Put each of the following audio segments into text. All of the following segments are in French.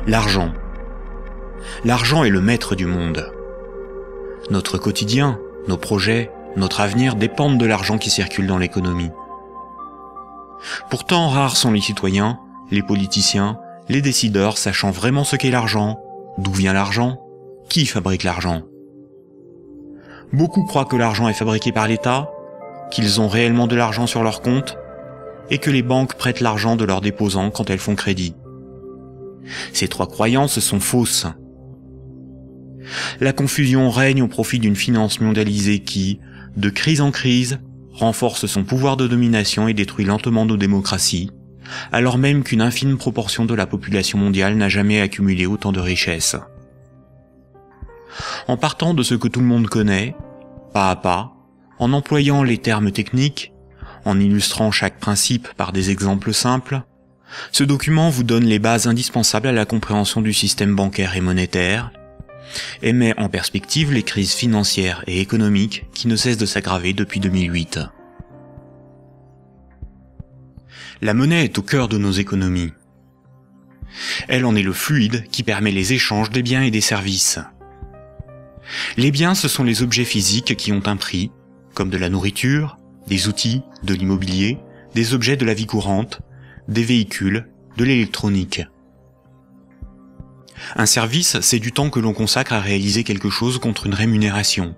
L'argent. L'argent est le maître du monde. Notre quotidien, nos projets, notre avenir dépendent de l'argent qui circule dans l'économie. Pourtant, rares sont les citoyens, les politiciens, les décideurs sachant vraiment ce qu'est l'argent, d'où vient l'argent, qui fabrique l'argent. Beaucoup croient que l'argent est fabriqué par l'État, qu'ils ont réellement de l'argent sur leur compte, et que les banques prêtent l'argent de leurs déposants quand elles font crédit. Ces trois croyances sont fausses. La confusion règne au profit d'une finance mondialisée qui, de crise en crise, renforce son pouvoir de domination et détruit lentement nos démocraties, alors même qu'une infime proportion de la population mondiale n'a jamais accumulé autant de richesses. En partant de ce que tout le monde connaît, pas à pas, en employant les termes techniques, en illustrant chaque principe par des exemples simples, ce document vous donne les bases indispensables à la compréhension du système bancaire et monétaire, et met en perspective les crises financières et économiques qui ne cessent de s'aggraver depuis 2008. La monnaie est au cœur de nos économies. Elle en est le fluide qui permet les échanges des biens et des services. Les biens, ce sont les objets physiques qui ont un prix, comme de la nourriture, des outils, de l'immobilier, des objets de la vie courante, des véhicules, de l'électronique. Un service, c'est du temps que l'on consacre à réaliser quelque chose contre une rémunération.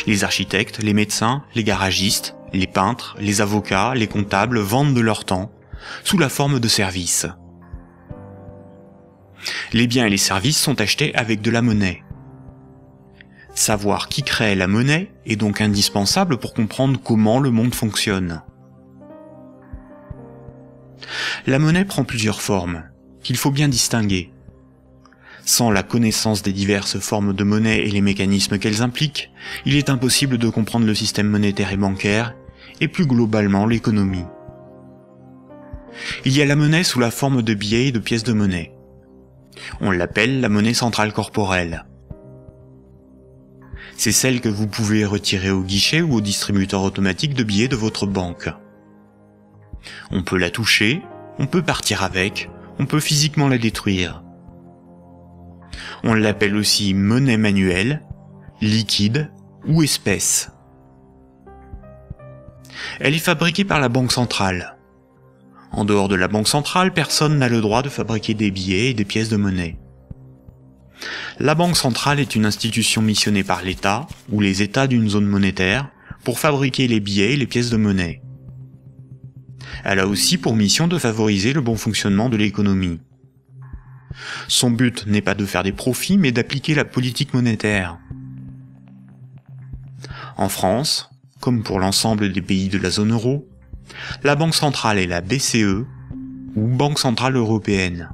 Les architectes, les médecins, les garagistes, les peintres, les avocats, les comptables vendent de leur temps, sous la forme de services. Les biens et les services sont achetés avec de la monnaie. Savoir qui crée la monnaie est donc indispensable pour comprendre comment le monde fonctionne. La monnaie prend plusieurs formes, qu'il faut bien distinguer. Sans la connaissance des diverses formes de monnaie et les mécanismes qu'elles impliquent, il est impossible de comprendre le système monétaire et bancaire, et plus globalement l'économie. Il y a la monnaie sous la forme de billets et de pièces de monnaie. On l'appelle la monnaie centrale corporelle. C'est celle que vous pouvez retirer au guichet ou au distributeur automatique de billets de votre banque. On peut la toucher, on peut partir avec, on peut physiquement la détruire. On l'appelle aussi monnaie manuelle, liquide ou espèce. Elle est fabriquée par la Banque centrale. En dehors de la Banque centrale, personne n'a le droit de fabriquer des billets et des pièces de monnaie. La Banque centrale est une institution missionnée par l'État, ou les États d'une zone monétaire, pour fabriquer les billets et les pièces de monnaie. Elle a aussi pour mission de favoriser le bon fonctionnement de l'économie. Son but n'est pas de faire des profits, mais d'appliquer la politique monétaire. En France, comme pour l'ensemble des pays de la zone euro, la Banque centrale est la BCE, ou Banque centrale européenne.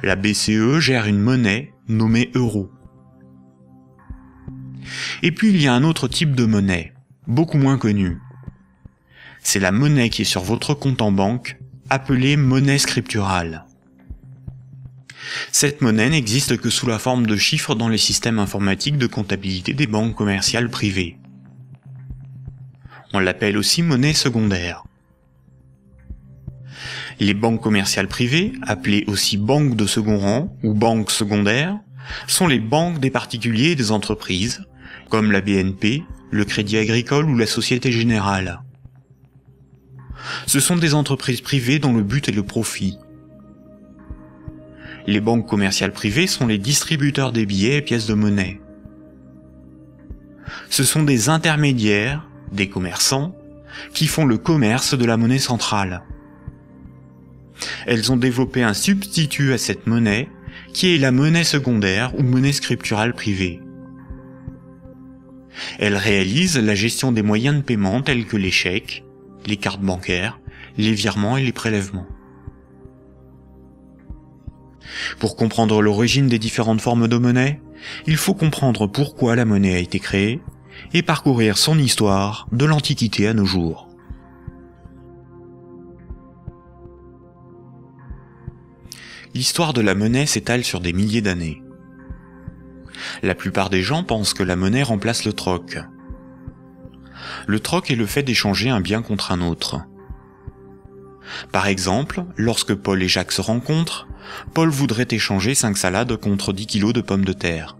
La BCE gère une monnaie nommée euro. Et puis il y a un autre type de monnaie, beaucoup moins connu. C'est la monnaie qui est sur votre compte en banque, appelée monnaie scripturale. Cette monnaie n'existe que sous la forme de chiffres dans les systèmes informatiques de comptabilité des banques commerciales privées. On l'appelle aussi monnaie secondaire. Les banques commerciales privées, appelées aussi banques de second rang ou banques secondaires, sont les banques des particuliers et des entreprises, comme la BNP, le Crédit Agricole ou la Société Générale. Ce sont des entreprises privées dont le but est le profit. Les banques commerciales privées sont les distributeurs des billets et pièces de monnaie. Ce sont des intermédiaires, des commerçants, qui font le commerce de la monnaie centrale. Elles ont développé un substitut à cette monnaie, qui est la monnaie secondaire ou monnaie scripturale privée. Elles réalisent la gestion des moyens de paiement tels que les chèques, les cartes bancaires, les virements et les prélèvements. Pour comprendre l'origine des différentes formes de monnaie, il faut comprendre pourquoi la monnaie a été créée et parcourir son histoire de l'Antiquité à nos jours. L'histoire de la monnaie s'étale sur des milliers d'années. La plupart des gens pensent que la monnaie remplace le troc. Le troc est le fait d'échanger un bien contre un autre. Par exemple, lorsque Paul et Jacques se rencontrent, Paul voudrait échanger 5 salades contre 10 kilos de pommes de terre.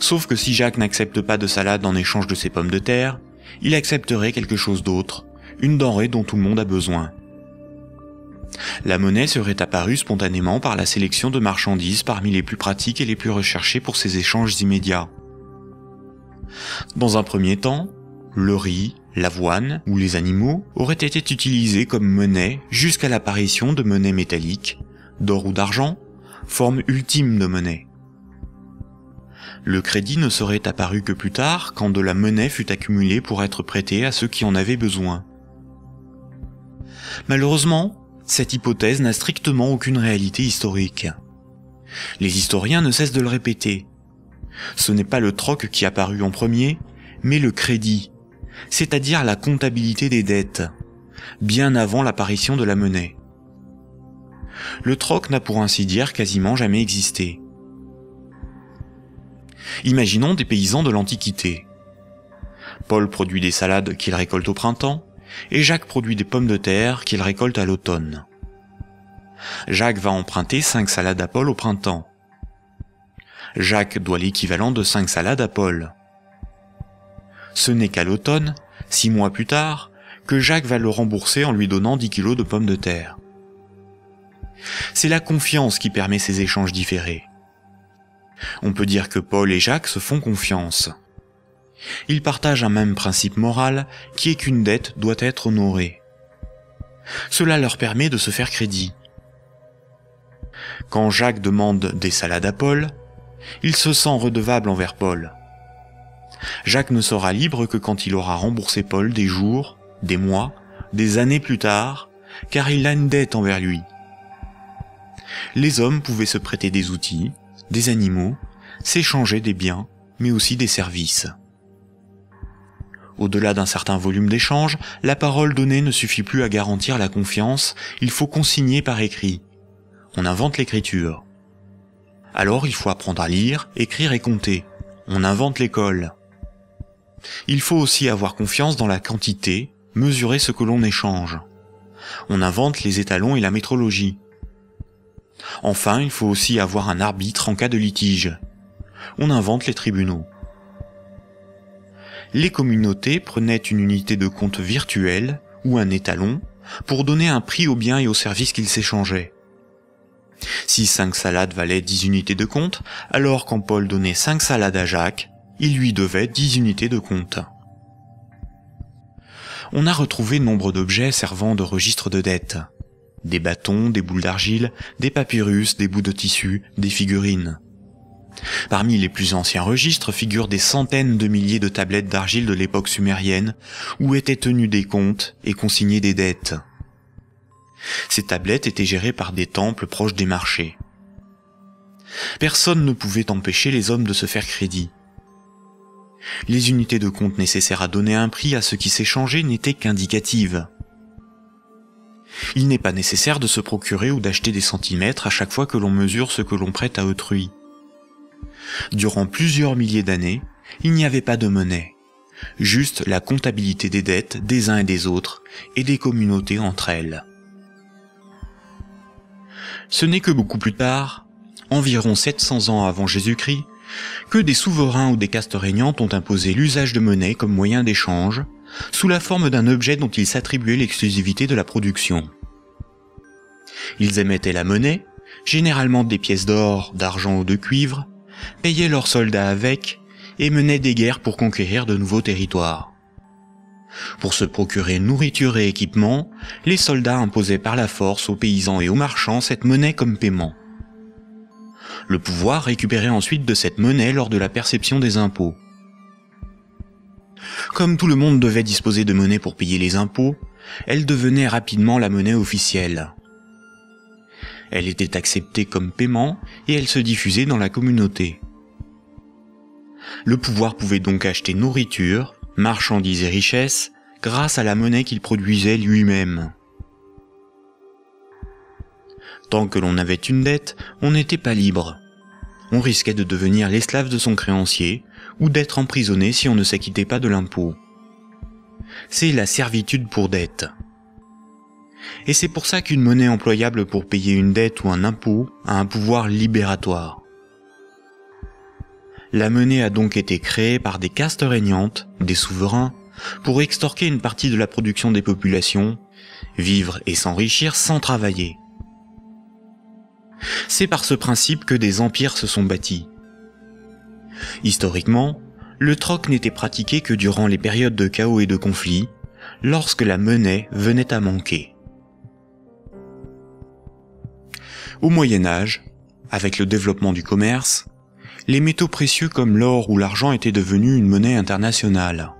Sauf que si Jacques n'accepte pas de salade en échange de ses pommes de terre, il accepterait quelque chose d'autre, une denrée dont tout le monde a besoin. La monnaie serait apparue spontanément par la sélection de marchandises parmi les plus pratiques et les plus recherchées pour ces échanges immédiats. Dans un premier temps, le riz, l'avoine ou les animaux auraient été utilisés comme monnaie jusqu'à l'apparition de monnaies métalliques, d'or ou d'argent, forme ultime de monnaie. Le crédit ne serait apparu que plus tard, quand de la monnaie fut accumulée pour être prêtée à ceux qui en avaient besoin. Malheureusement, cette hypothèse n'a strictement aucune réalité historique. Les historiens ne cessent de le répéter. Ce n'est pas le troc qui apparut en premier, mais le crédit, c'est-à-dire la comptabilité des dettes, bien avant l'apparition de la monnaie. Le troc n'a pour ainsi dire quasiment jamais existé. Imaginons des paysans de l'Antiquité. Paul produit des salades qu'il récolte au printemps, et Jacques produit des pommes de terre qu'il récolte à l'automne. Jacques va emprunter 5 salades à Paul au printemps. Jacques doit l'équivalent de 5 salades à Paul. Ce n'est qu'à l'automne, 6 mois plus tard, que Jacques va le rembourser en lui donnant 10 kilos de pommes de terre. C'est la confiance qui permet ces échanges différés. On peut dire que Paul et Jacques se font confiance. Ils partagent un même principe moral qui est qu'une dette doit être honorée. Cela leur permet de se faire crédit. Quand Jacques demande des salades à Paul, il se sent redevable envers Paul. Jacques ne sera libre que quand il aura remboursé Paul des jours, des mois, des années plus tard, car il a une dette envers lui. Les hommes pouvaient se prêter des outils, des animaux, s'échanger des biens, mais aussi des services. Au-delà d'un certain volume d'échanges, la parole donnée ne suffit plus à garantir la confiance, il faut consigner par écrit. On invente l'écriture. Alors il faut apprendre à lire, écrire et compter. On invente l'école. Il faut aussi avoir confiance dans la quantité, mesurer ce que l'on échange. On invente les étalons et la métrologie. Enfin, il faut aussi avoir un arbitre en cas de litige. On invente les tribunaux. Les communautés prenaient une unité de compte virtuelle, ou un étalon, pour donner un prix aux biens et aux services qu'ils s'échangeaient. Si 5 salades valaient 10 unités de compte, alors quand Paul donnait 5 salades à Jacques, il lui devait 10 unités de compte. On a retrouvé nombre d'objets servant de registre de dette. Des bâtons, des boules d'argile, des papyrus, des bouts de tissu, des figurines. Parmi les plus anciens registres figurent des centaines de milliers de tablettes d'argile de l'époque sumérienne, où étaient tenus des comptes et consignés des dettes. Ces tablettes étaient gérées par des temples proches des marchés. Personne ne pouvait empêcher les hommes de se faire crédit. Les unités de compte nécessaires à donner un prix à ce qui s'échangeait n'étaient qu'indicatives. Il n'est pas nécessaire de se procurer ou d'acheter des centimètres à chaque fois que l'on mesure ce que l'on prête à autrui. Durant plusieurs milliers d'années, il n'y avait pas de monnaie, juste la comptabilité des dettes des uns et des autres, et des communautés entre elles. Ce n'est que beaucoup plus tard, environ 700 ans avant Jésus-Christ, que des souverains ou des castes régnantes ont imposé l'usage de monnaie comme moyen d'échange, sous la forme d'un objet dont ils s'attribuaient l'exclusivité de la production. Ils émettaient la monnaie, généralement des pièces d'or, d'argent ou de cuivre, payaient leurs soldats avec, et menaient des guerres pour conquérir de nouveaux territoires. Pour se procurer nourriture et équipement, les soldats imposaient par la force aux paysans et aux marchands cette monnaie comme paiement. Le pouvoir récupérait ensuite de cette monnaie lors de la perception des impôts. Comme tout le monde devait disposer de monnaie pour payer les impôts, elle devenait rapidement la monnaie officielle. Elle était acceptée comme paiement et elle se diffusait dans la communauté. Le pouvoir pouvait donc acheter nourriture, marchandises et richesses grâce à la monnaie qu'il produisait lui-même. Tant que l'on avait une dette, on n'était pas libre. On risquait de devenir l'esclave de son créancier ou d'être emprisonné si on ne s'acquittait pas de l'impôt. C'est la servitude pour dette. Et c'est pour ça qu'une monnaie employable pour payer une dette ou un impôt a un pouvoir libératoire. La monnaie a donc été créée par des castes régnantes, des souverains, pour extorquer une partie de la production des populations, vivre et s'enrichir sans travailler. C'est par ce principe que des empires se sont bâtis. Historiquement, le troc n'était pratiqué que durant les périodes de chaos et de conflits, lorsque la monnaie venait à manquer. Au Moyen Âge, avec le développement du commerce, les métaux précieux comme l'or ou l'argent étaient devenus une monnaie internationale.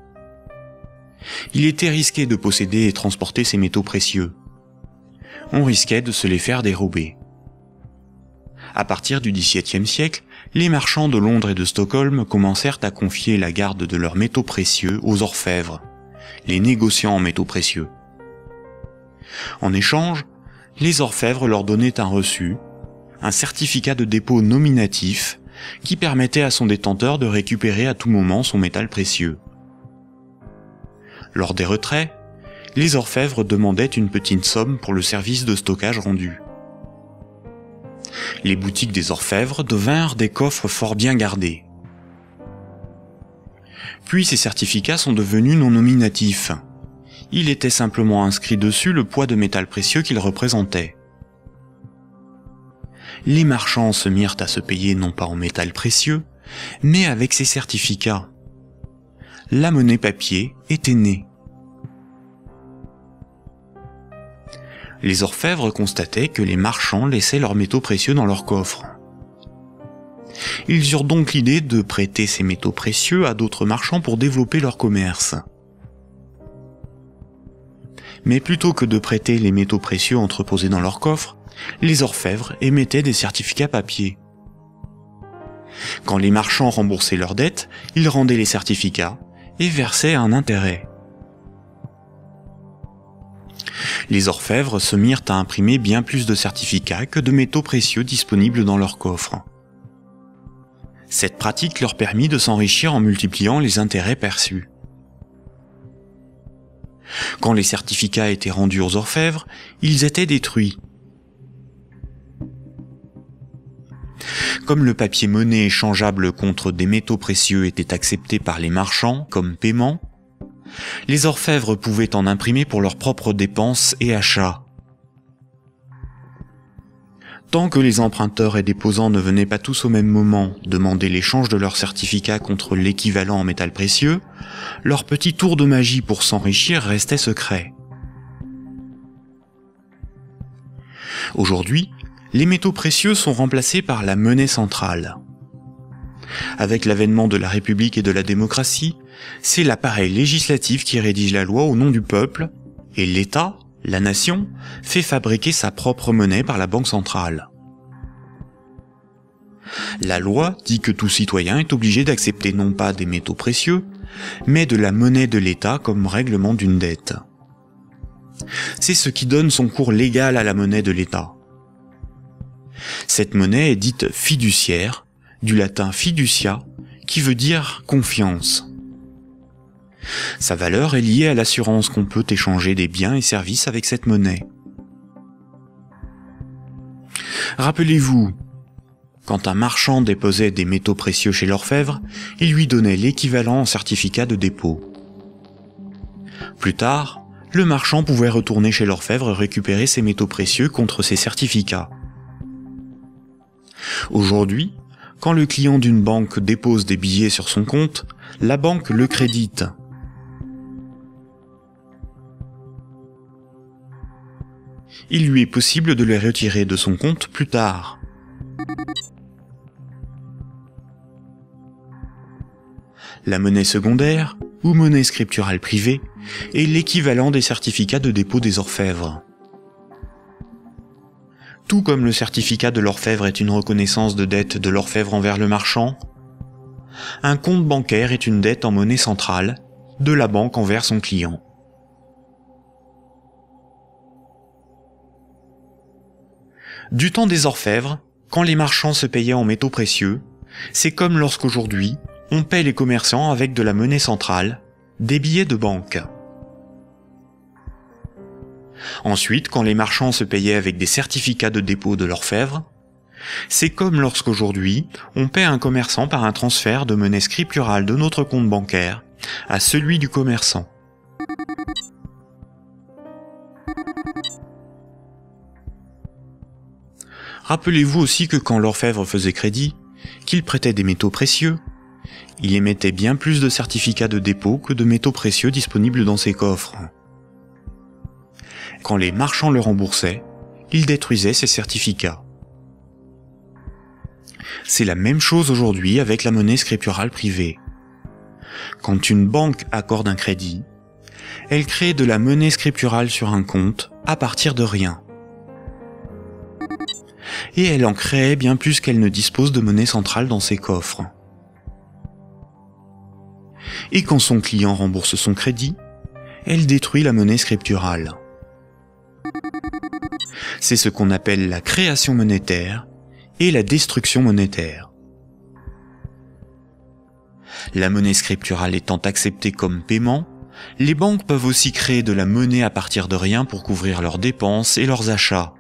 Il était risqué de posséder et transporter ces métaux précieux. On risquait de se les faire dérober. À partir du XVIIe siècle, les marchands de Londres et de Stockholm commencèrent à confier la garde de leurs métaux précieux aux orfèvres, les négociants en métaux précieux. En échange, les orfèvres leur donnaient un reçu, un certificat de dépôt nominatif qui permettait à son détenteur de récupérer à tout moment son métal précieux. Lors des retraits, les orfèvres demandaient une petite somme pour le service de stockage rendu. Les boutiques des orfèvres devinrent des coffres fort bien gardés. Puis ces certificats sont devenus non nominatifs. Il était simplement inscrit dessus le poids de métal précieux qu'ils représentaient. Les marchands se mirent à se payer non pas en métal précieux, mais avec ces certificats. La monnaie papier était née. Les orfèvres constataient que les marchands laissaient leurs métaux précieux dans leurs coffres. Ils eurent donc l'idée de prêter ces métaux précieux à d'autres marchands pour développer leur commerce. Mais plutôt que de prêter les métaux précieux entreposés dans leurs coffres, les orfèvres émettaient des certificats papier. Quand les marchands remboursaient leurs dettes, ils rendaient les certificats et versaient un intérêt. Les orfèvres se mirent à imprimer bien plus de certificats que de métaux précieux disponibles dans leurs coffres. Cette pratique leur permit de s'enrichir en multipliant les intérêts perçus. Quand les certificats étaient rendus aux orfèvres, ils étaient détruits. Comme le papier monnaie échangeable contre des métaux précieux était accepté par les marchands comme paiement, les orfèvres pouvaient en imprimer pour leurs propres dépenses et achats. Tant que les emprunteurs et déposants ne venaient pas tous au même moment demander l'échange de leurs certificats contre l'équivalent en métal précieux, leur petit tour de magie pour s'enrichir restait secret. Aujourd'hui, les métaux précieux sont remplacés par la monnaie centrale. Avec l'avènement de la République et de la démocratie, c'est l'appareil législatif qui rédige la loi au nom du peuple, et l'État, la nation, fait fabriquer sa propre monnaie par la Banque centrale. La loi dit que tout citoyen est obligé d'accepter non pas des métaux précieux, mais de la monnaie de l'État comme règlement d'une dette. C'est ce qui donne son cours légal à la monnaie de l'État. Cette monnaie est dite fiduciaire, du latin fiducia, qui veut dire confiance. Sa valeur est liée à l'assurance qu'on peut échanger des biens et services avec cette monnaie. Rappelez-vous, quand un marchand déposait des métaux précieux chez l'orfèvre, il lui donnait l'équivalent en certificat de dépôt. Plus tard, le marchand pouvait retourner chez l'orfèvre et récupérer ses métaux précieux contre ses certificats. Aujourd'hui, quand le client d'une banque dépose des billets sur son compte, la banque le crédite. Il lui est possible de les retirer de son compte plus tard. La monnaie secondaire, ou monnaie scripturale privée, est l'équivalent des certificats de dépôt des orfèvres. Tout comme le certificat de l'orfèvre est une reconnaissance de dette de l'orfèvre envers le marchand, un compte bancaire est une dette en monnaie centrale de la banque envers son client. Du temps des orfèvres, quand les marchands se payaient en métaux précieux, c'est comme lorsqu'aujourd'hui, on paie les commerçants avec de la monnaie centrale, des billets de banque. Ensuite, quand les marchands se payaient avec des certificats de dépôt de l'orfèvre, c'est comme lorsqu'aujourd'hui, on paie un commerçant par un transfert de monnaie scripturale de notre compte bancaire à celui du commerçant. Rappelez-vous aussi que quand l'orfèvre faisait crédit, qu'il prêtait des métaux précieux, il émettait bien plus de certificats de dépôt que de métaux précieux disponibles dans ses coffres. Quand les marchands le remboursaient, il détruisait ces certificats. C'est la même chose aujourd'hui avec la monnaie scripturale privée. Quand une banque accorde un crédit, elle crée de la monnaie scripturale sur un compte à partir de rien. Et elle en crée bien plus qu'elle ne dispose de monnaie centrale dans ses coffres. Et quand son client rembourse son crédit, elle détruit la monnaie scripturale. C'est ce qu'on appelle la création monétaire et la destruction monétaire. La monnaie scripturale étant acceptée comme paiement, les banques peuvent aussi créer de la monnaie à partir de rien pour couvrir leurs dépenses et leurs achats.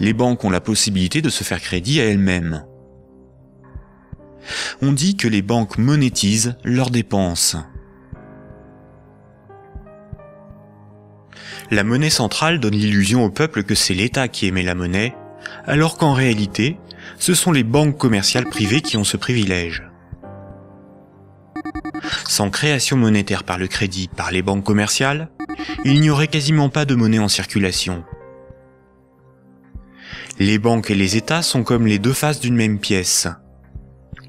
Les banques ont la possibilité de se faire crédit à elles-mêmes. On dit que les banques monétisent leurs dépenses. La monnaie centrale donne l'illusion au peuple que c'est l'État qui émet la monnaie, alors qu'en réalité, ce sont les banques commerciales privées qui ont ce privilège. Sans création monétaire par le crédit par les banques commerciales, il n'y aurait quasiment pas de monnaie en circulation. Les banques et les États sont comme les deux faces d'une même pièce.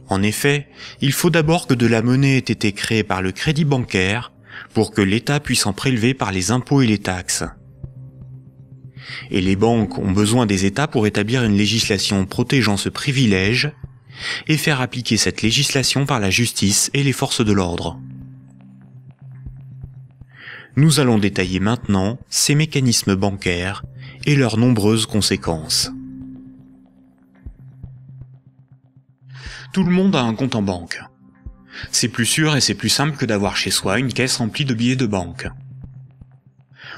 En effet, il faut d'abord que de la monnaie ait été créée par le crédit bancaire pour que l'État puisse en prélever par les impôts et les taxes. Et les banques ont besoin des États pour établir une législation protégeant ce privilège et faire appliquer cette législation par la justice et les forces de l'ordre. Nous allons détailler maintenant ces mécanismes bancaires et leurs nombreuses conséquences. Tout le monde a un compte en banque. C'est plus sûr et c'est plus simple que d'avoir chez soi une caisse remplie de billets de banque.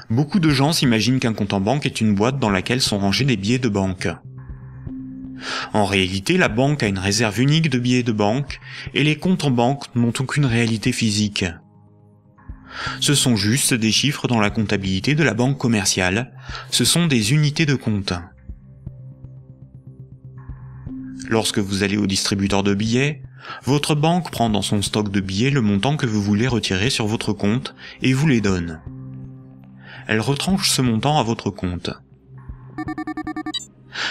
Beaucoup de gens s'imaginent qu'un compte en banque est une boîte dans laquelle sont rangés des billets de banque. En réalité, la banque a une réserve unique de billets de banque et les comptes en banque n'ont aucune réalité physique. Ce sont juste des chiffres dans la comptabilité de la banque commerciale, ce sont des unités de compte. Lorsque vous allez au distributeur de billets, votre banque prend dans son stock de billets le montant que vous voulez retirer sur votre compte et vous les donne. Elle retranche ce montant à votre compte.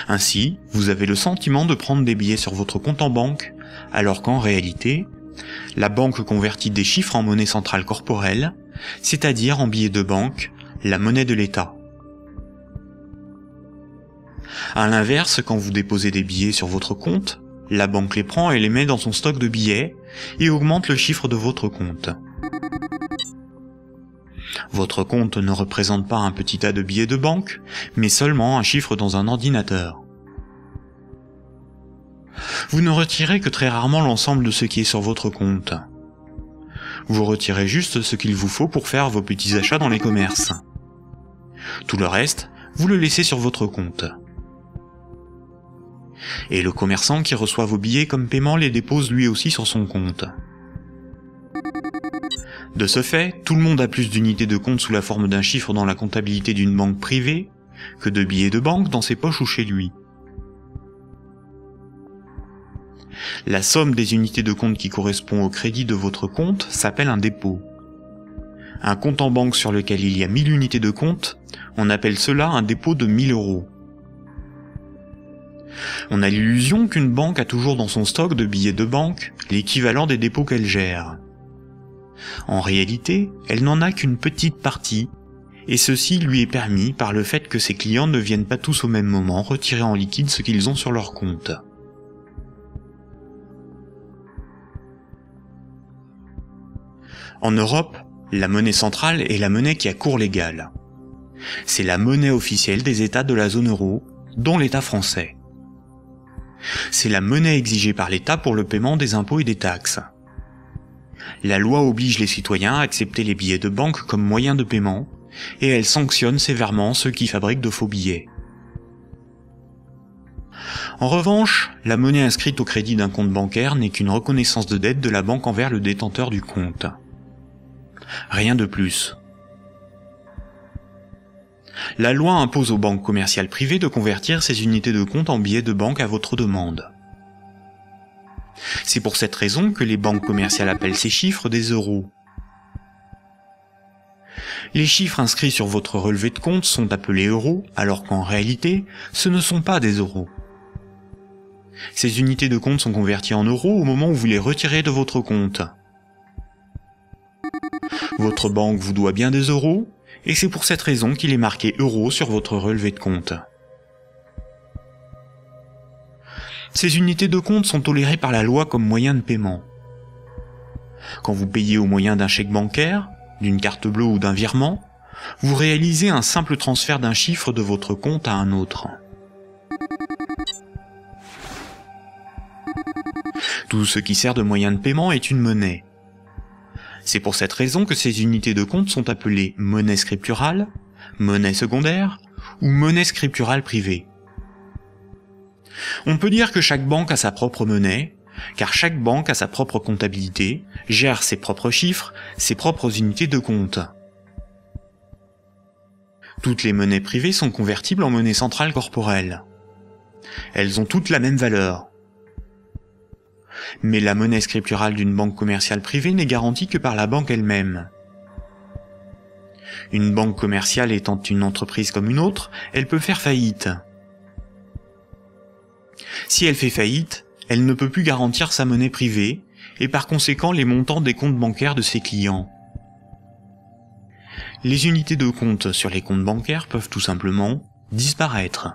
Ainsi, vous avez le sentiment de prendre des billets sur votre compte en banque, alors qu'en réalité, la banque convertit des chiffres en monnaie centrale corporelle, c'est-à-dire en billets de banque, la monnaie de l'État. À l'inverse, quand vous déposez des billets sur votre compte, la banque les prend et les met dans son stock de billets et augmente le chiffre de votre compte. Votre compte ne représente pas un petit tas de billets de banque, mais seulement un chiffre dans un ordinateur. Vous ne retirez que très rarement l'ensemble de ce qui est sur votre compte. Vous retirez juste ce qu'il vous faut pour faire vos petits achats dans les commerces. Tout le reste, vous le laissez sur votre compte. Et le commerçant qui reçoit vos billets comme paiement les dépose lui aussi sur son compte. De ce fait, tout le monde a plus d'unités de compte sous la forme d'un chiffre dans la comptabilité d'une banque privée que de billets de banque dans ses poches ou chez lui. La somme des unités de compte qui correspond au crédit de votre compte s'appelle un dépôt. Un compte en banque sur lequel il y a 1000 unités de compte, on appelle cela un dépôt de 1000 €. On a l'illusion qu'une banque a toujours dans son stock de billets de banque l'équivalent des dépôts qu'elle gère. En réalité, elle n'en a qu'une petite partie, et ceci lui est permis par le fait que ses clients ne viennent pas tous au même moment retirer en liquide ce qu'ils ont sur leur compte. En Europe, la monnaie centrale est la monnaie qui a cours légal. C'est la monnaie officielle des États de la zone euro, dont l'État français. C'est la monnaie exigée par l'État pour le paiement des impôts et des taxes. La loi oblige les citoyens à accepter les billets de banque comme moyen de paiement, et elle sanctionne sévèrement ceux qui fabriquent de faux billets. En revanche, la monnaie inscrite au crédit d'un compte bancaire n'est qu'une reconnaissance de dette de la banque envers le détenteur du compte. Rien de plus. La loi impose aux banques commerciales privées de convertir ces unités de compte en billets de banque à votre demande. C'est pour cette raison que les banques commerciales appellent ces chiffres des euros. Les chiffres inscrits sur votre relevé de compte sont appelés euros, alors qu'en réalité, ce ne sont pas des euros. Ces unités de compte sont converties en euros au moment où vous les retirez de votre compte. Votre banque vous doit bien des euros, et c'est pour cette raison qu'il est marqué euros sur votre relevé de compte. Ces unités de compte sont tolérées par la loi comme moyen de paiement. Quand vous payez au moyen d'un chèque bancaire, d'une carte bleue ou d'un virement, vous réalisez un simple transfert d'un chiffre de votre compte à un autre. Tout ce qui sert de moyen de paiement est une monnaie. C'est pour cette raison que ces unités de compte sont appelées monnaie scripturale, monnaie secondaire ou monnaie scripturale privée. On peut dire que chaque banque a sa propre monnaie, car chaque banque a sa propre comptabilité, gère ses propres chiffres, ses propres unités de compte. Toutes les monnaies privées sont convertibles en monnaie centrale corporelle. Elles ont toutes la même valeur. Mais la monnaie scripturale d'une banque commerciale privée n'est garantie que par la banque elle-même. Une banque commerciale étant une entreprise comme une autre, elle peut faire faillite. Si elle fait faillite, elle ne peut plus garantir sa monnaie privée, et par conséquent les montants des comptes bancaires de ses clients. Les unités de compte sur les comptes bancaires peuvent tout simplement disparaître.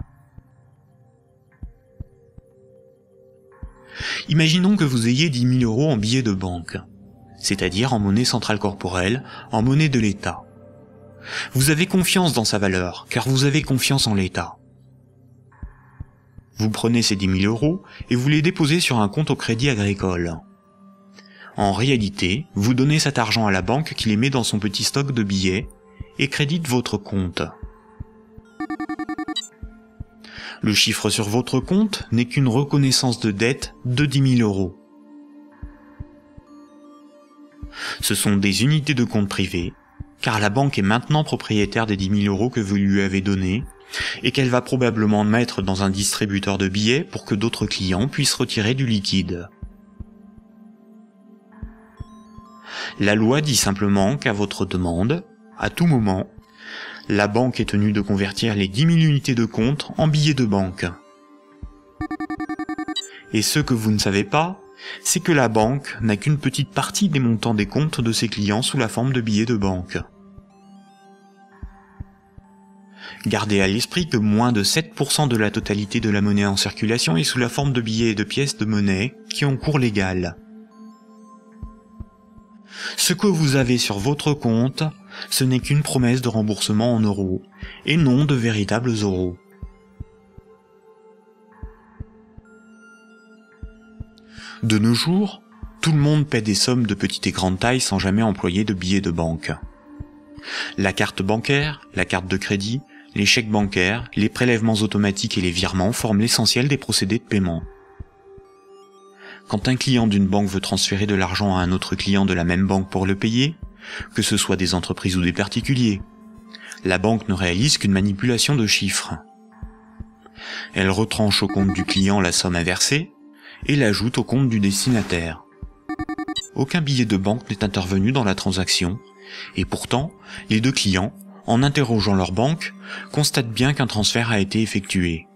Imaginons que vous ayez 10 000 euros en billets de banque, c'est-à-dire en monnaie centrale corporelle, en monnaie de l'État. Vous avez confiance dans sa valeur, car vous avez confiance en l'État. Vous prenez ces 10 000 euros et vous les déposez sur un compte au Crédit Agricole. En réalité, vous donnez cet argent à la banque qui les met dans son petit stock de billets et crédite votre compte. Le chiffre sur votre compte n'est qu'une reconnaissance de dette de 10 000 euros. Ce sont des unités de compte privées, car la banque est maintenant propriétaire des 10 000 euros que vous lui avez donnés, et qu'elle va probablement mettre dans un distributeur de billets pour que d'autres clients puissent retirer du liquide. La loi dit simplement qu'à votre demande, à tout moment, la banque est tenue de convertir les 10 000 unités de compte en billets de banque. Et ce que vous ne savez pas, c'est que la banque n'a qu'une petite partie des montants des comptes de ses clients sous la forme de billets de banque. Gardez à l'esprit que moins de 7% de la totalité de la monnaie en circulation est sous la forme de billets et de pièces de monnaie qui ont cours légal. Ce que vous avez sur votre compte, ce n'est qu'une promesse de remboursement en euros, et non de véritables euros. De nos jours, tout le monde paie des sommes de petite et grande taille sans jamais employer de billets de banque. La carte bancaire, la carte de crédit, les chèques bancaires, les prélèvements automatiques et les virements forment l'essentiel des procédés de paiement. Quand un client d'une banque veut transférer de l'argent à un autre client de la même banque pour le payer, que ce soit des entreprises ou des particuliers, la banque ne réalise qu'une manipulation de chiffres. Elle retranche au compte du client la somme à verser et l'ajoute au compte du destinataire. Aucun billet de banque n'est intervenu dans la transaction, et pourtant, les deux clients, en interrogeant leur banque, constatent bien qu'un transfert a été effectué.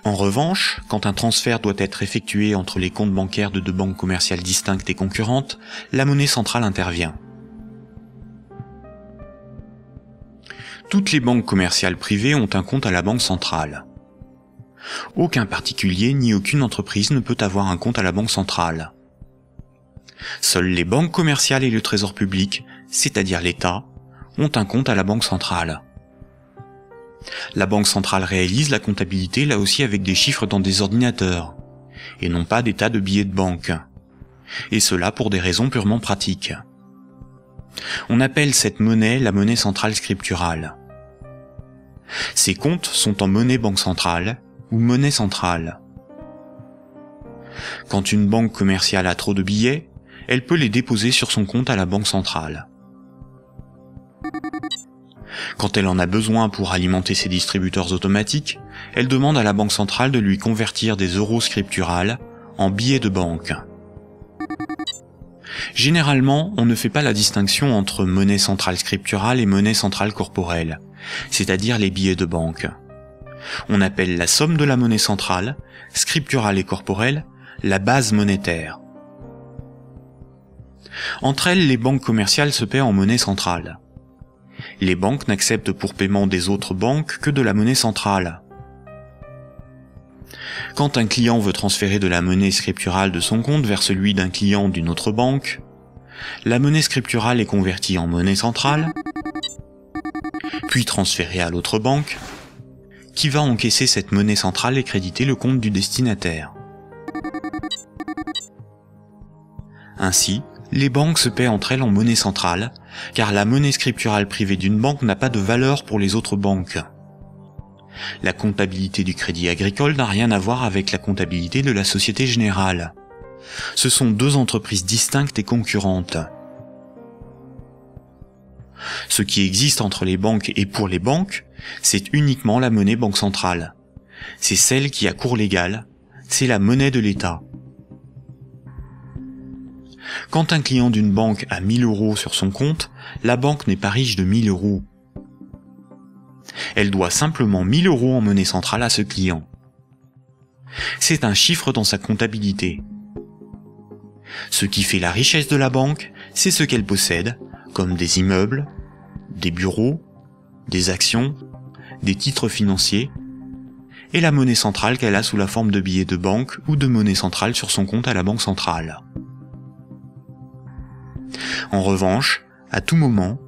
En revanche, quand un transfert doit être effectué entre les comptes bancaires de deux banques commerciales distinctes et concurrentes, la monnaie centrale intervient. Toutes les banques commerciales privées ont un compte à la banque centrale. Aucun particulier ni aucune entreprise ne peut avoir un compte à la banque centrale. Seules les banques commerciales et le trésor public, c'est-à-dire l'État, ont un compte à la banque centrale. La banque centrale réalise la comptabilité là aussi avec des chiffres dans des ordinateurs, et non pas des tas de billets de banque. Et cela pour des raisons purement pratiques. On appelle cette monnaie la monnaie centrale scripturale. Ces comptes sont en monnaie banque centrale ou monnaie centrale. Quand une banque commerciale a trop de billets, elle peut les déposer sur son compte à la banque centrale. Quand elle en a besoin pour alimenter ses distributeurs automatiques, elle demande à la banque centrale de lui convertir des euros scripturales en billets de banque. Généralement, on ne fait pas la distinction entre monnaie centrale scripturale et monnaie centrale corporelle, c'est-à-dire les billets de banque. On appelle la somme de la monnaie centrale, scripturale et corporelle, la base monétaire. Entre elles, les banques commerciales se paient en monnaie centrale. Les banques n'acceptent pour paiement des autres banques que de la monnaie centrale. Quand un client veut transférer de la monnaie scripturale de son compte vers celui d'un client d'une autre banque, la monnaie scripturale est convertie en monnaie centrale, puis transférée à l'autre banque, qui va encaisser cette monnaie centrale et créditer le compte du destinataire. Ainsi, les banques se paient entre elles en monnaie centrale, car la monnaie scripturale privée d'une banque n'a pas de valeur pour les autres banques. La comptabilité du Crédit Agricole n'a rien à voir avec la comptabilité de la Société Générale. Ce sont deux entreprises distinctes et concurrentes. Ce qui existe entre les banques et pour les banques, c'est uniquement la monnaie banque centrale. C'est celle qui a cours légal, c'est la monnaie de l'État. Quand un client d'une banque a 1000 euros sur son compte, la banque n'est pas riche de 1000 euros. Elle doit simplement 1000 euros en monnaie centrale à ce client. C'est un chiffre dans sa comptabilité. Ce qui fait la richesse de la banque, c'est ce qu'elle possède, comme des immeubles, des bureaux, des actions, des titres financiers, et la monnaie centrale qu'elle a sous la forme de billets de banque ou de monnaie centrale sur son compte à la banque centrale. En revanche, à tout moment,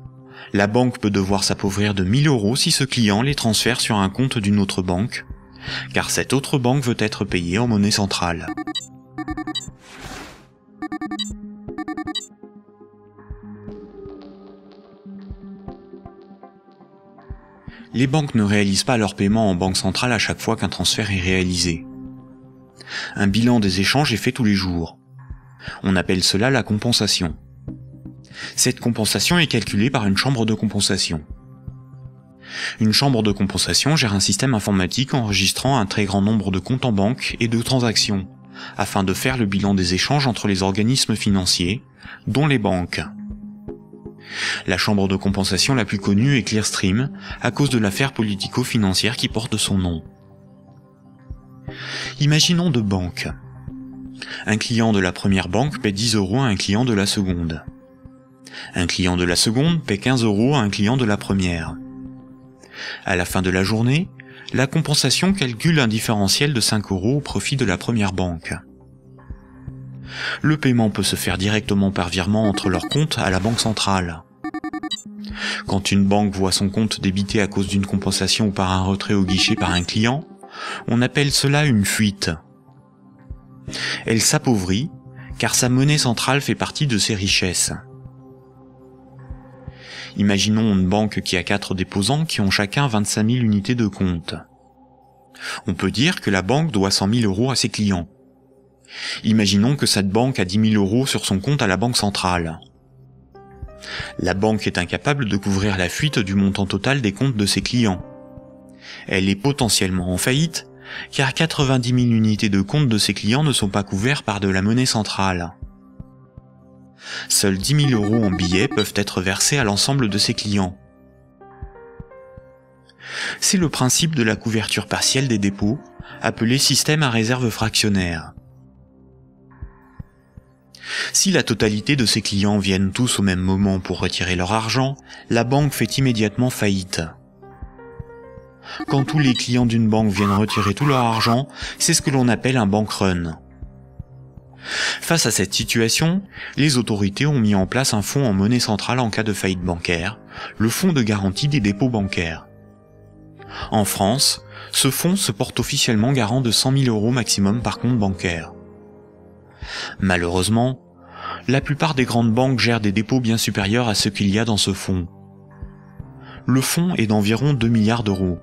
la banque peut devoir s'appauvrir de 1000 euros si ce client les transfère sur un compte d'une autre banque, car cette autre banque veut être payée en monnaie centrale. Les banques ne réalisent pas leur paiement en banque centrale à chaque fois qu'un transfert est réalisé. Un bilan des échanges est fait tous les jours. On appelle cela la compensation. Cette compensation est calculée par une chambre de compensation. Une chambre de compensation gère un système informatique enregistrant un très grand nombre de comptes en banque et de transactions, afin de faire le bilan des échanges entre les organismes financiers, dont les banques. La chambre de compensation la plus connue est Clearstream, à cause de l'affaire politico-financière qui porte son nom. Imaginons deux banques. Un client de la première banque paie 10 euros à un client de la seconde. Un client de la seconde paie 15 euros à un client de la première. À la fin de la journée, la compensation calcule un différentiel de 5 euros au profit de la première banque. Le paiement peut se faire directement par virement entre leurs comptes à la banque centrale. Quand une banque voit son compte débité à cause d'une compensation ou par un retrait au guichet par un client, on appelle cela une fuite. Elle s'appauvrit, car sa monnaie centrale fait partie de ses richesses. Imaginons une banque qui a 4 déposants qui ont chacun 25 000 unités de compte. On peut dire que la banque doit 100 000 euros à ses clients. Imaginons que cette banque a 10 000 euros sur son compte à la banque centrale. La banque est incapable de couvrir la fuite du montant total des comptes de ses clients. Elle est potentiellement en faillite, car 90 000 unités de compte de ses clients ne sont pas couverts par de la monnaie centrale. Seuls 10 000 euros en billets peuvent être versés à l'ensemble de ses clients. C'est le principe de la couverture partielle des dépôts, appelé système à réserve fractionnaire. Si la totalité de ses clients viennent tous au même moment pour retirer leur argent, la banque fait immédiatement faillite. Quand tous les clients d'une banque viennent retirer tout leur argent, c'est ce que l'on appelle un bank run. Face à cette situation, les autorités ont mis en place un fonds en monnaie centrale en cas de faillite bancaire, le fonds de garantie des dépôts bancaires. En France, ce fonds se porte officiellement garant de 100 000 euros maximum par compte bancaire. Malheureusement, La plupart des grandes banques gèrent des dépôts bien supérieurs à ce qu'il y a dans ce fonds. Le fonds est d'environ 2 milliards d'euros,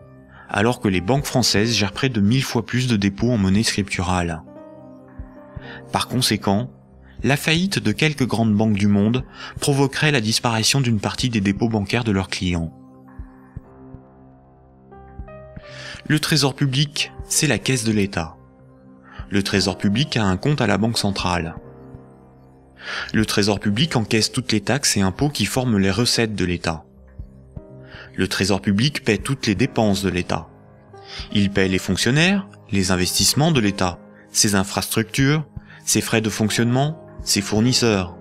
alors que les banques françaises gèrent près de 1000 fois plus de dépôts en monnaie scripturale. Par conséquent, la faillite de quelques grandes banques du monde provoquerait la disparition d'une partie des dépôts bancaires de leurs clients. Le Trésor public, c'est la caisse de l'État. Le Trésor public a un compte à la Banque centrale. Le Trésor public encaisse toutes les taxes et impôts qui forment les recettes de l'État. Le Trésor public paie toutes les dépenses de l'État. Il paie les fonctionnaires, les investissements de l'État, ses infrastructures, ses frais de fonctionnement, ses fournisseurs.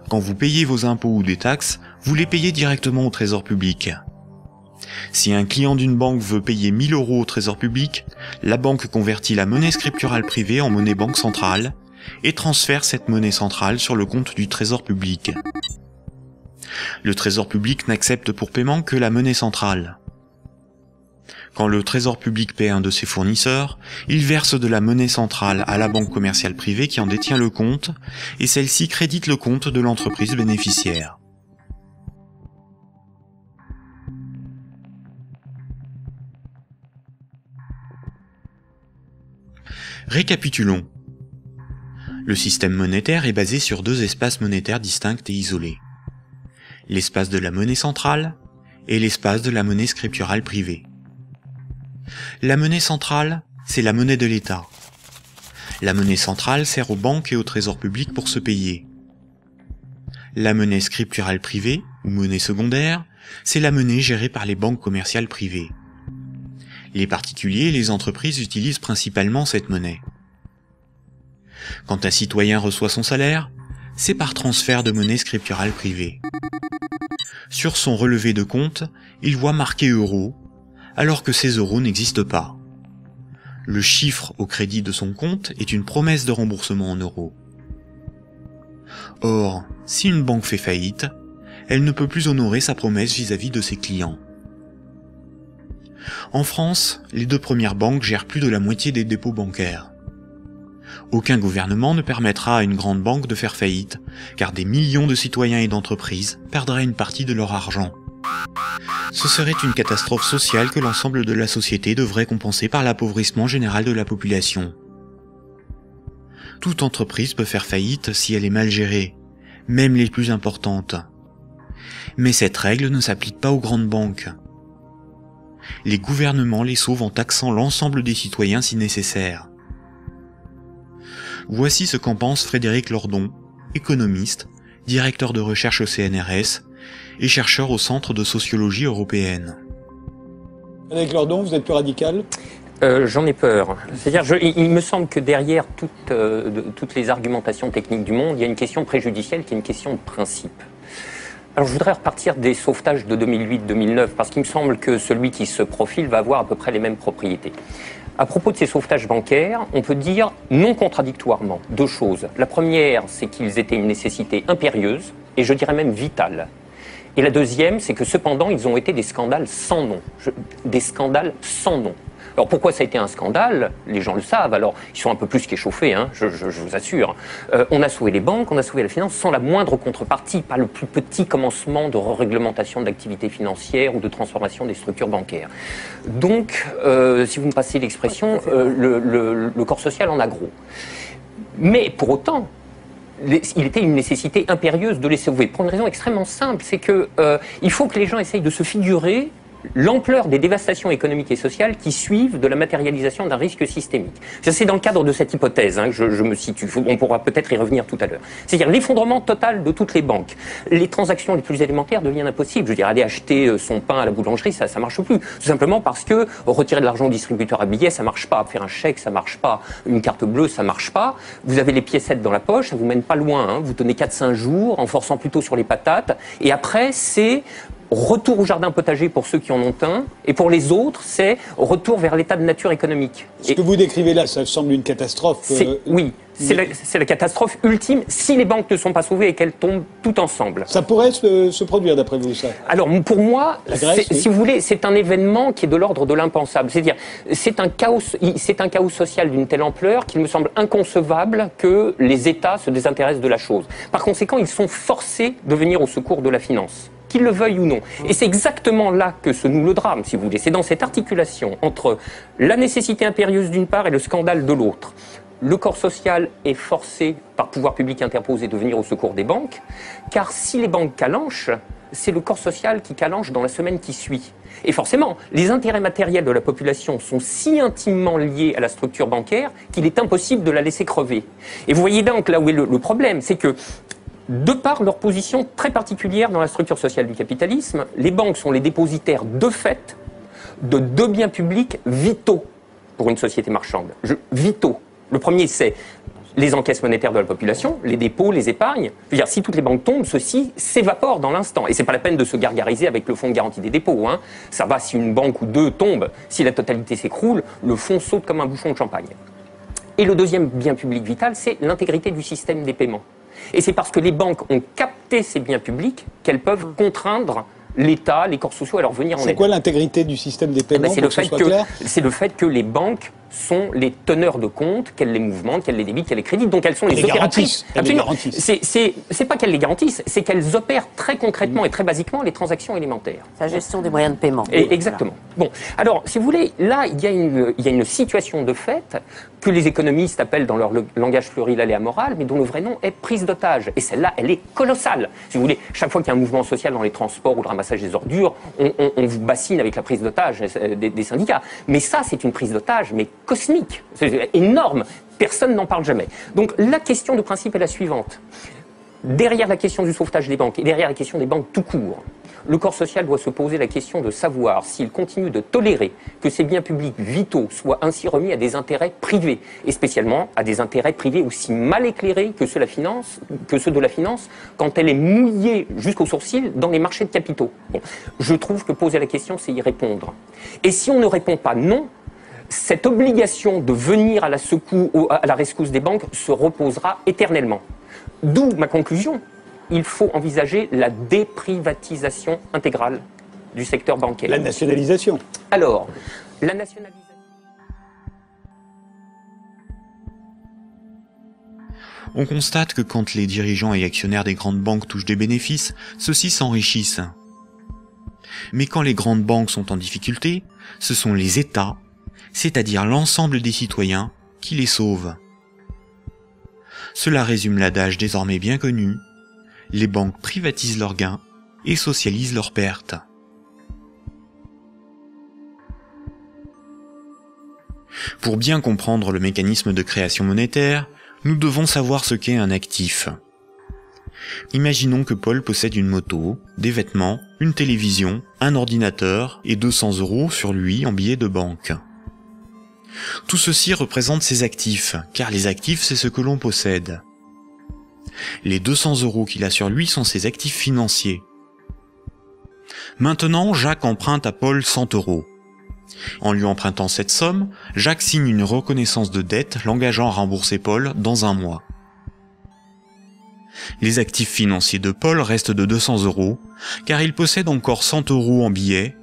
Quand vous payez vos impôts ou des taxes, vous les payez directement au Trésor public. Si un client d'une banque veut payer 1000 € au Trésor public, la banque convertit la monnaie scripturale privée en monnaie banque centrale et transfère cette monnaie centrale sur le compte du Trésor public. Le Trésor public n'accepte pour paiement que la monnaie centrale. Quand le Trésor public paie un de ses fournisseurs, il verse de la monnaie centrale à la banque commerciale privée qui en détient le compte, et celle-ci crédite le compte de l'entreprise bénéficiaire. Récapitulons. Le système monétaire est basé sur 2 espaces monétaires distincts et isolés. L'espace de la monnaie centrale et l'espace de la monnaie scripturale privée. La monnaie centrale, c'est la monnaie de l'État. La monnaie centrale sert aux banques et au Trésor public pour se payer. La monnaie scripturale privée, ou monnaie secondaire, c'est la monnaie gérée par les banques commerciales privées. Les particuliers et les entreprises utilisent principalement cette monnaie. Quand un citoyen reçoit son salaire, c'est par transfert de monnaie scripturale privée. Sur son relevé de compte, il voit marqué euros, alors que ces euros n'existent pas. Le chiffre au crédit de son compte est une promesse de remboursement en euros. Or, si une banque fait faillite, elle ne peut plus honorer sa promesse vis-à-vis de ses clients. En France, les 2 premières banques gèrent plus de la moitié des dépôts bancaires. Aucun gouvernement ne permettra à une grande banque de faire faillite, car des millions de citoyens et d'entreprises perdraient une partie de leur argent. Ce serait une catastrophe sociale que l'ensemble de la société devrait compenser par l'appauvrissement général de la population. Toute entreprise peut faire faillite si elle est mal gérée, même les plus importantes. Mais cette règle ne s'applique pas aux grandes banques. Les gouvernements les sauvent en taxant l'ensemble des citoyens si nécessaire. Voici ce qu'en pense Frédéric Lordon, économiste, directeur de recherche au CNRS et chercheur au Centre de sociologie européenne. Frédéric Lordon, vous êtes plus radical ? J'en ai peur. C'est-à-dire, il me semble que derrière toutes les argumentations techniques du monde, il y a une question préjudicielle qui est une question de principe. Alors je voudrais repartir des sauvetages de 2008-2009, parce qu'il me semble que celui qui se profile va avoir à peu près les mêmes propriétés. À propos de ces sauvetages bancaires, on peut dire non contradictoirement 2 choses. La première, c'est qu'ils étaient une nécessité impérieuse, et je dirais même vitale. Et la deuxième, c'est que cependant, ils ont été des scandales sans nom. Des scandales sans nom. Alors pourquoi ça a été un scandale? Les gens le savent, alors ils sont un peu plus qu'échauffés, hein, je vous assure. On a sauvé les banques, on a sauvé la finance sans la moindre contrepartie, pas le plus petit commencement de réglementation de l'activité financière ou de transformation des structures bancaires. Donc, si vous me passez l'expression, le corps social en a gros. Mais pour autant, il était une nécessité impérieuse de les sauver, pour une raison extrêmement simple, c'est que il faut que les gens essayent de se figurer l'ampleur des dévastations économiques et sociales qui suivent de la matérialisation d'un risque systémique. C'est dans le cadre de cette hypothèse que je me situe. On pourra peut-être y revenir tout à l'heure. C'est-à-dire l'effondrement total de toutes les banques. Les transactions les plus élémentaires deviennent impossibles. Je veux dire, aller acheter son pain à la boulangerie, ça marche plus. Tout simplement parce que retirer de l'argent au distributeur à billets, ça marche pas. Faire un chèque, ça marche pas. Une carte bleue, ça marche pas. Vous avez les piécettes dans la poche, ça vous mène pas loin. Vous tenez 4-5 jours en forçant plutôt sur les patates. Et après, c'est retour au jardin potager pour ceux qui en ont un, et pour les autres, c'est retour vers l'état de nature économique. Ce que vous décrivez là, ça semble une catastrophe. Oui, c'est la catastrophe ultime si les banques ne sont pas sauvées et qu'elles tombent toutes ensemble. Ça pourrait se produire d'après vous, ça? Alors pour moi, Grèce, oui. si vous voulez, c'est un événement qui est de l'ordre de l'impensable. C'est-à-dire, c'est un chaos social d'une telle ampleur qu'il me semble inconcevable que les États se désintéressent de la chose. Par conséquent, ils sont forcés de venir au secours de la finance, qu'ils le veuillent ou non. Et c'est exactement là que se noue le drame, si vous voulez. C'est dans cette articulation entre la nécessité impérieuse d'une part et le scandale de l'autre. Le corps social est forcé, par pouvoir public interposé, de venir au secours des banques, car si les banques calanchent, c'est le corps social qui calanche dans la semaine qui suit. Et forcément, les intérêts matériels de la population sont si intimement liés à la structure bancaire qu'il est impossible de la laisser crever. Et vous voyez donc là où est le problème, c'est que de par leur position très particulière dans la structure sociale du capitalisme, les banques sont les dépositaires de fait de deux biens publics vitaux pour une société marchande. Vitaux. Le premier, c'est les encaisses monétaires de la population, les dépôts, les épargnes. Je veux dire, si toutes les banques tombent, ceci s'évapore dans l'instant. Et c'est pas la peine de se gargariser avec le fonds de garantie des dépôts. Hein. Ça va si une banque ou deux tombe. Si la totalité s'écroule, le fonds saute comme un bouchon de champagne. Et le deuxième bien public vital, c'est l'intégrité du système des paiements. Et c'est parce que les banques ont capté ces biens publics qu'elles peuvent contraindre l'État, les corps sociaux à leur venir en aide. C'est quoi l'intégrité du système des paiements? C'est le fait que les banques sont les teneurs de compte, qu'elles les mouvementent, qu'elles les débitent, qu'elles les créditent, donc elles sont les opératrices. Absolument. C'est pas qu'elles les garantissent, c'est qu'elles opèrent très concrètement et très basiquement les transactions élémentaires. La gestion des moyens de paiement. Et exactement. Bon, alors, si vous voulez, là, il y a une situation de fait que les économistes appellent dans leur langage pluriel et amoral, mais dont le vrai nom est prise d'otage. Et celle-là, elle est colossale. Si vous voulez, chaque fois qu'il y a un mouvement social dans les transports ou le ramassage des ordures, on vous bassine avec la prise d'otage des syndicats. Mais ça, c'est une prise d'otage, mais cosmique. C'est énorme. Personne n'en parle jamais. Donc, la question de principe est la suivante. Derrière la question du sauvetage des banques et derrière la question des banques tout court, le corps social doit se poser la question de savoir s'il continue de tolérer que ces biens publics vitaux soient ainsi remis à des intérêts privés, et spécialement à des intérêts privés aussi mal éclairés que ceux de la finance, quand elle est mouillée jusqu'aux sourcils dans les marchés de capitaux. Bon, je trouve que poser la question, c'est y répondre. Et si on ne répond pas non, cette obligation de venir à la rescousse des banques se reposera éternellement. D'où ma conclusion. Il faut envisager la déprivatisation intégrale du secteur bancaire. La nationalisation. Alors, la nationalisation... On constate que quand les dirigeants et actionnaires des grandes banques touchent des bénéfices, ceux-ci s'enrichissent. Mais quand les grandes banques sont en difficulté, ce sont les États, c'est-à-dire l'ensemble des citoyens, qui les sauvent. Cela résume l'adage désormais bien connu: les banques privatisent leurs gains et socialisent leurs pertes. Pour bien comprendre le mécanisme de création monétaire, nous devons savoir ce qu'est un actif. Imaginons que Paul possède une moto, des vêtements, une télévision, un ordinateur et 200 € sur lui en billets de banque. Tout ceci représente ses actifs, car les actifs, c'est ce que l'on possède. Les 200 € qu'il a sur lui sont ses actifs financiers. Maintenant, Jacques emprunte à Paul 100 €. En lui empruntant cette somme, Jacques signe une reconnaissance de dette l'engageant à rembourser Paul dans un mois. Les actifs financiers de Paul restent de 200 €, car il possède encore 100 € en billets,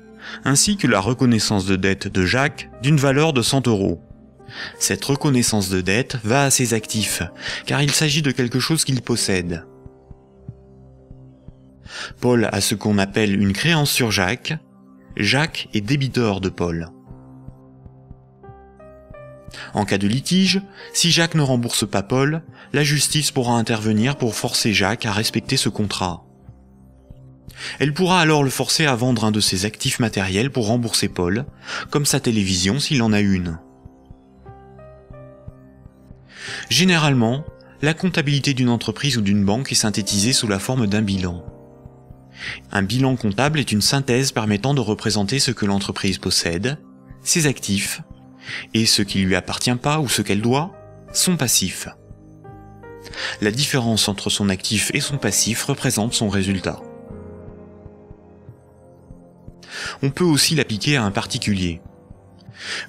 ainsi que la reconnaissance de dette de Jacques d'une valeur de 100 €. Cette reconnaissance de dette va à ses actifs, car il s'agit de quelque chose qu'il possède. Paul a ce qu'on appelle une créance sur Jacques. Jacques est débiteur de Paul. En cas de litige, si Jacques ne rembourse pas Paul, la justice pourra intervenir pour forcer Jacques à respecter ce contrat. Elle pourra alors le forcer à vendre un de ses actifs matériels pour rembourser Paul, comme sa télévision s'il en a une. Généralement, la comptabilité d'une entreprise ou d'une banque est synthétisée sous la forme d'un bilan. Un bilan comptable est une synthèse permettant de représenter ce que l'entreprise possède, ses actifs, et ce qui lui appartient pas ou ce qu'elle doit, son passif. La différence entre son actif et son passif représente son résultat. On peut aussi l'appliquer à un particulier.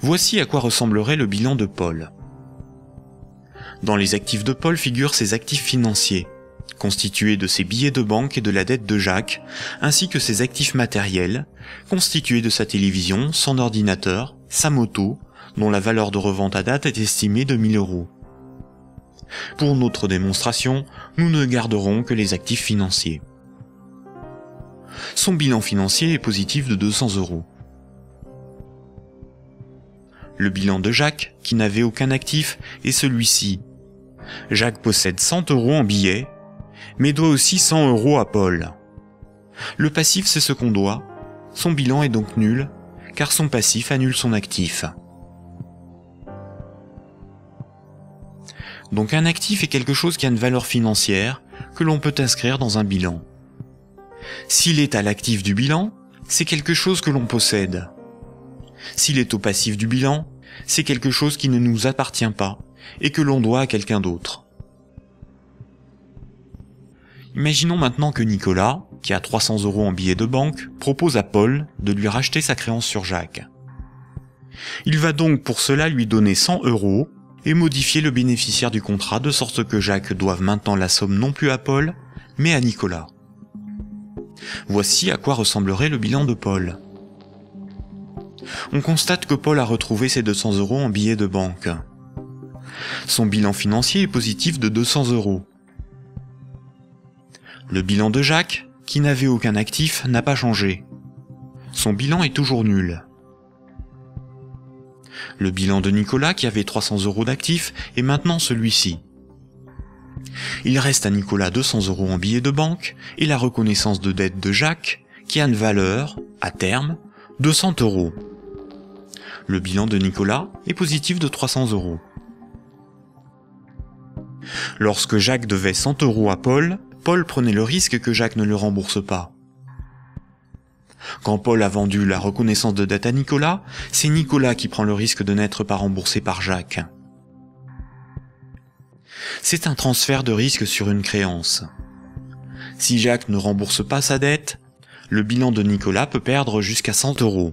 Voici à quoi ressemblerait le bilan de Paul. Dans les actifs de Paul figurent ses actifs financiers, constitués de ses billets de banque et de la dette de Jacques, ainsi que ses actifs matériels, constitués de sa télévision, son ordinateur, sa moto, dont la valeur de revente à date est estimée de 1000 €. Pour notre démonstration, nous ne garderons que les actifs financiers. Son bilan financier est positif de 200 €. Le bilan de Jacques, qui n'avait aucun actif, est celui-ci. Jacques possède 100 € en billets, mais doit aussi 100 € à Paul. Le passif, c'est ce qu'on doit. Son bilan est donc nul, car son passif annule son actif. Donc un actif est quelque chose qui a une valeur financière que l'on peut inscrire dans un bilan. S'il est à l'actif du bilan, c'est quelque chose que l'on possède. S'il est au passif du bilan, c'est quelque chose qui ne nous appartient pas et que l'on doit à quelqu'un d'autre. Imaginons maintenant que Nicolas, qui a 300 € en billets de banque, propose à Paul de lui racheter sa créance sur Jacques. Il va donc pour cela lui donner 100 € et modifier le bénéficiaire du contrat de sorte que Jacques doive maintenant la somme non plus à Paul, mais à Nicolas. Voici à quoi ressemblerait le bilan de Paul. On constate que Paul a retrouvé ses 200 € en billets de banque. Son bilan financier est positif de 200 €. Le bilan de Jacques, qui n'avait aucun actif, n'a pas changé. Son bilan est toujours nul. Le bilan de Nicolas, qui avait 300 € d'actifs, est maintenant celui-ci. Il reste à Nicolas 200 € en billets de banque et la reconnaissance de dette de Jacques, qui a une valeur, à terme, de 100 €. Le bilan de Nicolas est positif de 300 €. Lorsque Jacques devait 100 € à Paul, Paul prenait le risque que Jacques ne le rembourse pas. Quand Paul a vendu la reconnaissance de dette à Nicolas, c'est Nicolas qui prend le risque de n'être pas remboursé par Jacques. C'est un transfert de risque sur une créance. Si Jacques ne rembourse pas sa dette, le bilan de Nicolas peut perdre jusqu'à 100 €.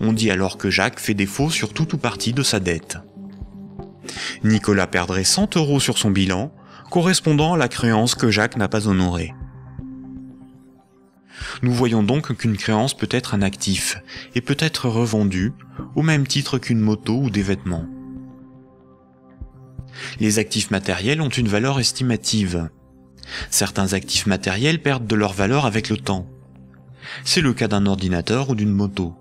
On dit alors que Jacques fait défaut sur tout ou partie de sa dette. Nicolas perdrait 100 € sur son bilan, correspondant à la créance que Jacques n'a pas honorée. Nous voyons donc qu'une créance peut être un actif et peut être revendue au même titre qu'une moto ou des vêtements. Les actifs matériels ont une valeur estimative. Certains actifs matériels perdent de leur valeur avec le temps. C'est le cas d'un ordinateur ou d'une moto.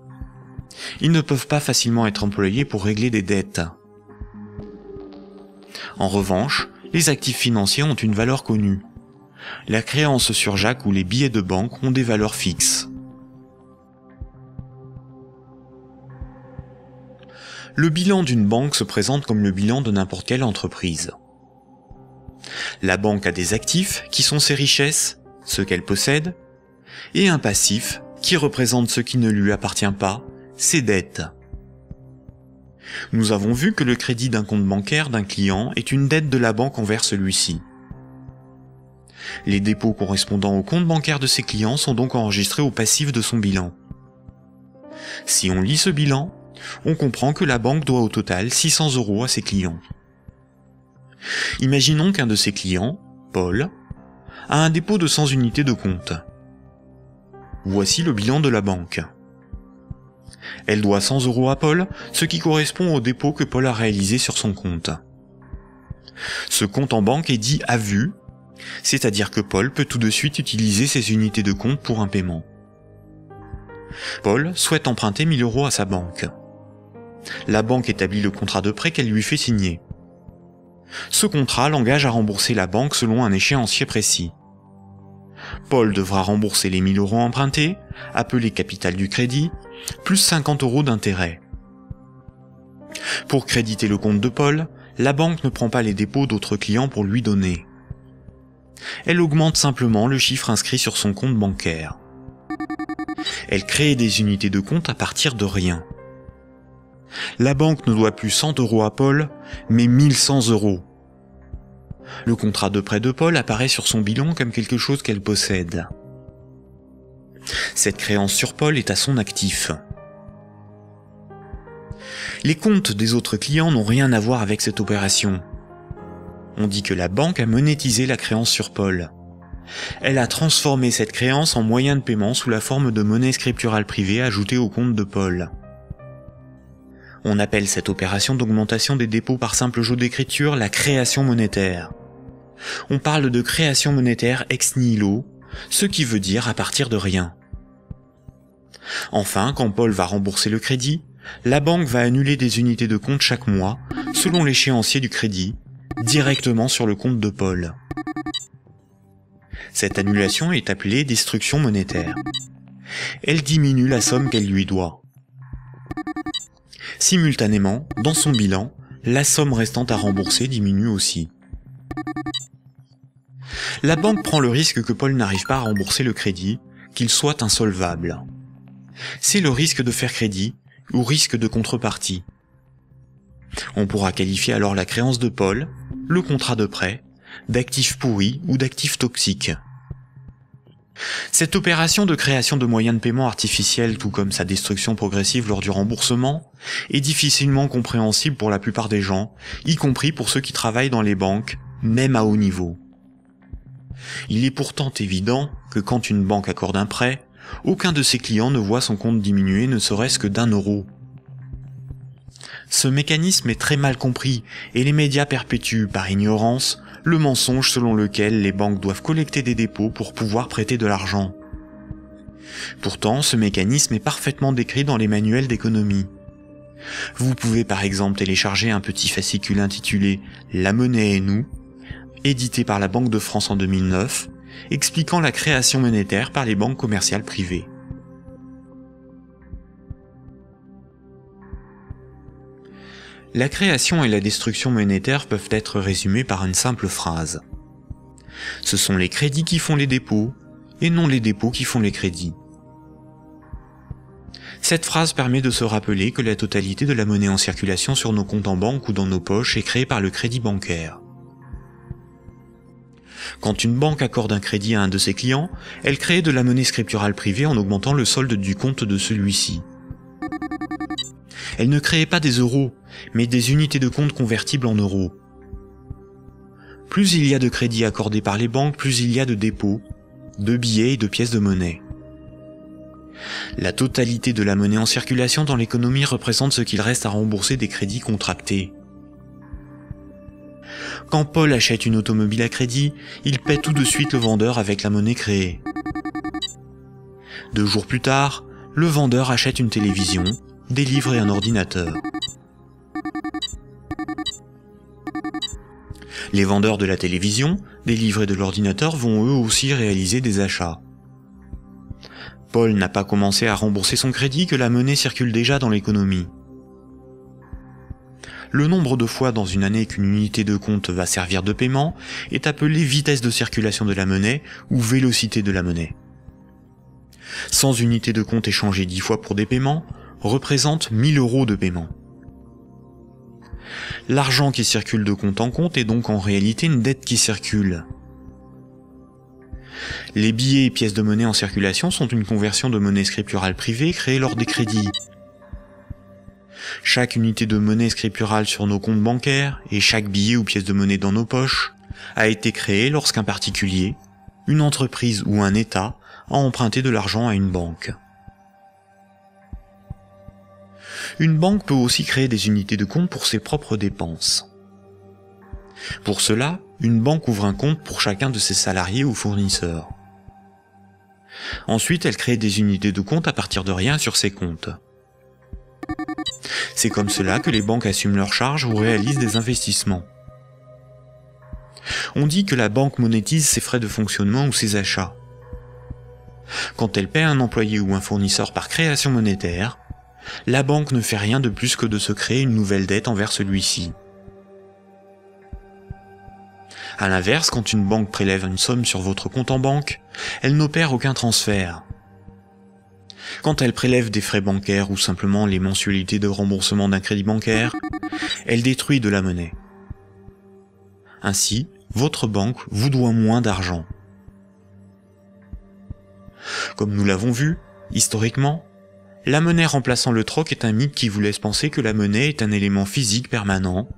Ils ne peuvent pas facilement être employés pour régler des dettes. En revanche, les actifs financiers ont une valeur connue. La créance sur Jacques ou les billets de banque ont des valeurs fixes. Le bilan d'une banque se présente comme le bilan de n'importe quelle entreprise. La banque a des actifs qui sont ses richesses, ce qu'elle possède, et un passif qui représente ce qui ne lui appartient pas, ses dettes. Nous avons vu que le crédit d'un compte bancaire d'un client est une dette de la banque envers celui-ci. Les dépôts correspondant au compte bancaire de ses clients sont donc enregistrés au passif de son bilan. Si on lit ce bilan, on comprend que la banque doit au total 600 € à ses clients. Imaginons qu'un de ses clients, Paul, a un dépôt de 100 unités de compte. Voici le bilan de la banque. Elle doit 100 € à Paul, ce qui correspond au dépôt que Paul a réalisé sur son compte. Ce compte en banque est dit à vue, c'est-à-dire que Paul peut tout de suite utiliser ses unités de compte pour un paiement. Paul souhaite emprunter 1000 € à sa banque. La banque établit le contrat de prêt qu'elle lui fait signer. Ce contrat l'engage à rembourser la banque selon un échéancier précis. Paul devra rembourser les 1000 € empruntés, appelés capital du crédit, plus 50 € d'intérêt. Pour créditer le compte de Paul, la banque ne prend pas les dépôts d'autres clients pour lui donner. Elle augmente simplement le chiffre inscrit sur son compte bancaire. Elle crée des unités de compte à partir de rien. La banque ne doit plus 100 € à Paul, mais 1100 €. Le contrat de prêt de Paul apparaît sur son bilan comme quelque chose qu'elle possède. Cette créance sur Paul est à son actif. Les comptes des autres clients n'ont rien à voir avec cette opération. On dit que la banque a monétisé la créance sur Paul. Elle a transformé cette créance en moyen de paiement sous la forme de monnaie scripturale privée ajoutée au compte de Paul. On appelle cette opération d'augmentation des dépôts par simple jeu d'écriture la création monétaire. On parle de création monétaire ex nihilo, ce qui veut dire à partir de rien. Enfin, quand Paul va rembourser le crédit, la banque va annuler des unités de compte chaque mois, selon l'échéancier du crédit, directement sur le compte de Paul. Cette annulation est appelée destruction monétaire. Elle diminue la somme qu'elle lui doit. Simultanément, dans son bilan, la somme restant à rembourser diminue aussi. La banque prend le risque que Paul n'arrive pas à rembourser le crédit, qu'il soit insolvable. C'est le risque de faire crédit ou risque de contrepartie. On pourra qualifier alors la créance de Paul, le contrat de prêt, d'actifs pourris ou d'actifs toxiques. Cette opération de création de moyens de paiement artificiels, tout comme sa destruction progressive lors du remboursement, est difficilement compréhensible pour la plupart des gens, y compris pour ceux qui travaillent dans les banques, même à haut niveau. Il est pourtant évident que quand une banque accorde un prêt, aucun de ses clients ne voit son compte diminuer ne serait-ce que d'1 €. Ce mécanisme est très mal compris et les médias perpétuent, par ignorance, le mensonge selon lequel les banques doivent collecter des dépôts pour pouvoir prêter de l'argent. Pourtant, ce mécanisme est parfaitement décrit dans les manuels d'économie. Vous pouvez par exemple télécharger un petit fascicule intitulé « La monnaie et nous », édité par la Banque de France en 2009, expliquant la création monétaire par les banques commerciales privées. La création et la destruction monétaire peuvent être résumées par une simple phrase. Ce sont les crédits qui font les dépôts, et non les dépôts qui font les crédits. Cette phrase permet de se rappeler que la totalité de la monnaie en circulation sur nos comptes en banque ou dans nos poches est créée par le crédit bancaire. Quand une banque accorde un crédit à un de ses clients, elle crée de la monnaie scripturale privée en augmentant le solde du compte de celui-ci. Elle ne crée pas des euros, mais des unités de compte convertibles en euros. Plus il y a de crédits accordés par les banques, plus il y a de dépôts, de billets et de pièces de monnaie. La totalité de la monnaie en circulation dans l'économie représente ce qu'il reste à rembourser des crédits contractés. Quand Paul achète une automobile à crédit, il paie tout de suite le vendeur avec la monnaie créée. 2 jours plus tard, le vendeur achète une télévision, des livres et un ordinateur. Les vendeurs de la télévision, des livres et de l'ordinateur vont eux aussi réaliser des achats. Paul n'a pas commencé à rembourser son crédit que la monnaie circule déjà dans l'économie. Le nombre de fois dans une année qu'une unité de compte va servir de paiement est appelé vitesse de circulation de la monnaie ou vélocité de la monnaie. 100 unités de compte échangées 10 fois pour des paiements représentent 1 000 € de paiement. L'argent qui circule de compte en compte est donc en réalité une dette qui circule. Les billets et pièces de monnaie en circulation sont une conversion de monnaie scripturale privée créée lors des crédits. Chaque unité de monnaie scripturale sur nos comptes bancaires et chaque billet ou pièce de monnaie dans nos poches a été créé lorsqu'un particulier, une entreprise ou un État a emprunté de l'argent à une banque. Une banque peut aussi créer des unités de compte pour ses propres dépenses. Pour cela, une banque ouvre un compte pour chacun de ses salariés ou fournisseurs. Ensuite, elle crée des unités de compte à partir de rien sur ses comptes. C'est comme cela que les banques assument leurs charges ou réalisent des investissements. On dit que la banque monétise ses frais de fonctionnement ou ses achats. Quand elle paie un employé ou un fournisseur par création monétaire, la banque ne fait rien de plus que de se créer une nouvelle dette envers celui-ci. À l'inverse, quand une banque prélève une somme sur votre compte en banque, elle n'opère aucun transfert. Quand elle prélève des frais bancaires ou simplement les mensualités de remboursement d'un crédit bancaire, elle détruit de la monnaie. Ainsi, votre banque vous doit moins d'argent. Comme nous l'avons vu, historiquement, la monnaie remplaçant le troc est un mythe qui vous laisse penser que la monnaie est un élément physique permanent,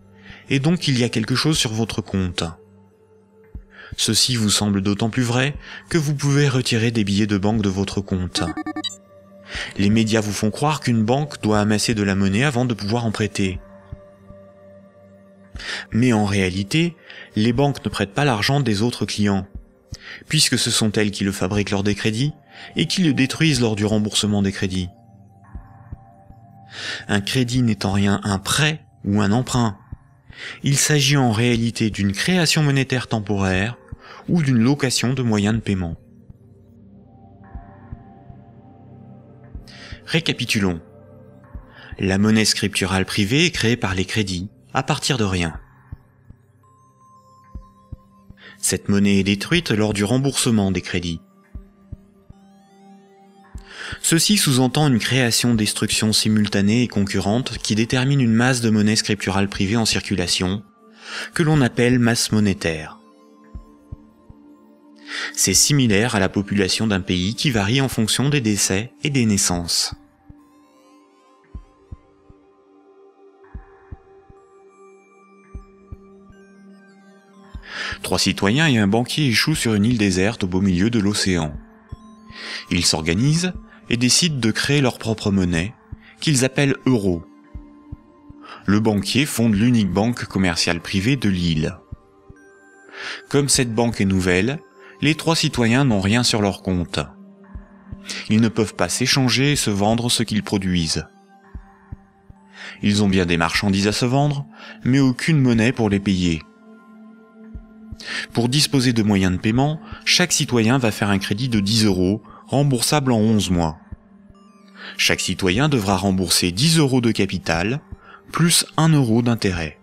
et donc il y a quelque chose sur votre compte. Ceci vous semble d'autant plus vrai que vous pouvez retirer des billets de banque de votre compte. Les médias vous font croire qu'une banque doit amasser de la monnaie avant de pouvoir en prêter. Mais en réalité, les banques ne prêtent pas l'argent des autres clients, puisque ce sont elles qui le fabriquent lors des crédits et qui le détruisent lors du remboursement des crédits. Un crédit n'est en rien un prêt ou un emprunt. Il s'agit en réalité d'une création monétaire temporaire ou d'une location de moyens de paiement. Récapitulons. La monnaie scripturale privée est créée par les crédits, à partir de rien. Cette monnaie est détruite lors du remboursement des crédits. Ceci sous-entend une création-destruction simultanée et concurrente qui détermine une masse de monnaie scripturale privée en circulation, que l'on appelle masse monétaire. C'est similaire à la population d'un pays qui varie en fonction des décès et des naissances. Trois citoyens et un banquier échouent sur une île déserte au beau milieu de l'océan. Ils s'organisent et décident de créer leur propre monnaie, qu'ils appellent euro. Le banquier fonde l'unique banque commerciale privée de l'île. Comme cette banque est nouvelle, les trois citoyens n'ont rien sur leur compte. Ils ne peuvent pas s'échanger et se vendre ce qu'ils produisent. Ils ont bien des marchandises à se vendre, mais aucune monnaie pour les payer. Pour disposer de moyens de paiement, chaque citoyen va faire un crédit de 10 €, remboursable en 11 mois. Chaque citoyen devra rembourser 10 € de capital, plus 1 € d'intérêt.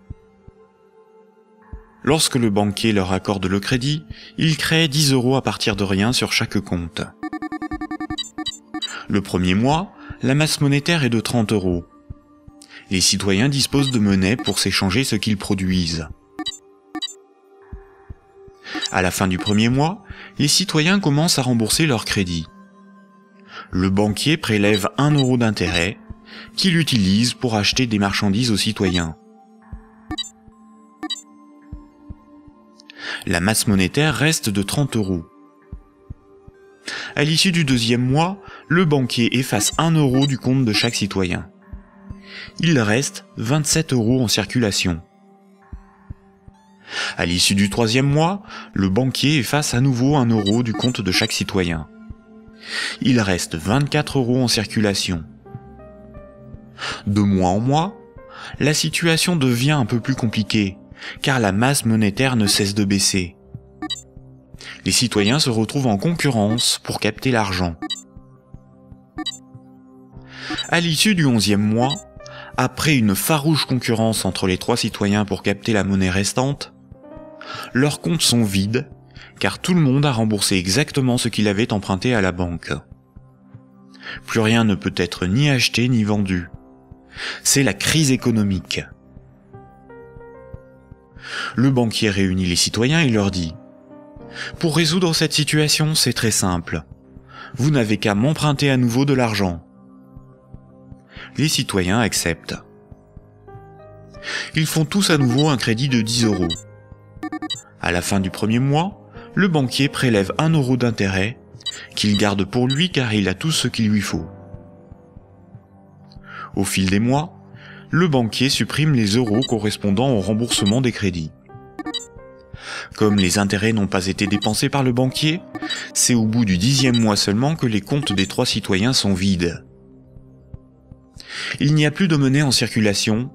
Lorsque le banquier leur accorde le crédit, il crée 10 € à partir de rien sur chaque compte. Le premier mois, la masse monétaire est de 30 €. Les citoyens disposent de monnaie pour s'échanger ce qu'ils produisent. À la fin du premier mois, les citoyens commencent à rembourser leur crédit. Le banquier prélève 1 € d'intérêt, qu'il utilise pour acheter des marchandises aux citoyens. La masse monétaire reste de 30 €. À l'issue du deuxième mois, le banquier efface 1 € du compte de chaque citoyen. Il reste 27 € en circulation. À l'issue du troisième mois, le banquier efface à nouveau 1 € du compte de chaque citoyen. Il reste 24 € en circulation. De mois en mois, la situation devient un peu plus compliquée, car la masse monétaire ne cesse de baisser. Les citoyens se retrouvent en concurrence pour capter l'argent. À l'issue du 11e mois, après une farouche concurrence entre les trois citoyens pour capter la monnaie restante, leurs comptes sont vides, car tout le monde a remboursé exactement ce qu'il avait emprunté à la banque. Plus rien ne peut être ni acheté ni vendu. C'est la crise économique. Le banquier réunit les citoyens et leur dit : « Pour résoudre cette situation, c'est très simple. Vous n'avez qu'à m'emprunter à nouveau de l'argent. » Les citoyens acceptent. Ils font tous à nouveau un crédit de 10 €. À la fin du premier mois, le banquier prélève 1 € d'intérêt, qu'il garde pour lui car il a tout ce qu'il lui faut. Au fil des mois, le banquier supprime les euros correspondant au remboursement des crédits. Comme les intérêts n'ont pas été dépensés par le banquier, c'est au bout du 10e mois seulement que les comptes des trois citoyens sont vides. Il n'y a plus de monnaie en circulation,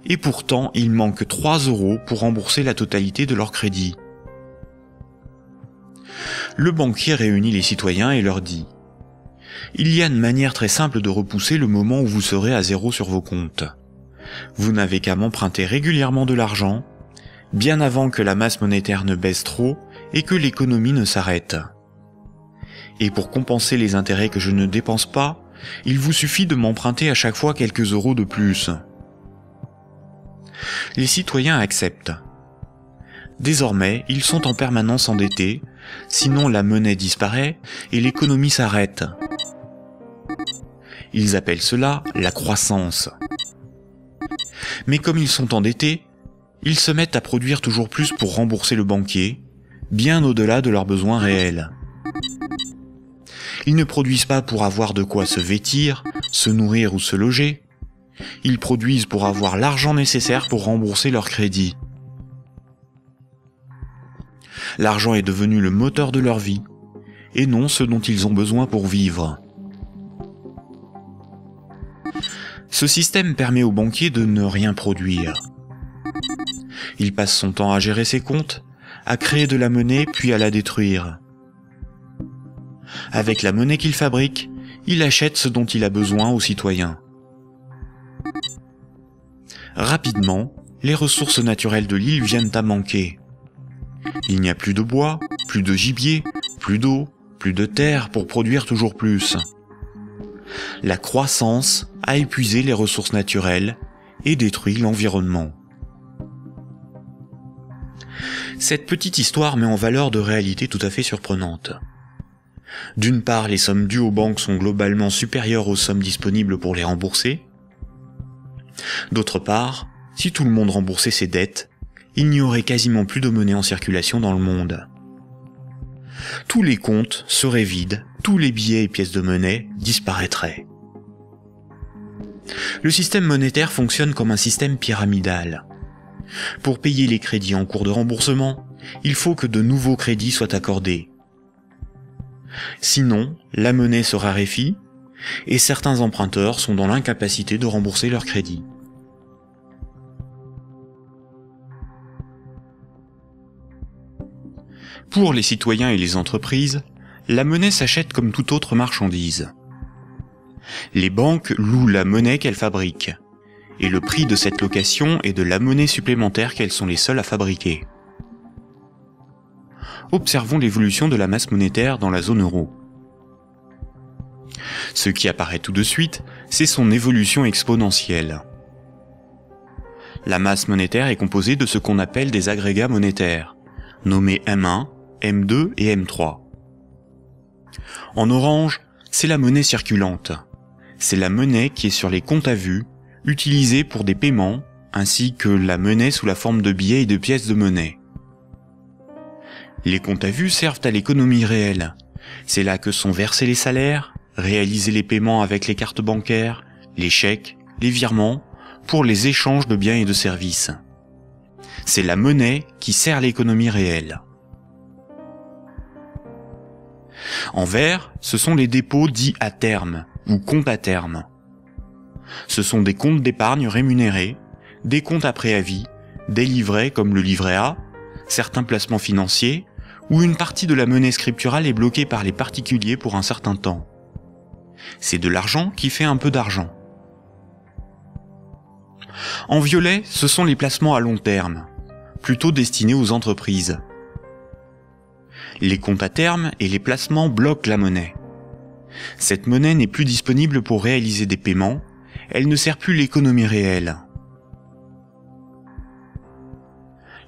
et pourtant il manque 3 € pour rembourser la totalité de leur crédit. Le banquier réunit les citoyens et leur dit : « Il y a une manière très simple de repousser le moment où vous serez à zéro sur vos comptes. Vous n'avez qu'à m'emprunter régulièrement de l'argent, bien avant que la masse monétaire ne baisse trop et que l'économie ne s'arrête. Et pour compenser les intérêts que je ne dépense pas, il vous suffit de m'emprunter à chaque fois quelques euros de plus. » Les citoyens acceptent. Désormais, ils sont en permanence endettés, sinon la monnaie disparaît et l'économie s'arrête. Ils appellent cela la croissance. Mais comme ils sont endettés, ils se mettent à produire toujours plus pour rembourser le banquier, bien au-delà de leurs besoins réels. Ils ne produisent pas pour avoir de quoi se vêtir, se nourrir ou se loger. Ils produisent pour avoir l'argent nécessaire pour rembourser leur crédit. L'argent est devenu le moteur de leur vie, et non ce dont ils ont besoin pour vivre. Ce système permet au banquier de ne rien produire. Il passe son temps à gérer ses comptes, à créer de la monnaie puis à la détruire. Avec la monnaie qu'il fabrique, il achète ce dont il a besoin aux citoyens. Rapidement, les ressources naturelles de l'île viennent à manquer. Il n'y a plus de bois, plus de gibier, plus d'eau, plus de terre pour produire toujours plus. La croissance a épuisé les ressources naturelles et détruit l'environnement. Cette petite histoire met en valeur de réalités tout à fait surprenantes. D'une part, les sommes dues aux banques sont globalement supérieures aux sommes disponibles pour les rembourser. D'autre part, si tout le monde remboursait ses dettes, il n'y aurait quasiment plus de monnaie en circulation dans le monde. Tous les comptes seraient vides, tous les billets et pièces de monnaie disparaîtraient. Le système monétaire fonctionne comme un système pyramidal. Pour payer les crédits en cours de remboursement, il faut que de nouveaux crédits soient accordés. Sinon, la monnaie se raréfie et certains emprunteurs sont dans l'incapacité de rembourser leurs crédits. Pour les citoyens et les entreprises, la monnaie s'achète comme toute autre marchandise. Les banques louent la monnaie qu'elles fabriquent, et le prix de cette location est de la monnaie supplémentaire qu'elles sont les seules à fabriquer. Observons l'évolution de la masse monétaire dans la zone euro. Ce qui apparaît tout de suite, c'est son évolution exponentielle. La masse monétaire est composée de ce qu'on appelle des agrégats monétaires, nommés M1, M2 et M3. En orange, c'est la monnaie circulante. C'est la monnaie qui est sur les comptes à vue, utilisée pour des paiements, ainsi que la monnaie sous la forme de billets et de pièces de monnaie. Les comptes à vue servent à l'économie réelle. C'est là que sont versés les salaires, réalisés les paiements avec les cartes bancaires, les chèques, les virements, pour les échanges de biens et de services. C'est la monnaie qui sert l'économie réelle. En vert, ce sont les dépôts dits à terme, ou comptes à terme. Ce sont des comptes d'épargne rémunérés, des comptes à préavis, des livrets comme le livret A, certains placements financiers, où une partie de la monnaie scripturale est bloquée par les particuliers pour un certain temps. C'est de l'argent qui fait un peu d'argent. En violet, ce sont les placements à long terme, plutôt destinés aux entreprises. Les comptes à terme et les placements bloquent la monnaie. Cette monnaie n'est plus disponible pour réaliser des paiements, elle ne sert plus l'économie réelle.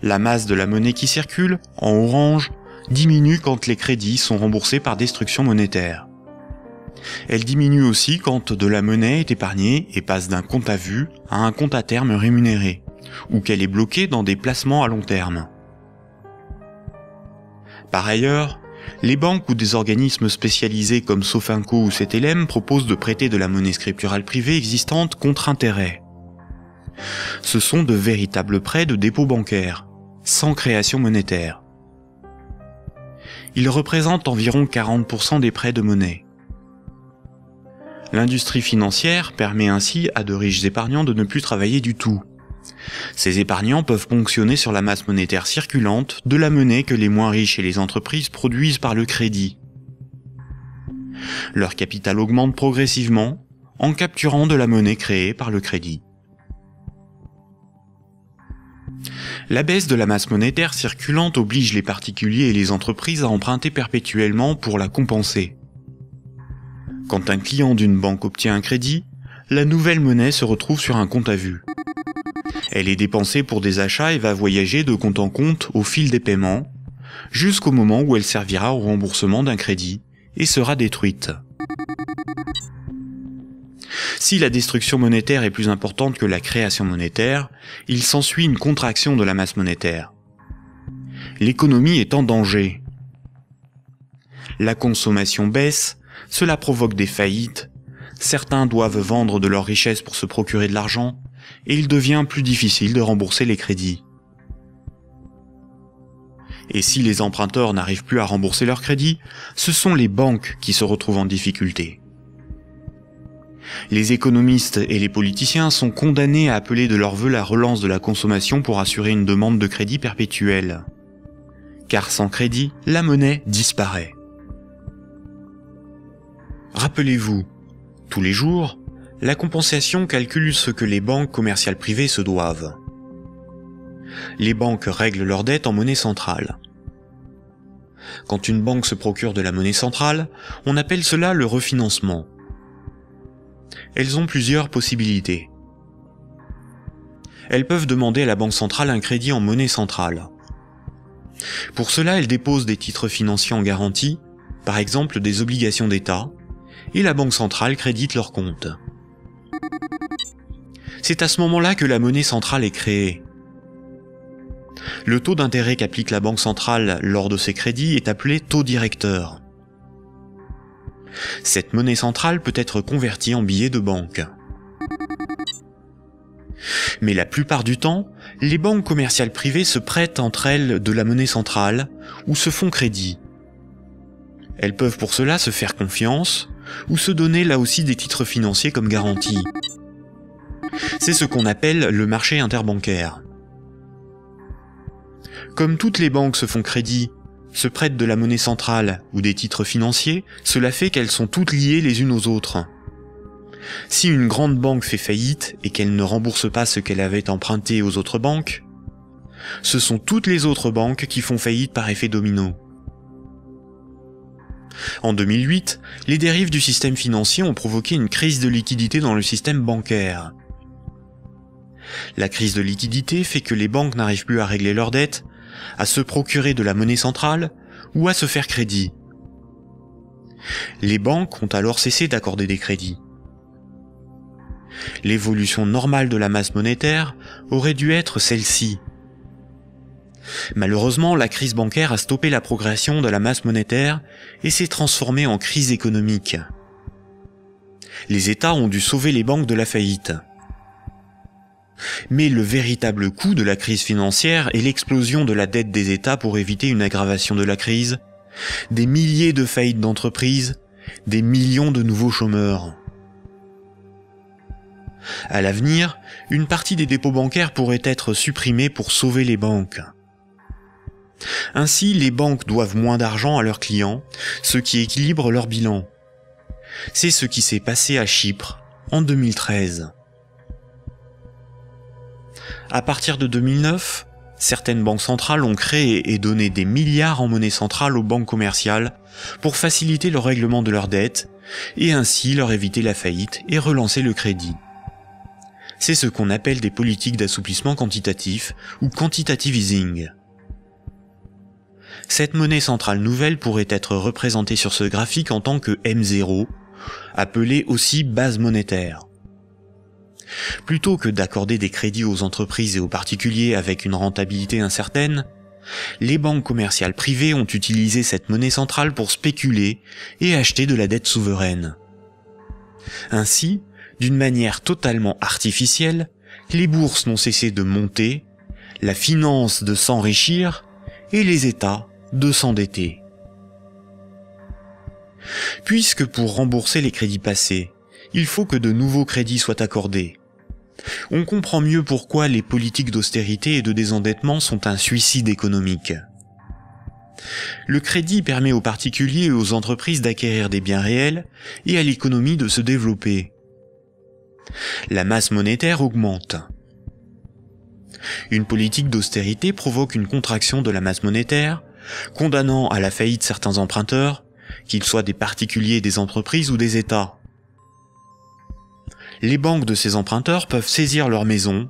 La masse de la monnaie qui circule, en orange, diminue quand les crédits sont remboursés par destruction monétaire. Elle diminue aussi quand de la monnaie est épargnée et passe d'un compte à vue à un compte à terme rémunéré, ou qu'elle est bloquée dans des placements à long terme. Par ailleurs, les banques ou des organismes spécialisés comme Sofinco ou Cetelem proposent de prêter de la monnaie scripturale privée existante contre intérêt. Ce sont de véritables prêts de dépôt bancaire, sans création monétaire. Ils représentent environ 40% des prêts de monnaie. L'industrie financière permet ainsi à de riches épargnants de ne plus travailler du tout. Ces épargnants peuvent ponctionner sur la masse monétaire circulante de la monnaie que les moins riches et les entreprises produisent par le crédit. Leur capital augmente progressivement en capturant de la monnaie créée par le crédit. La baisse de la masse monétaire circulante oblige les particuliers et les entreprises à emprunter perpétuellement pour la compenser. Quand un client d'une banque obtient un crédit, la nouvelle monnaie se retrouve sur un compte à vue. Elle est dépensée pour des achats et va voyager de compte en compte au fil des paiements, jusqu'au moment où elle servira au remboursement d'un crédit et sera détruite. Si la destruction monétaire est plus importante que la création monétaire, il s'ensuit une contraction de la masse monétaire. L'économie est en danger. La consommation baisse, cela provoque des faillites, certains doivent vendre de leurs richesses pour se procurer de l'argent, et il devient plus difficile de rembourser les crédits. Et si les emprunteurs n'arrivent plus à rembourser leurs crédits, ce sont les banques qui se retrouvent en difficulté. Les économistes et les politiciens sont condamnés à appeler de leur vœu la relance de la consommation pour assurer une demande de crédit perpétuelle. Car sans crédit, la monnaie disparaît. Rappelez-vous, tous les jours, la compensation calcule ce que les banques commerciales privées se doivent. Les banques règlent leurs dettes en monnaie centrale. Quand une banque se procure de la monnaie centrale, on appelle cela le refinancement. Elles ont plusieurs possibilités. Elles peuvent demander à la banque centrale un crédit en monnaie centrale. Pour cela, elles déposent des titres financiers en garantie, par exemple des obligations d'État, et la banque centrale crédite leurs comptes. C'est à ce moment-là que la monnaie centrale est créée. Le taux d'intérêt qu'applique la banque centrale lors de ces crédits est appelé taux directeur. Cette monnaie centrale peut être convertie en billets de banque. Mais la plupart du temps, les banques commerciales privées se prêtent entre elles de la monnaie centrale ou se font crédit. Elles peuvent pour cela se faire confiance ou se donner là aussi des titres financiers comme garantie. C'est ce qu'on appelle le marché interbancaire. Comme toutes les banques se font crédit, se prêtent de la monnaie centrale ou des titres financiers, cela fait qu'elles sont toutes liées les unes aux autres. Si une grande banque fait faillite et qu'elle ne rembourse pas ce qu'elle avait emprunté aux autres banques, ce sont toutes les autres banques qui font faillite par effet domino. En 2008, les dérives du système financier ont provoqué une crise de liquidité dans le système bancaire. La crise de liquidité fait que les banques n'arrivent plus à régler leurs dettes, à se procurer de la monnaie centrale ou à se faire crédit. Les banques ont alors cessé d'accorder des crédits. L'évolution normale de la masse monétaire aurait dû être celle-ci. Malheureusement, la crise bancaire a stoppé la progression de la masse monétaire et s'est transformée en crise économique. Les États ont dû sauver les banques de la faillite. Mais le véritable coût de la crise financière est l'explosion de la dette des États pour éviter une aggravation de la crise, des milliers de faillites d'entreprises, des millions de nouveaux chômeurs. À l'avenir, une partie des dépôts bancaires pourrait être supprimée pour sauver les banques. Ainsi, les banques doivent moins d'argent à leurs clients, ce qui équilibre leur bilan. C'est ce qui s'est passé à Chypre en 2013. À partir de 2009, certaines banques centrales ont créé et donné des milliards en monnaie centrale aux banques commerciales pour faciliter le règlement de leurs dettes et ainsi leur éviter la faillite et relancer le crédit. C'est ce qu'on appelle des politiques d'assouplissement quantitatif ou quantitative easing. Cette monnaie centrale nouvelle pourrait être représentée sur ce graphique en tant que M0, appelée aussi base monétaire. Plutôt que d'accorder des crédits aux entreprises et aux particuliers avec une rentabilité incertaine, les banques commerciales privées ont utilisé cette monnaie centrale pour spéculer et acheter de la dette souveraine. Ainsi, d'une manière totalement artificielle, les bourses n'ont cessé de monter, la finance de s'enrichir et les États de s'endetter. Puisque pour rembourser les crédits passés, il faut que de nouveaux crédits soient accordés, on comprend mieux pourquoi les politiques d'austérité et de désendettement sont un suicide économique. Le crédit permet aux particuliers et aux entreprises d'acquérir des biens réels et à l'économie de se développer. La masse monétaire augmente. Une politique d'austérité provoque une contraction de la masse monétaire, condamnant à la faillite certains emprunteurs, qu'ils soient des particuliers, des entreprises ou des États. Les banques de ces emprunteurs peuvent saisir leurs maisons,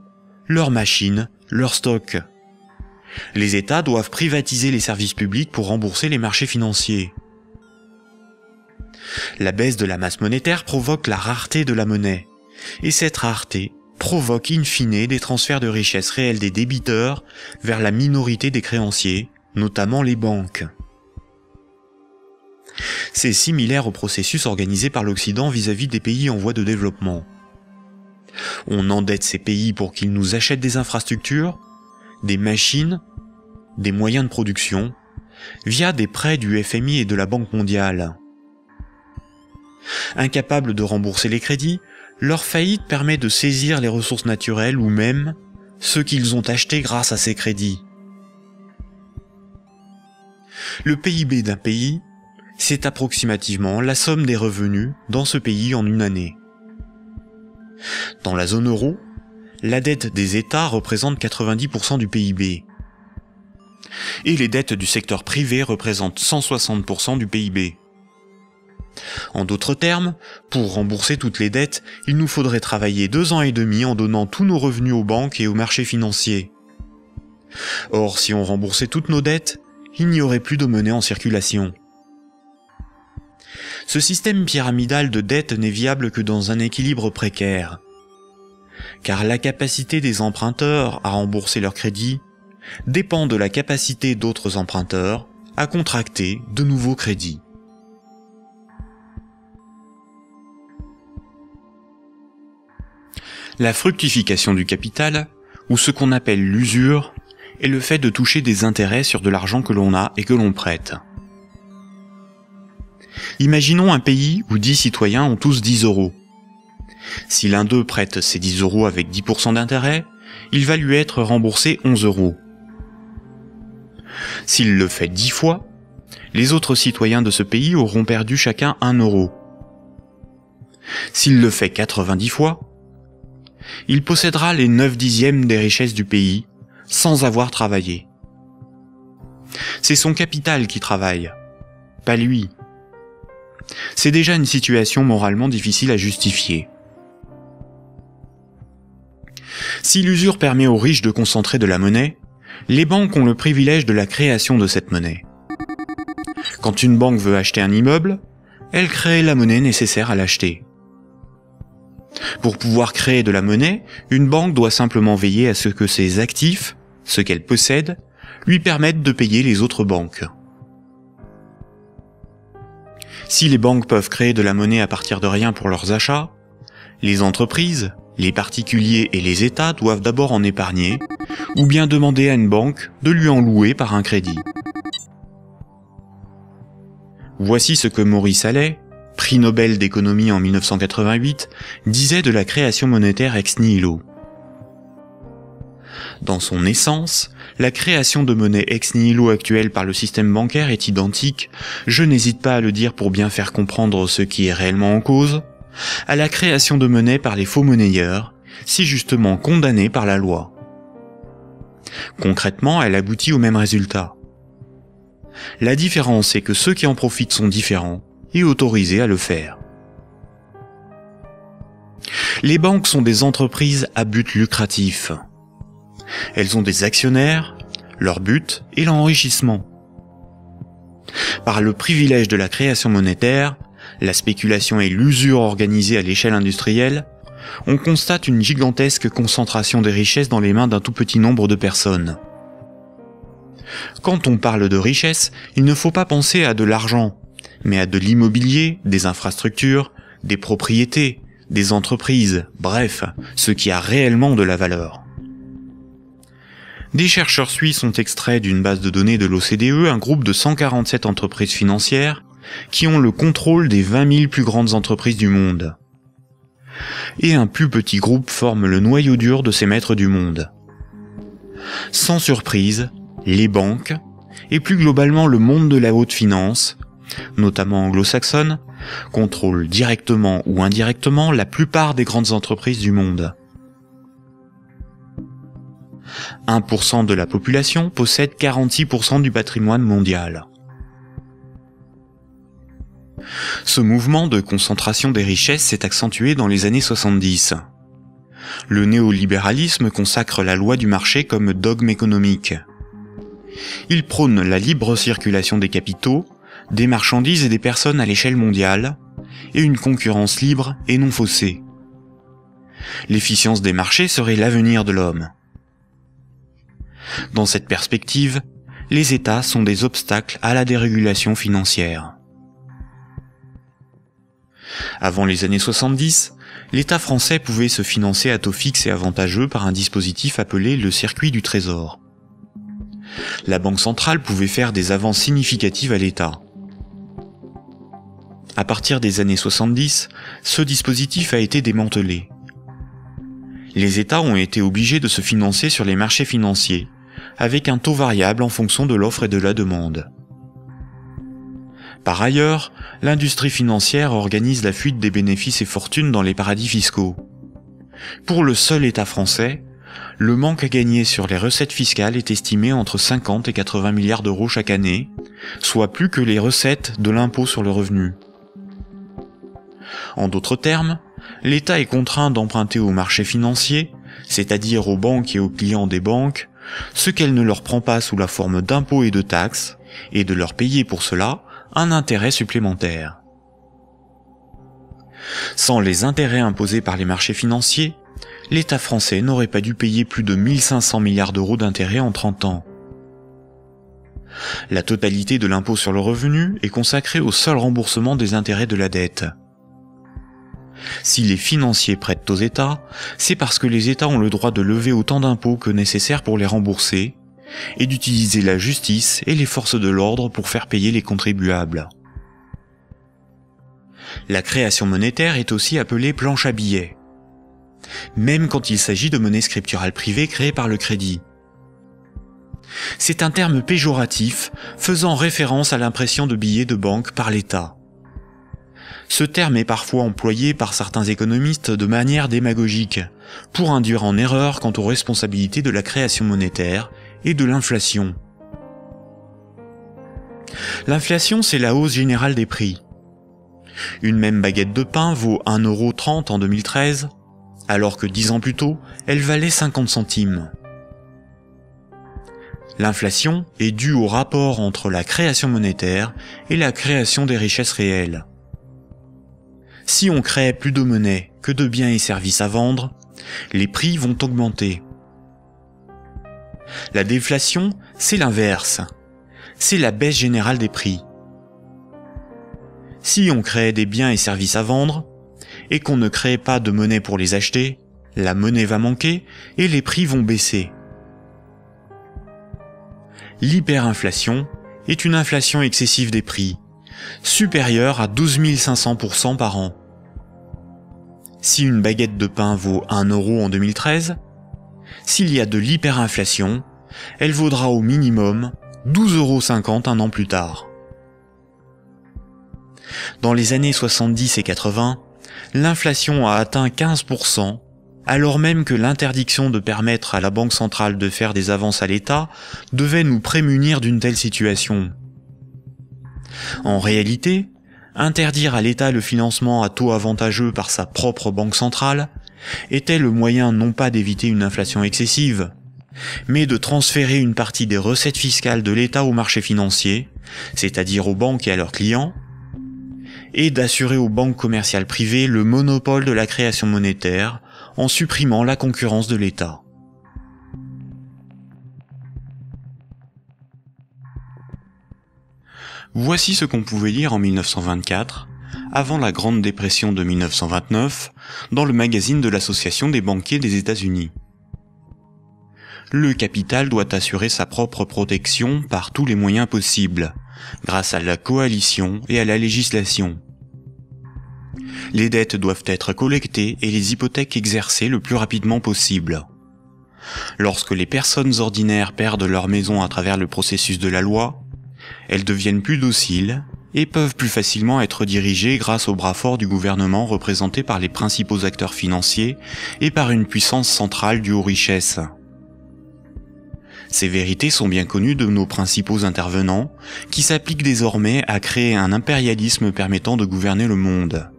leurs machines, leurs stocks. Les États doivent privatiser les services publics pour rembourser les marchés financiers. La baisse de la masse monétaire provoque la rareté de la monnaie, et cette rareté provoque in fine des transferts de richesses réelles des débiteurs vers la minorité des créanciers, notamment les banques. C'est similaire au processus organisé par l'Occident vis-à-vis des pays en voie de développement. On endette ces pays pour qu'ils nous achètent des infrastructures, des machines, des moyens de production, via des prêts du FMI et de la Banque mondiale. Incapables de rembourser les crédits, leur faillite permet de saisir les ressources naturelles ou même ceux qu'ils ont achetés grâce à ces crédits. Le PIB d'un pays, c'est approximativement la somme des revenus dans ce pays en une année. Dans la zone euro, la dette des États représente 90% du PIB. Et les dettes du secteur privé représentent 160% du PIB. En d'autres termes, pour rembourser toutes les dettes, il nous faudrait travailler 2 ans et demi en donnant tous nos revenus aux banques et aux marchés financiers. Or, si on remboursait toutes nos dettes, il n'y aurait plus de monnaie en circulation. Ce système pyramidal de dette n'est viable que dans un équilibre précaire, car la capacité des emprunteurs à rembourser leurs crédits dépend de la capacité d'autres emprunteurs à contracter de nouveaux crédits. La fructification du capital, ou ce qu'on appelle l'usure, est le fait de toucher des intérêts sur de l'argent que l'on a et que l'on prête. Imaginons un pays où 10 citoyens ont tous 10 euros. Si l'un d'eux prête ces 10 euros avec 10% d'intérêt, il va lui être remboursé 11 euros. S'il le fait 10 fois, les autres citoyens de ce pays auront perdu chacun 1 euro. S'il le fait 90 fois, il possédera les 9/10 des richesses du pays, sans avoir travaillé. C'est son capital qui travaille, pas lui. C'est déjà une situation moralement difficile à justifier. Si l'usure permet aux riches de concentrer de la monnaie, les banques ont le privilège de la création de cette monnaie. Quand une banque veut acheter un immeuble, elle crée la monnaie nécessaire à l'acheter. Pour pouvoir créer de la monnaie, une banque doit simplement veiller à ce que ses actifs, ce qu'elle possède, lui permettent de payer les autres banques. Si les banques peuvent créer de la monnaie à partir de rien pour leurs achats, les entreprises, les particuliers et les États doivent d'abord en épargner, ou bien demander à une banque de lui en louer par un crédit. Voici ce que Maurice Allais, prix Nobel d'économie en 1988, disait de la création monétaire ex nihilo. Dans son essence, la création de monnaie ex nihilo actuelle par le système bancaire est identique, je n'hésite pas à le dire pour bien faire comprendre ce qui est réellement en cause, à la création de monnaie par les faux monnayeurs, si justement condamnée par la loi. Concrètement, elle aboutit au même résultat. La différence est que ceux qui en profitent sont différents et autorisés à le faire. Les banques sont des entreprises à but lucratif. Elles ont des actionnaires, leur but est l'enrichissement. Par le privilège de la création monétaire, la spéculation et l'usure organisée à l'échelle industrielle, on constate une gigantesque concentration des richesses dans les mains d'un tout petit nombre de personnes. Quand on parle de richesse, il ne faut pas penser à de l'argent, mais à de l'immobilier, des infrastructures, des propriétés, des entreprises, bref, ce qui a réellement de la valeur. Des chercheurs suisses ont extrait d'une base de données de l'OCDE un groupe de 147 entreprises financières qui ont le contrôle des 20 000 plus grandes entreprises du monde. Et un plus petit groupe forme le noyau dur de ces maîtres du monde. Sans surprise, les banques, et plus globalement le monde de la haute finance, notamment anglo-saxonne, contrôlent directement ou indirectement la plupart des grandes entreprises du monde. 1% de la population possède 46% du patrimoine mondial. Ce mouvement de concentration des richesses s'est accentué dans les années 70. Le néolibéralisme consacre la loi du marché comme dogme économique. Il prône la libre circulation des capitaux, des marchandises et des personnes à l'échelle mondiale, et une concurrence libre et non faussée. L'efficience des marchés serait l'avenir de l'homme. Dans cette perspective, les États sont des obstacles à la dérégulation financière. Avant les années 70, l'État français pouvait se financer à taux fixe et avantageux par un dispositif appelé le circuit du trésor. La Banque centrale pouvait faire des avances significatives à l'État. À partir des années 70, ce dispositif a été démantelé. Les États ont été obligés de se financer sur les marchés financiers, avec un taux variable en fonction de l'offre et de la demande. Par ailleurs, l'industrie financière organise la fuite des bénéfices et fortunes dans les paradis fiscaux. Pour le seul État français, le manque à gagner sur les recettes fiscales est estimé entre 50 et 80 milliards d'euros chaque année, soit plus que les recettes de l'impôt sur le revenu. En d'autres termes, l'État est contraint d'emprunter aux marchés financiers, c'est-à-dire aux banques et aux clients des banques, ce qu'elle ne leur prend pas sous la forme d'impôts et de taxes, et de leur payer pour cela un intérêt supplémentaire. Sans les intérêts imposés par les marchés financiers, l'État français n'aurait pas dû payer plus de 1500 milliards d'euros d'intérêts en 30 ans. La totalité de l'impôt sur le revenu est consacrée au seul remboursement des intérêts de la dette. Si les financiers prêtent aux États, c'est parce que les États ont le droit de lever autant d'impôts que nécessaire pour les rembourser, et d'utiliser la justice et les forces de l'ordre pour faire payer les contribuables. La création monétaire est aussi appelée planche à billets, même quand il s'agit de monnaie scripturale privée créée par le crédit. C'est un terme péjoratif faisant référence à l'impression de billets de banque par l'État. Ce terme est parfois employé par certains économistes de manière démagogique, pour induire en erreur quant aux responsabilités de la création monétaire et de l'inflation. L'inflation, c'est la hausse générale des prix. Une même baguette de pain vaut 1,30 € en 2013, alors que 10 ans plus tôt, elle valait 50 centimes. L'inflation est due au rapport entre la création monétaire et la création des richesses réelles. Si on crée plus de monnaie que de biens et services à vendre, les prix vont augmenter. La déflation, c'est l'inverse. C'est la baisse générale des prix. Si on crée des biens et services à vendre, et qu'on ne crée pas de monnaie pour les acheter, la monnaie va manquer et les prix vont baisser. L'hyperinflation est une inflation excessive des prix, supérieure à 12 500% par an. Si une baguette de pain vaut 1 € en 2013, s'il y a de l'hyperinflation, elle vaudra au minimum 12,50 € un an plus tard. Dans les années 70 et 80, l'inflation a atteint 15%, alors même que l'interdiction de permettre à la Banque centrale de faire des avances à l'État devait nous prémunir d'une telle situation. En réalité, interdire à l'État le financement à taux avantageux par sa propre banque centrale était le moyen non pas d'éviter une inflation excessive, mais de transférer une partie des recettes fiscales de l'État aux marchés financiers, c'est-à-dire aux banques et à leurs clients, et d'assurer aux banques commerciales privées le monopole de la création monétaire en supprimant la concurrence de l'État. Voici ce qu'on pouvait lire en 1924, avant la Grande Dépression de 1929, dans le magazine de l'Association des banquiers des États-Unis. Le capital doit assurer sa propre protection par tous les moyens possibles, grâce à la coalition et à la législation. Les dettes doivent être collectées et les hypothèques exercées le plus rapidement possible. Lorsque les personnes ordinaires perdent leur maison à travers le processus de la loi, elles deviennent plus dociles et peuvent plus facilement être dirigées grâce au bras fort du gouvernement représenté par les principaux acteurs financiers et par une puissance centrale due aux richesses. Ces vérités sont bien connues de nos principaux intervenants, qui s'appliquent désormais à créer un impérialisme permettant de gouverner le monde.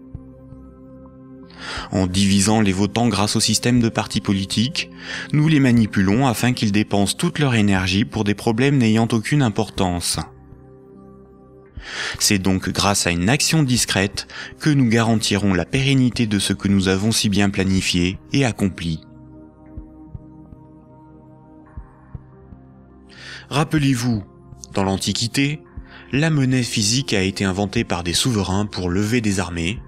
En divisant les votants grâce au système de partis politiques, nous les manipulons afin qu'ils dépensent toute leur énergie pour des problèmes n'ayant aucune importance. C'est donc grâce à une action discrète que nous garantirons la pérennité de ce que nous avons si bien planifié et accompli. Rappelez-vous, dans l'Antiquité, la monnaie physique a été inventée par des souverains pour lever des armées,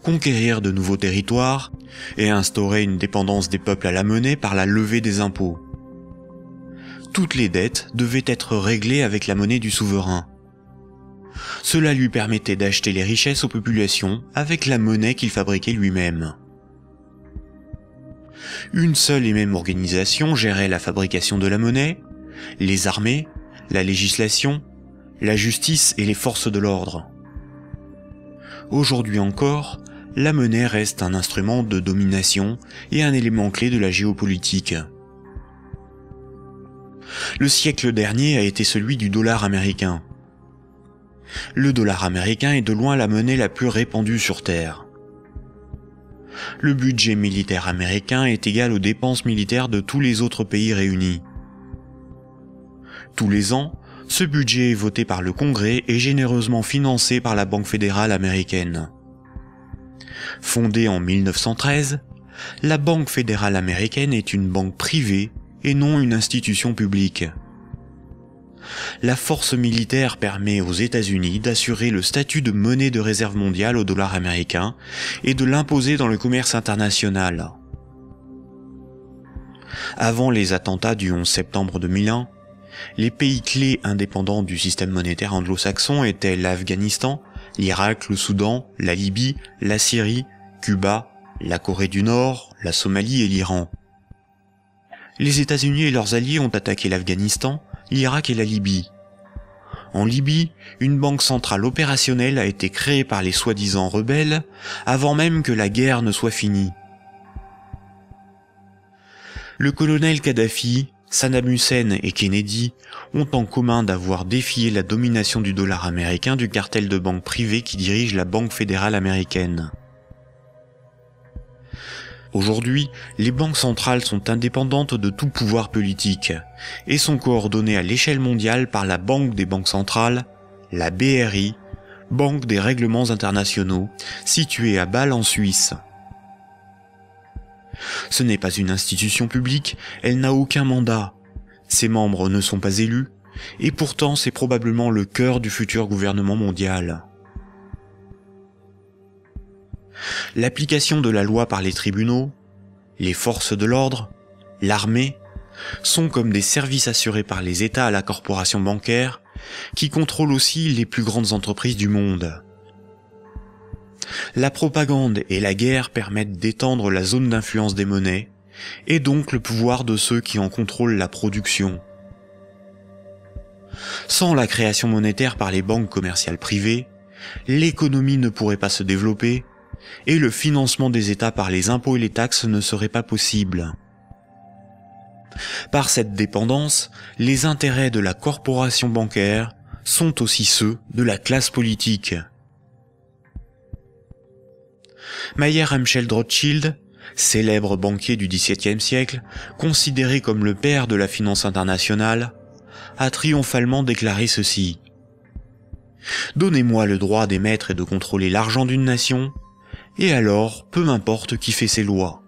conquérir de nouveaux territoires et instaurer une dépendance des peuples à la monnaie par la levée des impôts. Toutes les dettes devaient être réglées avec la monnaie du souverain. Cela lui permettait d'acheter les richesses aux populations avec la monnaie qu'il fabriquait lui-même. Une seule et même organisation gérait la fabrication de la monnaie, les armées, la législation, la justice et les forces de l'ordre. Aujourd'hui encore, la monnaie reste un instrument de domination et un élément clé de la géopolitique. Le siècle dernier a été celui du dollar américain. Le dollar américain est de loin la monnaie la plus répandue sur Terre. Le budget militaire américain est égal aux dépenses militaires de tous les autres pays réunis. Tous les ans, ce budget est voté par le Congrès et généreusement financé par la Banque fédérale américaine. Fondée en 1913, la Banque fédérale américaine est une banque privée et non une institution publique. La force militaire permet aux États-Unis d'assurer le statut de monnaie de réserve mondiale au dollar américain et de l'imposer dans le commerce international. Avant les attentats du 11 septembre 2001, les pays clés indépendants du système monétaire anglo-saxon étaient l'Afghanistan, l'Irak, le Soudan, la Libye, la Syrie, Cuba, la Corée du Nord, la Somalie et l'Iran. Les États-Unis et leurs alliés ont attaqué l'Afghanistan, l'Irak et la Libye. En Libye, une banque centrale opérationnelle a été créée par les soi-disant rebelles avant même que la guerre ne soit finie. Le colonel Kadhafi, Saddam Hussein et Kennedy ont en commun d'avoir défié la domination du dollar américain du cartel de banques privées qui dirige la Banque fédérale américaine. Aujourd'hui, les banques centrales sont indépendantes de tout pouvoir politique et sont coordonnées à l'échelle mondiale par la Banque des banques centrales, la BRI, Banque des règlements internationaux, située à Bâle en Suisse. Ce n'est pas une institution publique, elle n'a aucun mandat, ses membres ne sont pas élus, et pourtant c'est probablement le cœur du futur gouvernement mondial. L'application de la loi par les tribunaux, les forces de l'ordre, l'armée, sont comme des services assurés par les États à la corporation bancaire, qui contrôle aussi les plus grandes entreprises du monde. La propagande et la guerre permettent d'étendre la zone d'influence des monnaies, et donc le pouvoir de ceux qui en contrôlent la production. Sans la création monétaire par les banques commerciales privées, l'économie ne pourrait pas se développer, et le financement des États par les impôts et les taxes ne serait pas possible. Par cette dépendance, les intérêts de la corporation bancaire sont aussi ceux de la classe politique. Mayer Amschel Rothschild, célèbre banquier du XVIIe siècle, considéré comme le père de la finance internationale, a triomphalement déclaré ceci: « Donnez-moi le droit d'émettre et de contrôler l'argent d'une nation, et alors, peu m'importe qui fait ses lois. »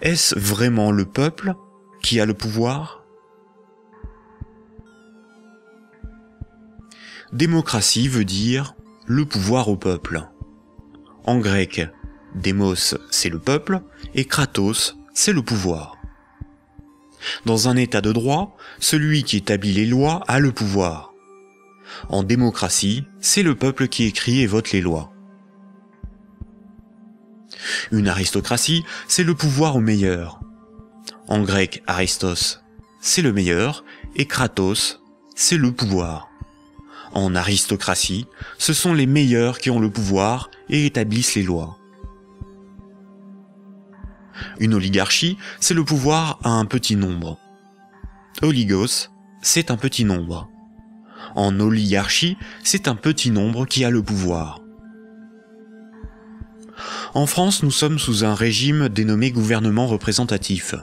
Est-ce vraiment le peuple qui a le pouvoir ? Démocratie veut dire le pouvoir au peuple. En grec, démos c'est le peuple et kratos c'est le pouvoir. Dans un état de droit, celui qui établit les lois a le pouvoir. En démocratie, c'est le peuple qui écrit et vote les lois. Une aristocratie, c'est le pouvoir au meilleur. En grec, aristos, c'est le meilleur, et kratos, c'est le pouvoir. En aristocratie, ce sont les meilleurs qui ont le pouvoir et établissent les lois. Une oligarchie, c'est le pouvoir à un petit nombre. Oligos, c'est un petit nombre. En oligarchie, c'est un petit nombre qui a le pouvoir. En France, nous sommes sous un régime dénommé gouvernement représentatif.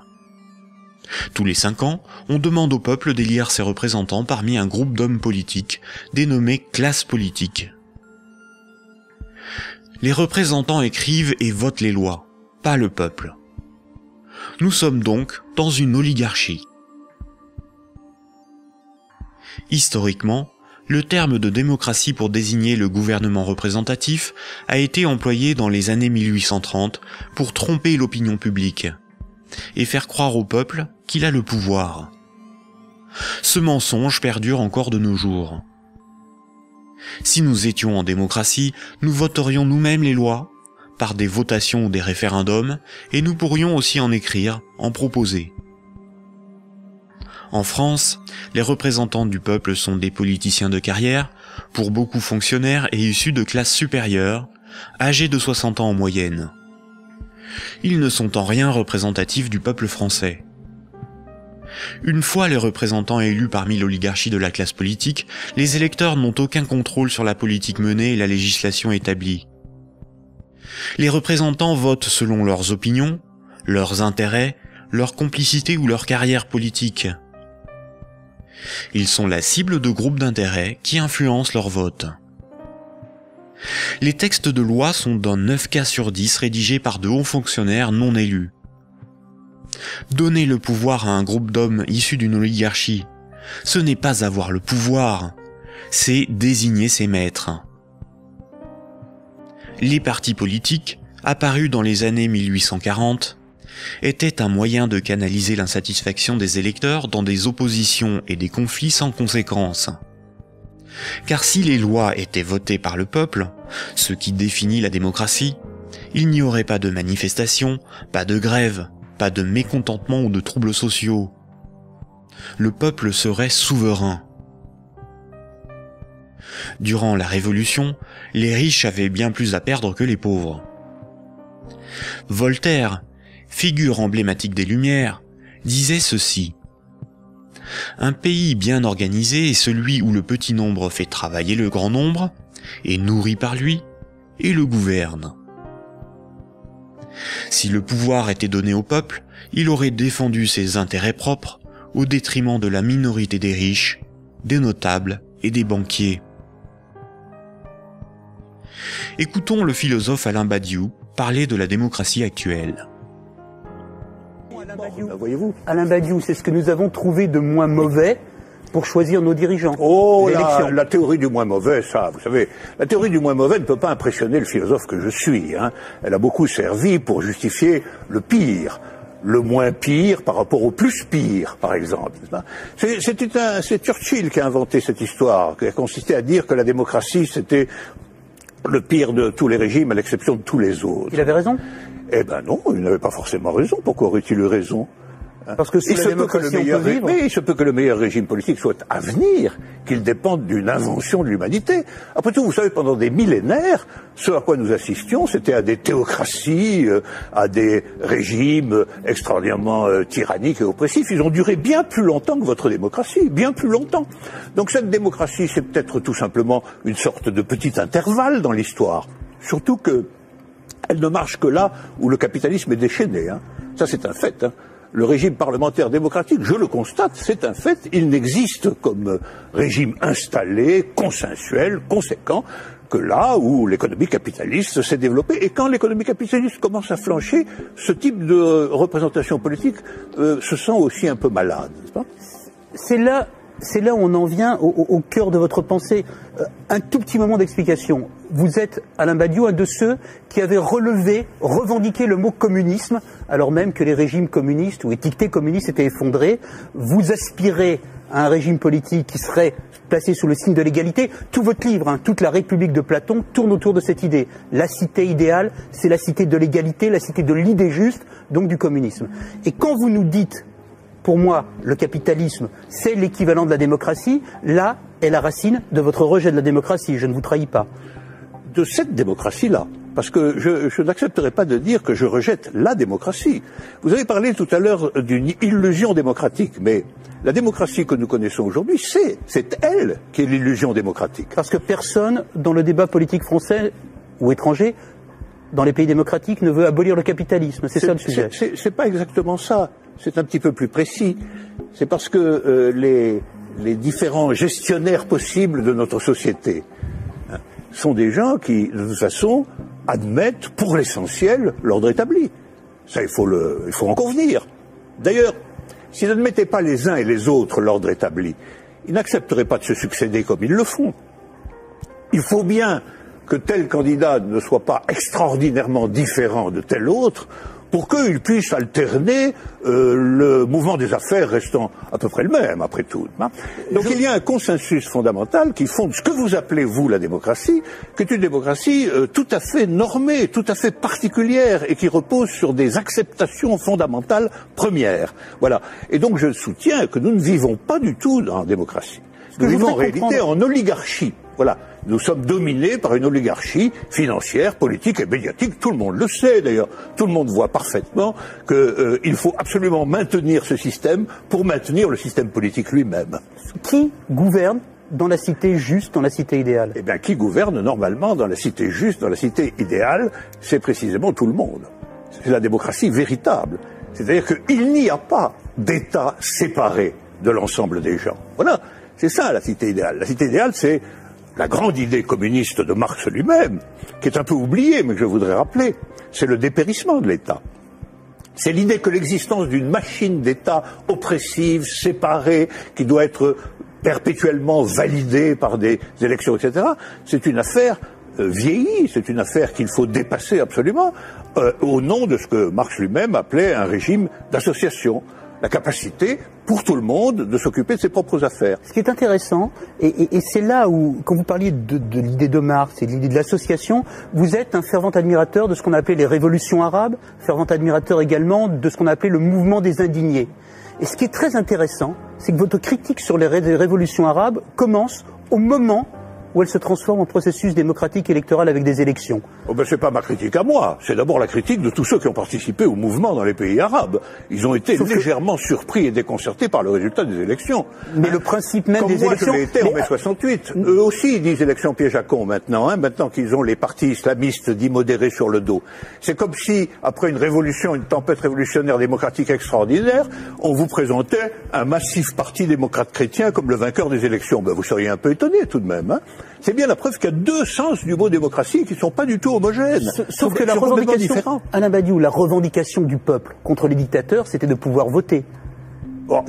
Tous les 5 ans, on demande au peuple d'élire ses représentants parmi un groupe d'hommes politiques, dénommé classe politique. Les représentants écrivent et votent les lois, pas le peuple. Nous sommes donc dans une oligarchie. Historiquement, le terme de démocratie pour désigner le gouvernement représentatif a été employé dans les années 1830 pour tromper l'opinion publique et faire croire au peuple qu'il a le pouvoir. Ce mensonge perdure encore de nos jours. Si nous étions en démocratie, nous voterions nous-mêmes les lois, par des votations ou des référendums, et nous pourrions aussi en écrire, en proposer. En France, les représentants du peuple sont des politiciens de carrière, pour beaucoup fonctionnaires et issus de classes supérieures, âgés de 60 ans en moyenne. Ils ne sont en rien représentatifs du peuple français. Une fois les représentants élus parmi l'oligarchie de la classe politique, les électeurs n'ont aucun contrôle sur la politique menée et la législation établie. Les représentants votent selon leurs opinions, leurs intérêts, leur complicité ou leur carrière politique. Ils sont la cible de groupes d'intérêts qui influencent leur vote. Les textes de loi sont dans 9 cas sur 10 rédigés par de hauts fonctionnaires non élus. Donner le pouvoir à un groupe d'hommes issus d'une oligarchie, ce n'est pas avoir le pouvoir, c'est désigner ses maîtres. Les partis politiques, apparus dans les années 1840, étaient un moyen de canaliser l'insatisfaction des électeurs dans des oppositions et des conflits sans conséquences. Car si les lois étaient votées par le peuple, ce qui définit la démocratie, il n'y aurait pas de manifestations, pas de grèves, pas de mécontentement ou de troubles sociaux. Le peuple serait souverain. Durant la Révolution, les riches avaient bien plus à perdre que les pauvres. Voltaire, figure emblématique des Lumières, disait ceci: « Un pays bien organisé est celui où le petit nombre fait travailler le grand nombre, est nourri par lui, et le gouverne. » Si le pouvoir était donné au peuple, il aurait défendu ses intérêts propres au détriment de la minorité des riches, des notables et des banquiers. Écoutons le philosophe Alain Badiou parler de la démocratie actuelle. Alain Badiou, c'est ce que nous avons trouvé de moins mauvais pour choisir nos dirigeants. Oh, la théorie du moins mauvais, ça, vous savez, la théorie du moins mauvais ne peut pas impressionner le philosophe que je suis. Hein. Elle a beaucoup servi pour justifier le pire, le moins pire par rapport au plus pire, par exemple. C'est Churchill qui a inventé cette histoire, qui a consisté à dire que la démocratie, c'était le pire de tous les régimes, à l'exception de tous les autres. Il avait raison? Eh ben non, il n'avait pas forcément raison. Pourquoi aurait-il eu raison? Parce que sous la démocratie, on peut vivre. Mais il se peut que le meilleur régime politique soit à venir, qu'il dépende d'une invention de l'humanité. Après tout, vous savez, pendant des millénaires, ce à quoi nous assistions, c'était à des théocraties, à des régimes extraordinairement tyranniques et oppressifs. Ils ont duré bien plus longtemps que votre démocratie, bien plus longtemps. Donc cette démocratie, c'est peut-être tout simplement une sorte de petit intervalle dans l'histoire. Surtout que elle ne marche que là où le capitalisme est déchaîné. Hein. Ça, c'est un fait. Hein. Le régime parlementaire démocratique, je le constate, c'est un fait. Il n'existe comme régime installé, consensuel, conséquent, que là où l'économie capitaliste s'est développée. Et quand l'économie capitaliste commence à flancher, ce type de représentation politique se sent aussi un peu malade, n'est-ce pas ? C'est là où on en vient au cœur de votre pensée. Un tout petit moment d'explication. Vous êtes, Alain Badiou, un de ceux qui avaient revendiqué le mot communisme, alors même que les régimes communistes ou étiquetés communistes étaient effondrés. Vous aspirez à un régime politique qui serait placé sous le signe de l'égalité. Tout votre livre, toute la République de Platon, tourne autour de cette idée. La cité idéale, c'est la cité de l'égalité, la cité de l'idée juste, donc du communisme. Et quand vous nous dites, pour moi, le capitalisme, c'est l'équivalent de la démocratie, là est la racine de votre rejet de la démocratie, je ne vous trahis pas. De cette démocratie-là, parce que je n'accepterai pas de dire que je rejette la démocratie. Vous avez parlé tout à l'heure d'une illusion démocratique, mais la démocratie que nous connaissons aujourd'hui, c'est elle qui est l'illusion démocratique. Parce que personne, dans le débat politique français ou étranger, dans les pays démocratiques, ne veut abolir le capitalisme. C'est ça le sujet. C'est pas exactement ça. C'est un petit peu plus précis. C'est parce que les différents gestionnaires possibles de notre société sont des gens qui, de toute façon, admettent pour l'essentiel l'ordre établi. Ça, il faut en convenir. D'ailleurs, s'ils n'admettaient pas les uns et les autres l'ordre établi, ils n'accepteraient pas de se succéder comme ils le font. Il faut bien que tel candidat ne soit pas extraordinairement différent de tel autre pour qu'il puisse alterner le mouvement des affaires restant à peu près le même, après tout. Donc il y a un consensus fondamental qui fonde ce que vous appelez, vous, la démocratie, qui est une démocratie tout à fait normée, tout à fait particulière, et qui repose sur des acceptations fondamentales premières. Voilà. Et donc je soutiens que nous ne vivons pas du tout dans la démocratie. Nous vivons en réalité en oligarchie. Voilà. Nous sommes dominés par une oligarchie financière, politique et médiatique. Tout le monde le sait d'ailleurs. Tout le monde voit parfaitement qu'il faut absolument maintenir ce système pour maintenir le système politique lui-même. Qui gouverne dans la cité juste, dans la cité idéale? Eh bien, qui gouverne normalement dans la cité juste, dans la cité idéale, c'est précisément tout le monde. C'est la démocratie véritable. C'est-à-dire qu'il n'y a pas d'État séparé de l'ensemble des gens. Voilà. C'est ça la cité idéale. La cité idéale, c'est la grande idée communiste de Marx lui-même, qui est un peu oubliée, mais que je voudrais rappeler. C'est le dépérissement de l'État. C'est l'idée que l'existence d'une machine d'État oppressive, séparée, qui doit être perpétuellement validée par des élections, etc., c'est une affaire vieillie, c'est une affaire qu'il faut dépasser absolument, au nom de ce que Marx lui-même appelait un régime d'association. La capacité, pour tout le monde, de s'occuper de ses propres affaires. Ce qui est intéressant, et c'est là où, quand vous parliez de l'idée de Marx et de l'idée de l'association, vous êtes un fervent admirateur de ce qu'on a appelé les révolutions arabes, fervent admirateur également de ce qu'on a appelé le mouvement des indignés. Et ce qui est très intéressant, c'est que votre critique sur les révolutions arabes commence au moment où elle se transforme en processus démocratique électoral avec des élections. Oh ben c'est pas ma critique à moi, c'est d'abord la critique de tous ceux qui ont participé au mouvement dans les pays arabes. Ils ont été légèrement surpris et déconcertés par le résultat des élections. Mais le principe même des élections... Comme moi je l'ai été en mai 68. Eux aussi ils disent élections piège à con maintenant, maintenant qu'ils ont les partis islamistes dits modérés sur le dos. C'est comme si, après une révolution, une tempête révolutionnaire démocratique extraordinaire, on vous présentait un massif parti démocrate chrétien comme le vainqueur des élections. Ben vous seriez un peu étonné tout de même, C'est bien la preuve qu'il y a deux sens du mot démocratie qui ne sont pas du tout homogènes. Sauf que la revendication, Alain Badiou, la revendication du peuple contre les dictateurs, c'était de pouvoir voter. Bon,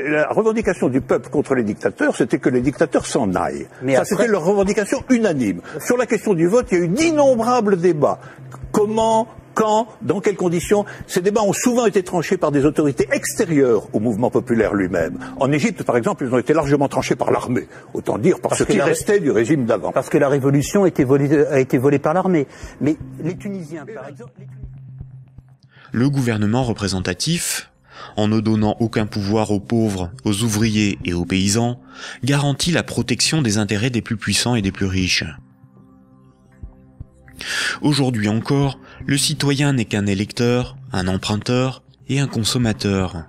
la revendication du peuple contre les dictateurs, c'était que les dictateurs s'en aillent. Mais ça, c'était leur revendication unanime. Sur la question du vote, il y a eu d'innombrables débats. Comment, quand, dans quelles conditions? Ces débats ont souvent été tranchés par des autorités extérieures au mouvement populaire lui-même. En Égypte, par exemple, ils ont été largement tranchés par l'armée. Autant dire par ce qui restait du régime d'avant. Parce que la révolution a été volée par l'armée. Mais les Tunisiens, par exemple... Le gouvernement représentatif, en ne donnant aucun pouvoir aux pauvres, aux ouvriers et aux paysans, garantit la protection des intérêts des plus puissants et des plus riches. Aujourd'hui encore, le citoyen n'est qu'un électeur, un emprunteur et un consommateur.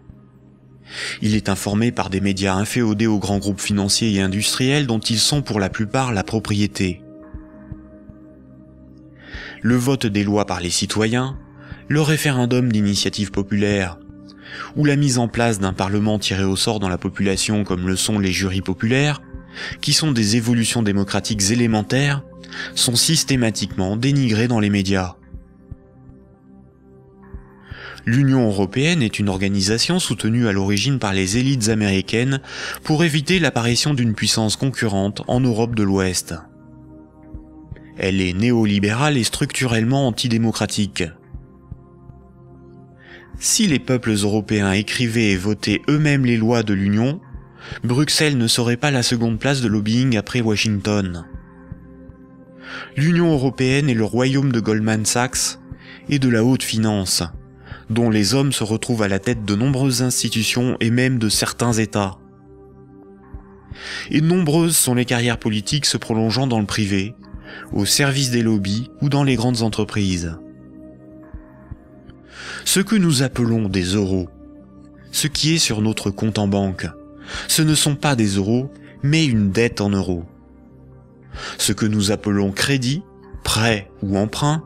Il est informé par des médias inféodés aux grands groupes financiers et industriels dont ils sont pour la plupart la propriété. Le vote des lois par les citoyens, le référendum d'initiative populaire, ou la mise en place d'un parlement tiré au sort dans la population comme le sont les jurys populaires, qui sont des évolutions démocratiques élémentaires, sont systématiquement dénigrés dans les médias. L'Union européenne est une organisation soutenue à l'origine par les élites américaines pour éviter l'apparition d'une puissance concurrente en Europe de l'Ouest. Elle est néolibérale et structurellement antidémocratique. Si les peuples européens écrivaient et votaient eux-mêmes les lois de l'Union, Bruxelles ne serait pas la seconde place de lobbying après Washington. L'Union européenne est le royaume de Goldman Sachs et de la haute finance, dont les hommes se retrouvent à la tête de nombreuses institutions et même de certains États. Et nombreuses sont les carrières politiques se prolongeant dans le privé, au service des lobbies ou dans les grandes entreprises. Ce que nous appelons des euros, ce qui est sur notre compte en banque, ce ne sont pas des euros, mais une dette en euros. Ce que nous appelons crédit, prêt ou emprunt,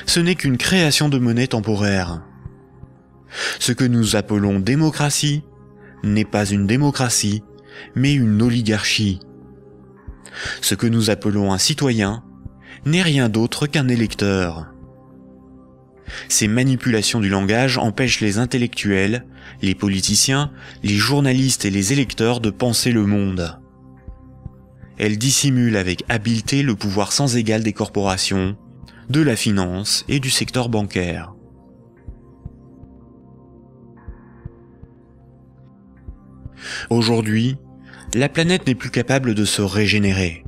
ce n'est qu'une création de monnaie temporaire. Ce que nous appelons démocratie n'est pas une démocratie, mais une oligarchie. Ce que nous appelons un citoyen n'est rien d'autre qu'un électeur. Ces manipulations du langage empêchent les intellectuels, les politiciens, les journalistes et les électeurs de penser le monde. Elles dissimulent avec habileté le pouvoir sans égal des corporations, de la finance et du secteur bancaire. Aujourd'hui, la planète n'est plus capable de se régénérer.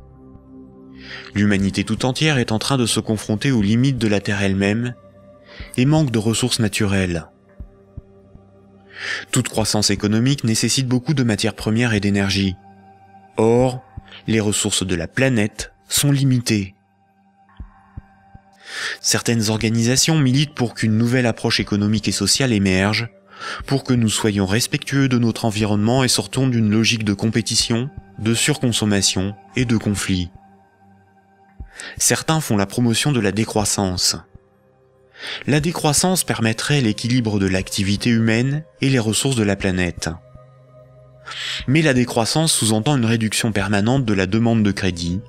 L'humanité tout entière est en train de se confronter aux limites de la Terre elle-même et manque de ressources naturelles. Toute croissance économique nécessite beaucoup de matières premières et d'énergie. Or, les ressources de la planète sont limitées. Certaines organisations militent pour qu'une nouvelle approche économique et sociale émerge, pour que nous soyons respectueux de notre environnement et sortons d'une logique de compétition, de surconsommation et de conflit. Certains font la promotion de la décroissance. La décroissance permettrait l'équilibre de l'activité humaine et les ressources de la planète. Mais la décroissance sous-entend une réduction permanente de la demande de crédit,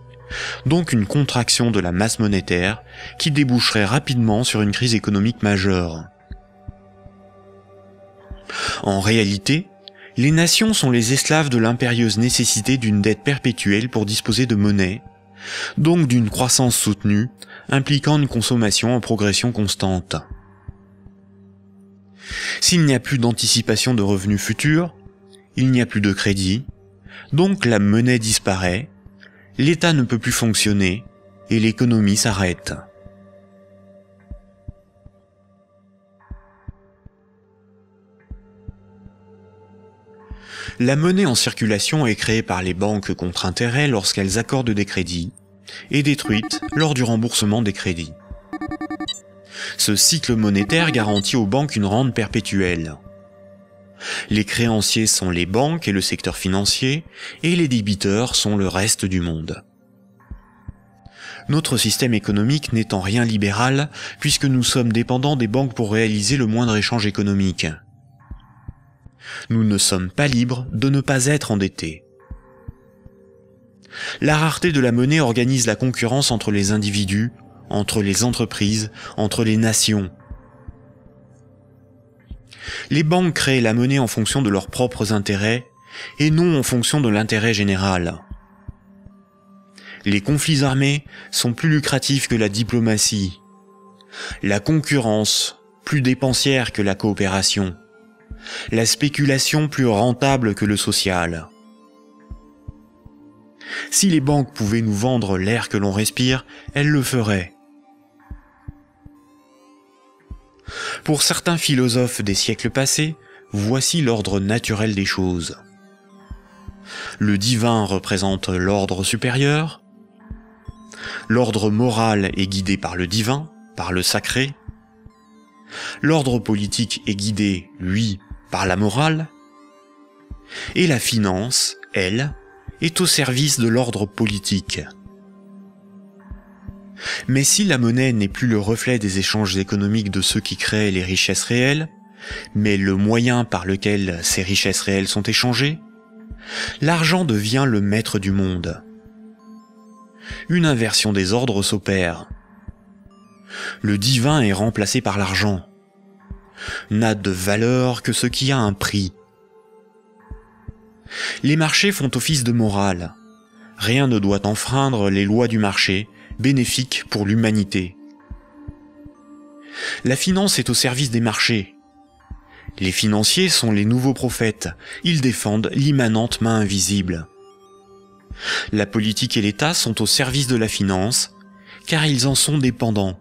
donc une contraction de la masse monétaire qui déboucherait rapidement sur une crise économique majeure. En réalité, les nations sont les esclaves de l'impérieuse nécessité d'une dette perpétuelle pour disposer de monnaie, donc d'une croissance soutenue, impliquant une consommation en progression constante. S'il n'y a plus d'anticipation de revenus futurs, il n'y a plus de crédit, donc la monnaie disparaît, l'État ne peut plus fonctionner et l'économie s'arrête. La monnaie en circulation est créée par les banques contre intérêt lorsqu'elles accordent des crédits et détruite lors du remboursement des crédits. Ce cycle monétaire garantit aux banques une rente perpétuelle. Les créanciers sont les banques et le secteur financier, et les débiteurs sont le reste du monde. Notre système économique n'est en rien libéral, puisque nous sommes dépendants des banques pour réaliser le moindre échange économique. Nous ne sommes pas libres de ne pas être endettés. La rareté de la monnaie organise la concurrence entre les individus, entre les entreprises, entre les nations. Les banques créent la monnaie en fonction de leurs propres intérêts et non en fonction de l'intérêt général. Les conflits armés sont plus lucratifs que la diplomatie. La concurrence, plus dépensière que la coopération. La spéculation plus rentable que le social. Si les banques pouvaient nous vendre l'air que l'on respire, elles le feraient. Pour certains philosophes des siècles passés, voici l'ordre naturel des choses. Le divin représente l'ordre supérieur. L'ordre moral est guidé par le divin, par le sacré. L'ordre politique est guidé, lui, par la morale. Et la finance, elle, est au service de l'ordre politique. Mais si la monnaie n'est plus le reflet des échanges économiques de ceux qui créent les richesses réelles, mais le moyen par lequel ces richesses réelles sont échangées, l'argent devient le maître du monde. Une inversion des ordres s'opère. Le divin est remplacé par l'argent. N'a de valeur que ce qui a un prix. Les marchés font office de morale. Rien ne doit enfreindre les lois du marché, bénéfiques pour l'humanité. La finance est au service des marchés. Les financiers sont les nouveaux prophètes, ils défendent l'immanente main invisible. La politique et l'État sont au service de la finance, car ils en sont dépendants.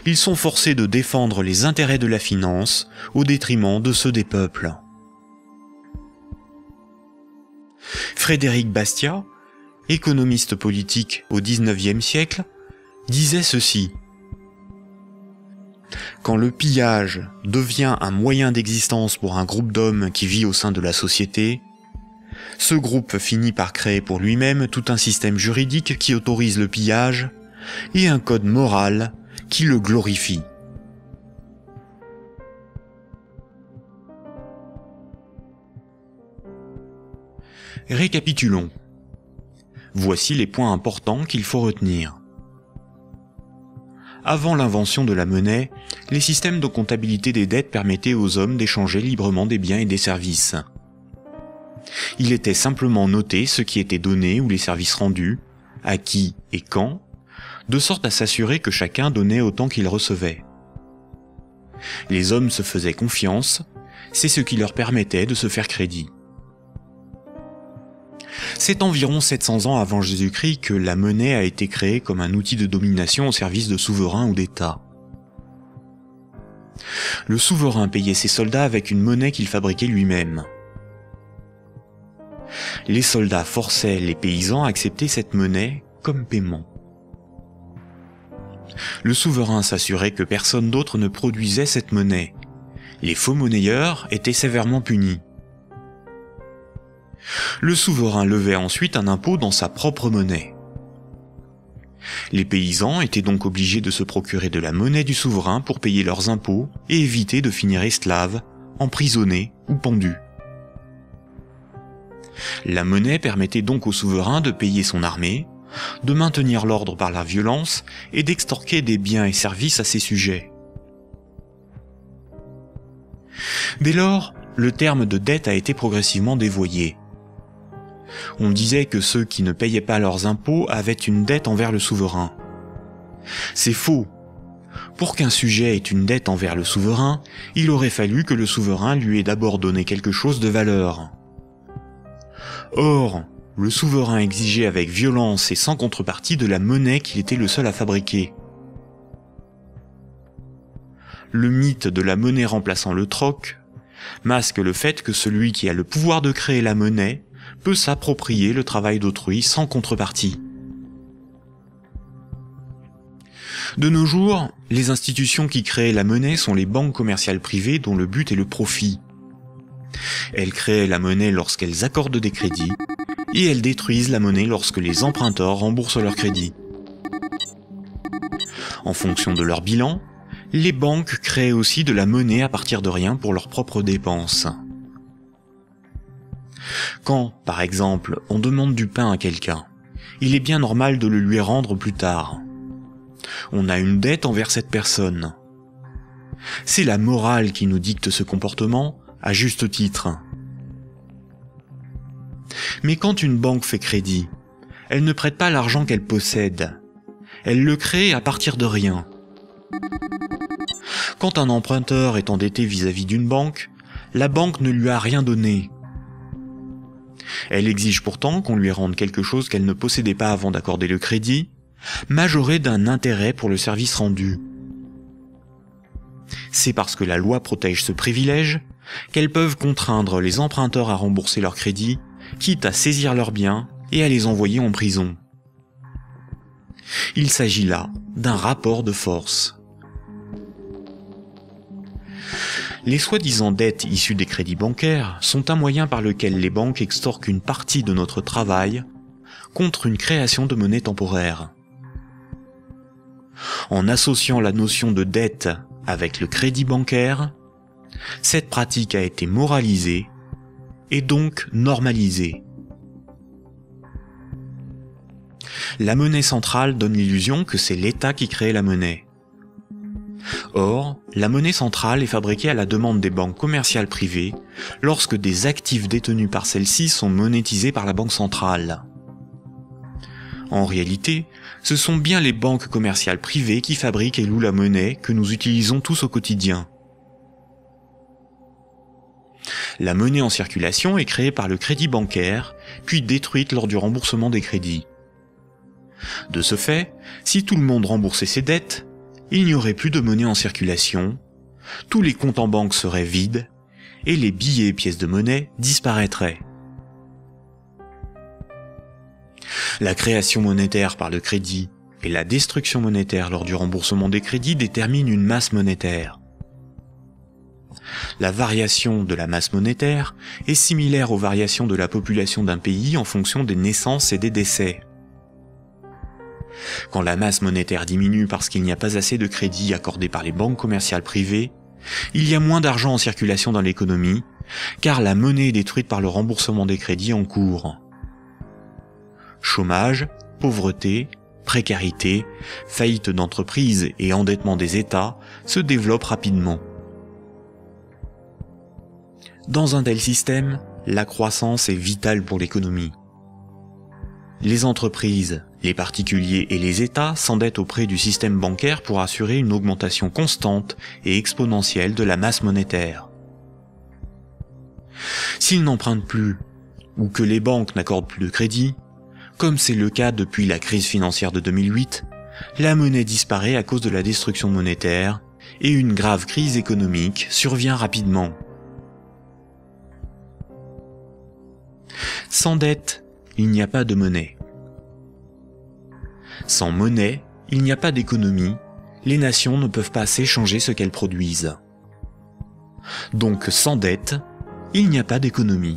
Ils sont forcés de défendre les intérêts de la finance au détriment de ceux des peuples. Frédéric Bastiat, économiste politique au XIXe siècle, disait ceci. Quand le pillage devient un moyen d'existence pour un groupe d'hommes qui vit au sein de la société, ce groupe finit par créer pour lui-même tout un système juridique qui autorise le pillage et un code moral qui le glorifie. Récapitulons. Voici les points importants qu'il faut retenir. Avant l'invention de la monnaie, les systèmes de comptabilité des dettes permettaient aux hommes d'échanger librement des biens et des services. Il était simplement noté ce qui était donné ou les services rendus, à qui et quand, de sorte à s'assurer que chacun donnait autant qu'il recevait. Les hommes se faisaient confiance, c'est ce qui leur permettait de se faire crédit. C'est environ 700 ans avant Jésus-Christ que la monnaie a été créée comme un outil de domination au service de souverains ou d'États. Le souverain payait ses soldats avec une monnaie qu'il fabriquait lui-même. Les soldats forçaient les paysans à accepter cette monnaie comme paiement. Le souverain s'assurait que personne d'autre ne produisait cette monnaie. Les faux monnayeurs étaient sévèrement punis. Le souverain levait ensuite un impôt dans sa propre monnaie. Les paysans étaient donc obligés de se procurer de la monnaie du souverain pour payer leurs impôts et éviter de finir esclaves, emprisonnés ou pendus. La monnaie permettait donc au souverain de payer son armée, de maintenir l'ordre par la violence et d'extorquer des biens et services à ses sujets. Dès lors, le terme de dette a été progressivement dévoyé. On disait que ceux qui ne payaient pas leurs impôts avaient une dette envers le souverain. C'est faux. Pour qu'un sujet ait une dette envers le souverain, il aurait fallu que le souverain lui ait d'abord donné quelque chose de valeur. Or, le souverain exigeait avec violence et sans contrepartie de la monnaie qu'il était le seul à fabriquer. Le mythe de la monnaie remplaçant le troc masque le fait que celui qui a le pouvoir de créer la monnaie peut s'approprier le travail d'autrui sans contrepartie. De nos jours, les institutions qui créent la monnaie sont les banques commerciales privées dont le but est le profit. Elles créent la monnaie lorsqu'elles accordent des crédits et elles détruisent la monnaie lorsque les emprunteurs remboursent leurs crédits. En fonction de leur bilan, les banques créent aussi de la monnaie à partir de rien pour leurs propres dépenses. Quand, par exemple, on demande du pain à quelqu'un, il est bien normal de le lui rendre plus tard. On a une dette envers cette personne. C'est la morale qui nous dicte ce comportement, à juste titre. Mais quand une banque fait crédit, elle ne prête pas l'argent qu'elle possède. Elle le crée à partir de rien. Quand un emprunteur est endetté vis-à-vis d'une banque, la banque ne lui a rien donné. Elle exige pourtant qu'on lui rende quelque chose qu'elle ne possédait pas avant d'accorder le crédit, majoré d'un intérêt pour le service rendu. C'est parce que la loi protège ce privilège qu'elles peuvent contraindre les emprunteurs à rembourser leur crédit, quitte à saisir leurs biens et à les envoyer en prison. Il s'agit là d'un rapport de force. Les soi-disant dettes issues des crédits bancaires sont un moyen par lequel les banques extorquent une partie de notre travail contre une création de monnaie temporaire. En associant la notion de dette avec le crédit bancaire, cette pratique a été moralisée et donc normalisée. La monnaie centrale donne l'illusion que c'est l'État qui crée la monnaie. Or, la monnaie centrale est fabriquée à la demande des banques commerciales privées lorsque des actifs détenus par celles-ci sont monétisés par la banque centrale. En réalité, ce sont bien les banques commerciales privées qui fabriquent et louent la monnaie que nous utilisons tous au quotidien. La monnaie en circulation est créée par le crédit bancaire, puis détruite lors du remboursement des crédits. De ce fait, si tout le monde remboursait ses dettes, il n'y aurait plus de monnaie en circulation, tous les comptes en banque seraient vides, et les billets et pièces de monnaie disparaîtraient. La création monétaire par le crédit et la destruction monétaire lors du remboursement des crédits déterminent une masse monétaire. La variation de la masse monétaire est similaire aux variations de la population d'un pays en fonction des naissances et des décès. Quand la masse monétaire diminue parce qu'il n'y a pas assez de crédits accordés par les banques commerciales privées, il y a moins d'argent en circulation dans l'économie, car la monnaie est détruite par le remboursement des crédits en cours. Chômage, pauvreté, précarité, faillite d'entreprises et endettement des États se développent rapidement. Dans un tel système, la croissance est vitale pour l'économie. Les entreprises, les particuliers et les États s'endettent auprès du système bancaire pour assurer une augmentation constante et exponentielle de la masse monétaire. S'ils n'empruntent plus, ou que les banques n'accordent plus de crédit, comme c'est le cas depuis la crise financière de 2008, la monnaie disparaît à cause de la destruction monétaire et une grave crise économique survient rapidement. Sans dette, il n'y a pas de monnaie. Sans monnaie, il n'y a pas d'économie, les nations ne peuvent pas s'échanger ce qu'elles produisent. Donc sans dette, il n'y a pas d'économie.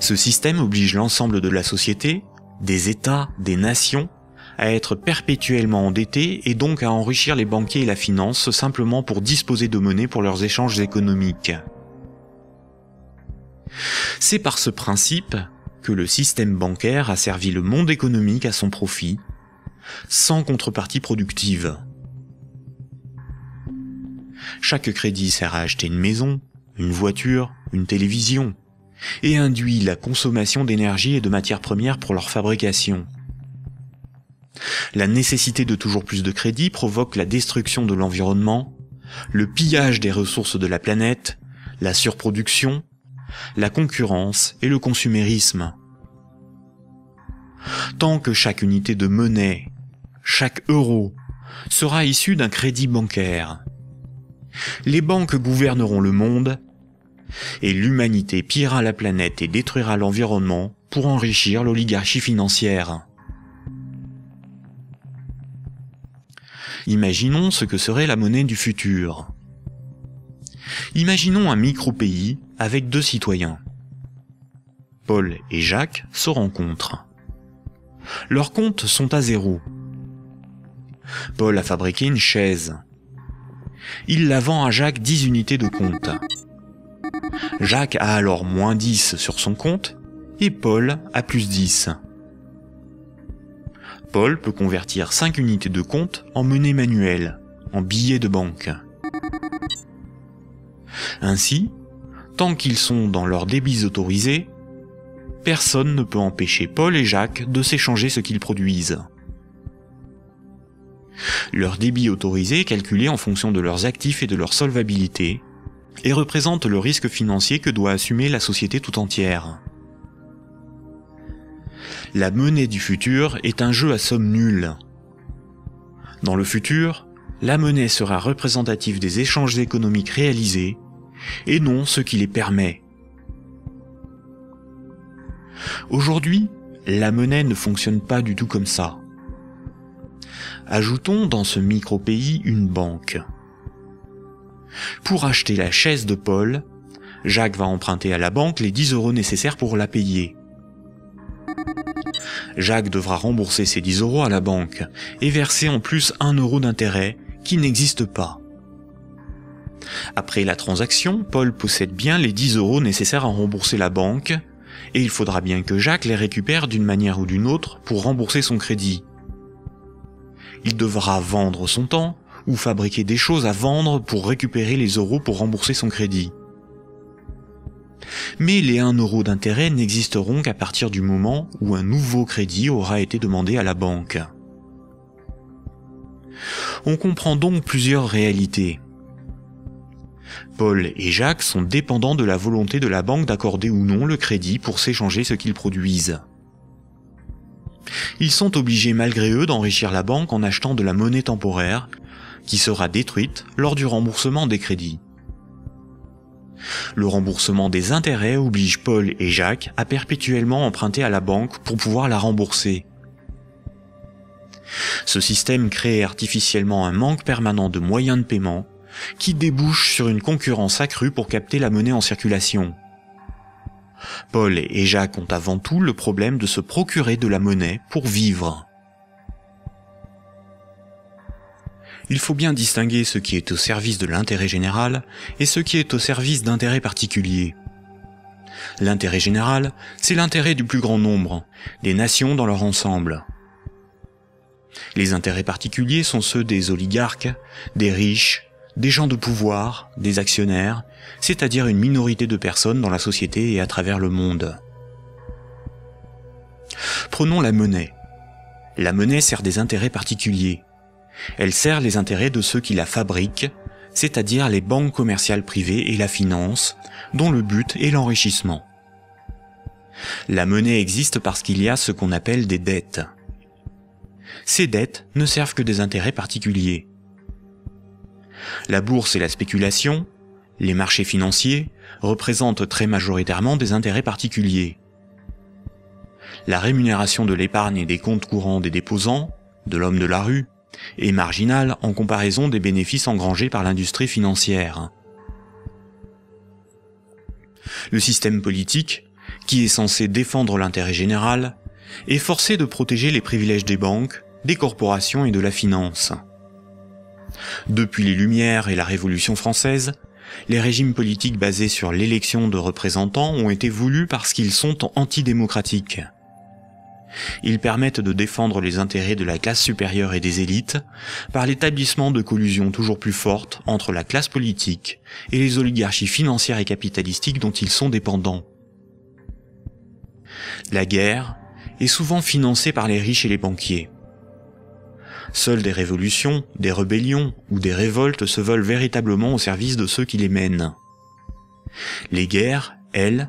Ce système oblige l'ensemble de la société, des États, des nations, à être perpétuellement endettés et donc à enrichir les banquiers et la finance simplement pour disposer de monnaie pour leurs échanges économiques. C'est par ce principe que le système bancaire a servi le monde économique à son profit, sans contrepartie productive. Chaque crédit sert à acheter une maison, une voiture, une télévision, et induit la consommation d'énergie et de matières premières pour leur fabrication. La nécessité de toujours plus de crédit provoque la destruction de l'environnement, le pillage des ressources de la planète, la surproduction, la concurrence et le consumérisme. Tant que chaque unité de monnaie, chaque euro, sera issu d'un crédit bancaire, les banques gouverneront le monde et l'humanité pillera la planète et détruira l'environnement pour enrichir l'oligarchie financière. Imaginons ce que serait la monnaie du futur. Imaginons un micro-pays avec deux citoyens. Paul et Jacques se rencontrent. Leurs comptes sont à zéro. Paul a fabriqué une chaise. Il la vend à Jacques 10 unités de compte. Jacques a alors moins 10 sur son compte et Paul a plus 10. Paul peut convertir 5 unités de compte en monnaie manuelle, en billets de banque. Ainsi, tant qu'ils sont dans leurs débits autorisés, personne ne peut empêcher Paul et Jacques de s'échanger ce qu'ils produisent. Leur débit autorisé est calculé en fonction de leurs actifs et de leur solvabilité, et représente le risque financier que doit assumer la société tout entière. La monnaie du futur est un jeu à somme nulle. Dans le futur, la monnaie sera représentative des échanges économiques réalisés, et non ce qui les permet. Aujourd'hui, la monnaie ne fonctionne pas du tout comme ça. Ajoutons dans ce micro-pays une banque. Pour acheter la chaise de Paul, Jacques va emprunter à la banque les 10 € nécessaires pour la payer. Jacques devra rembourser ces 10 € à la banque et verser en plus 1 € d'intérêt qui n'existe pas. Après la transaction, Paul possède bien les 10 € nécessaires à rembourser la banque et il faudra bien que Jacques les récupère d'une manière ou d'une autre pour rembourser son crédit. Il devra vendre son temps ou fabriquer des choses à vendre pour récupérer les euros pour rembourser son crédit. Mais les 1 € d'intérêt n'existeront qu'à partir du moment où un nouveau crédit aura été demandé à la banque. On comprend donc plusieurs réalités. Paul et Jacques sont dépendants de la volonté de la banque d'accorder ou non le crédit pour s'échanger ce qu'ils produisent. Ils sont obligés malgré eux d'enrichir la banque en achetant de la monnaie temporaire qui sera détruite lors du remboursement des crédits. Le remboursement des intérêts oblige Paul et Jacques à perpétuellement emprunter à la banque pour pouvoir la rembourser. Ce système crée artificiellement un manque permanent de moyens de paiement qui débouche sur une concurrence accrue pour capter la monnaie en circulation. Paul et Jacques ont avant tout le problème de se procurer de la monnaie pour vivre. Il faut bien distinguer ce qui est au service de l'intérêt général et ce qui est au service d'intérêts particuliers. L'intérêt général, c'est l'intérêt du plus grand nombre, des nations dans leur ensemble. Les intérêts particuliers sont ceux des oligarques, des riches, des gens de pouvoir, des actionnaires, c'est-à-dire une minorité de personnes dans la société et à travers le monde. Prenons la monnaie. La monnaie sert des intérêts particuliers. Elle sert les intérêts de ceux qui la fabriquent, c'est-à-dire les banques commerciales privées et la finance, dont le but est l'enrichissement. La monnaie existe parce qu'il y a ce qu'on appelle des dettes. Ces dettes ne servent que des intérêts particuliers. La bourse et la spéculation, les marchés financiers, représentent très majoritairement des intérêts particuliers. La rémunération de l'épargne et des comptes courants des déposants, de l'homme de la rue, est marginale en comparaison des bénéfices engrangés par l'industrie financière. Le système politique, qui est censé défendre l'intérêt général, est forcé de protéger les privilèges des banques, des corporations et de la finance. Depuis les Lumières et la Révolution française, les régimes politiques basés sur l'élection de représentants ont été voulus parce qu'ils sont antidémocratiques. Ils permettent de défendre les intérêts de la classe supérieure et des élites par l'établissement de collusions toujours plus fortes entre la classe politique et les oligarchies financières et capitalistiques dont ils sont dépendants. La guerre est souvent financée par les riches et les banquiers. Seules des révolutions, des rébellions ou des révoltes se veulent véritablement au service de ceux qui les mènent. Les guerres, elles,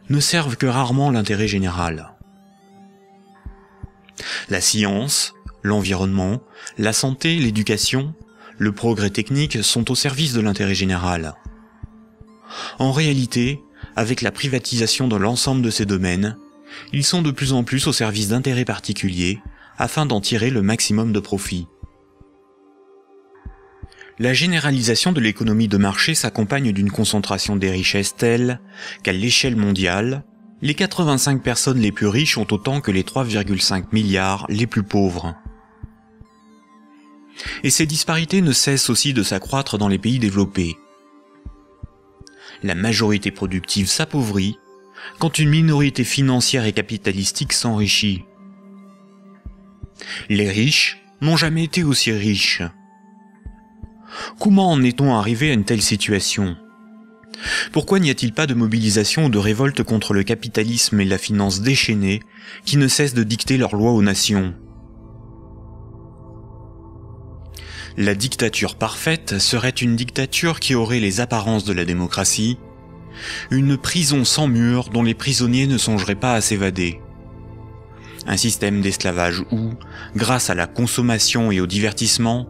ne servent que rarement l'intérêt général. La science, l'environnement, la santé, l'éducation, le progrès technique sont au service de l'intérêt général. En réalité, avec la privatisation de l'ensemble de ces domaines, ils sont de plus en plus au service d'intérêts particuliers afin d'en tirer le maximum de profit. La généralisation de l'économie de marché s'accompagne d'une concentration des richesses telle qu'à l'échelle mondiale, les 85 personnes les plus riches ont autant que les 3,5 milliards les plus pauvres. Et ces disparités ne cessent aussi de s'accroître dans les pays développés. La majorité productive s'appauvrit quand une minorité financière et capitalistique s'enrichit. Les riches n'ont jamais été aussi riches. Comment en est-on arrivé à une telle situation ? Pourquoi n'y a-t-il pas de mobilisation ou de révolte contre le capitalisme et la finance déchaînée qui ne cessent de dicter leurs lois aux nations ? La dictature parfaite serait une dictature qui aurait les apparences de la démocratie, une prison sans murs dont les prisonniers ne songeraient pas à s'évader. Un système d'esclavage où, grâce à la consommation et au divertissement,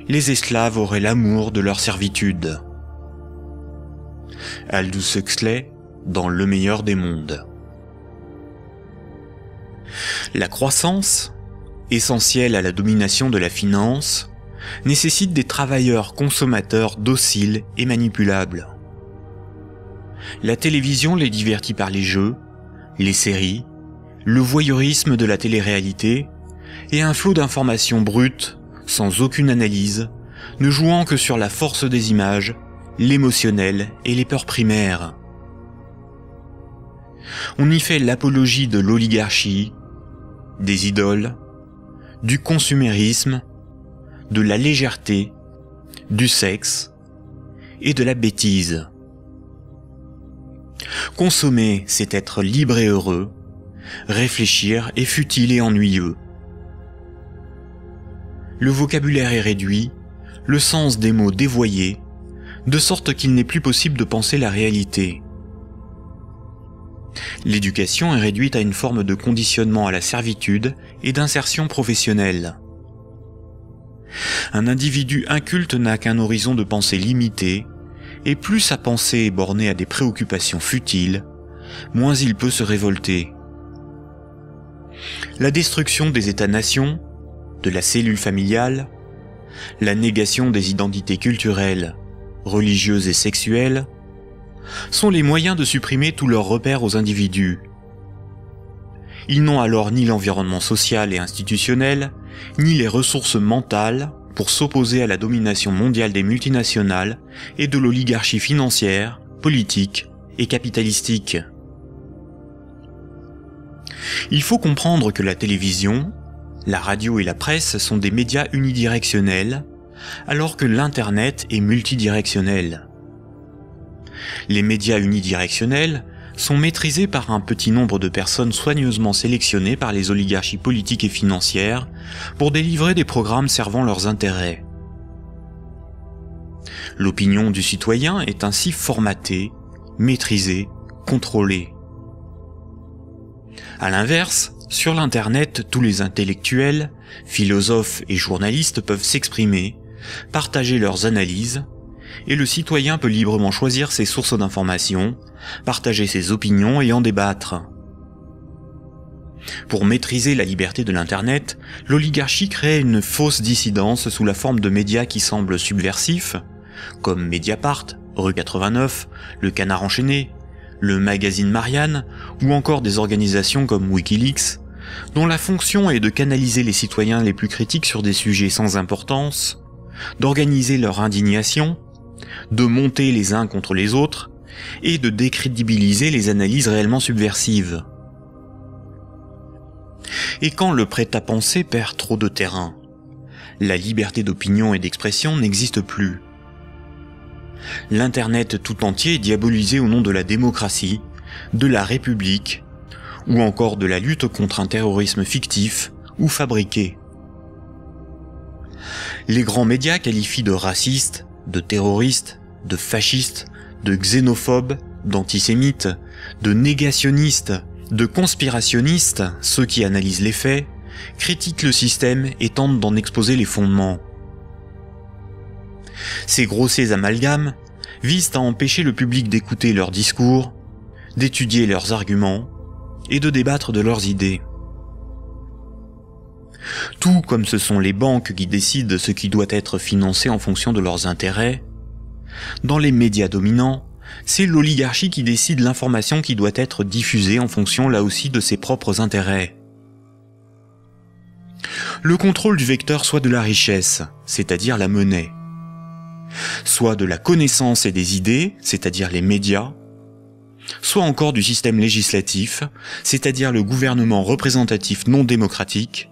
les esclaves auraient l'amour de leur servitude. Aldous Huxley, dans Le meilleur des mondes. La croissance, essentielle à la domination de la finance, nécessite des travailleurs consommateurs dociles et manipulables. La télévision les divertit par les jeux, les séries, le voyeurisme de la télé-réalité et un flot d'informations brutes, sans aucune analyse, ne jouant que sur la force des images, l'émotionnel et les peurs primaires. On y fait l'apologie de l'oligarchie, des idoles, du consumérisme, de la légèreté, du sexe et de la bêtise. Consommer, c'est être libre et heureux, réfléchir est futile et ennuyeux. Le vocabulaire est réduit, le sens des mots dévoyé, de sorte qu'il n'est plus possible de penser la réalité. L'éducation est réduite à une forme de conditionnement à la servitude et d'insertion professionnelle. Un individu inculte n'a qu'un horizon de pensée limité, et plus sa pensée est bornée à des préoccupations futiles, moins il peut se révolter. La destruction des États-nations, de la cellule familiale, la négation des identités culturelles, religieuses et sexuelles, sont les moyens de supprimer tous leurs repères aux individus. Ils n'ont alors ni l'environnement social et institutionnel, ni les ressources mentales pour s'opposer à la domination mondiale des multinationales et de l'oligarchie financière, politique et capitalistique. Il faut comprendre que la télévision, la radio et la presse sont des médias unidirectionnels, alors que l'Internet est multidirectionnel. Les médias unidirectionnels sont maîtrisés par un petit nombre de personnes soigneusement sélectionnées par les oligarchies politiques et financières pour délivrer des programmes servant leurs intérêts. L'opinion du citoyen est ainsi formatée, maîtrisée, contrôlée. À l'inverse, sur l'Internet, tous les intellectuels, philosophes et journalistes peuvent s'exprimer, partager leurs analyses, et le citoyen peut librement choisir ses sources d'information, partager ses opinions et en débattre. Pour maîtriser la liberté de l'Internet, l'oligarchie crée une fausse dissidence sous la forme de médias qui semblent subversifs, comme Mediapart, Rue 89, Le Canard enchaîné, le magazine Marianne, ou encore des organisations comme Wikileaks, dont la fonction est de canaliser les citoyens les plus critiques sur des sujets sans importance, d'organiser leur indignation, de monter les uns contre les autres, et de décrédibiliser les analyses réellement subversives. Et quand le prêt-à-penser perd trop de terrain, la liberté d'opinion et d'expression n'existe plus. L'Internet tout entier est diabolisé au nom de la démocratie, de la République, ou encore de la lutte contre un terrorisme fictif ou fabriqué. Les grands médias qualifient de racistes, de terroristes, de fascistes, de xénophobes, d'antisémites, de négationnistes, de conspirationnistes ceux qui analysent les faits, critiquent le système et tentent d'en exposer les fondements. Ces grossiers amalgames visent à empêcher le public d'écouter leurs discours, d'étudier leurs arguments et de débattre de leurs idées. Tout comme ce sont les banques qui décident ce qui doit être financé en fonction de leurs intérêts, dans les médias dominants, c'est l'oligarchie qui décide l'information qui doit être diffusée en fonction là aussi de ses propres intérêts. Le contrôle du vecteur soit de la richesse, c'est-à-dire la monnaie, soit de la connaissance et des idées, c'est-à-dire les médias, soit encore du système législatif, c'est-à-dire le gouvernement représentatif non démocratique,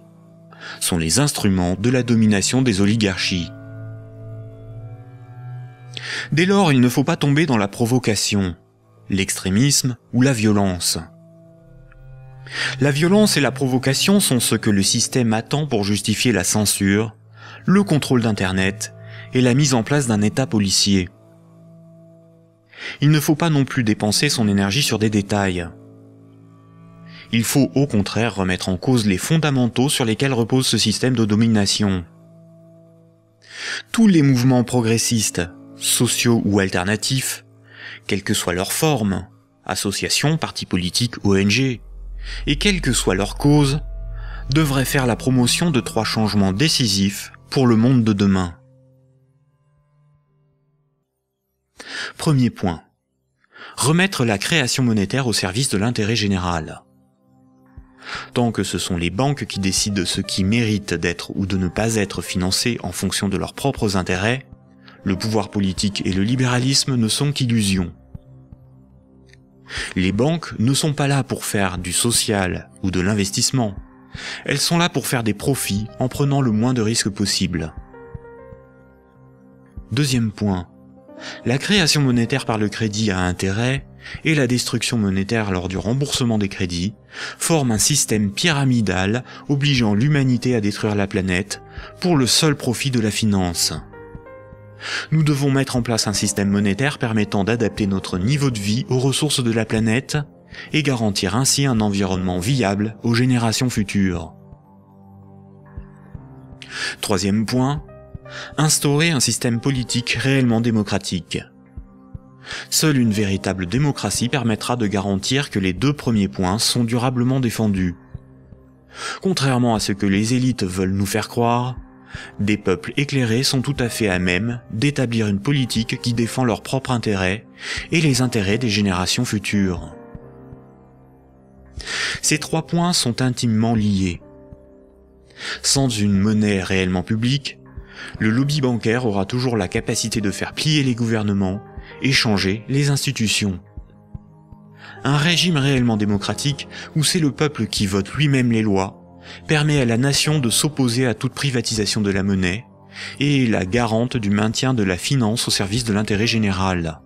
sont les instruments de la domination des oligarchies. Dès lors, il ne faut pas tomber dans la provocation, l'extrémisme ou la violence. La violence et la provocation sont ce que le système attend pour justifier la censure, le contrôle d'Internet et la mise en place d'un État policier. Il ne faut pas non plus dépenser son énergie sur des détails. Il faut au contraire remettre en cause les fondamentaux sur lesquels repose ce système de domination. Tous les mouvements progressistes, sociaux ou alternatifs, quelle que soit leur forme, associations, partis politiques, ONG, et quelle que soit leur cause, devraient faire la promotion de 3 changements décisifs pour le monde de demain. Premier point. Remettre la création monétaire au service de l'intérêt général. Tant que ce sont les banques qui décident ce qui mérite d'être ou de ne pas être financé en fonction de leurs propres intérêts, le pouvoir politique et le libéralisme ne sont qu'illusions. Les banques ne sont pas là pour faire du social ou de l'investissement. Elles sont là pour faire des profits en prenant le moins de risques possible. Deuxième point. La création monétaire par le crédit à intérêt et la destruction monétaire lors du remboursement des crédits forment un système pyramidal obligeant l'humanité à détruire la planète pour le seul profit de la finance. Nous devons mettre en place un système monétaire permettant d'adapter notre niveau de vie aux ressources de la planète et garantir ainsi un environnement viable aux générations futures. Troisième point, instaurer un système politique réellement démocratique. Seule une véritable démocratie permettra de garantir que les 2 premiers points sont durablement défendus. Contrairement à ce que les élites veulent nous faire croire, des peuples éclairés sont tout à fait à même d'établir une politique qui défend leurs propres intérêts et les intérêts des générations futures. Ces 3 points sont intimement liés. Sans une monnaie réellement publique, le lobby bancaire aura toujours la capacité de faire plier les gouvernements et changer les institutions. Un régime réellement démocratique, où c'est le peuple qui vote lui-même les lois, permet à la nation de s'opposer à toute privatisation de la monnaie et est la garante du maintien de la finance au service de l'intérêt général.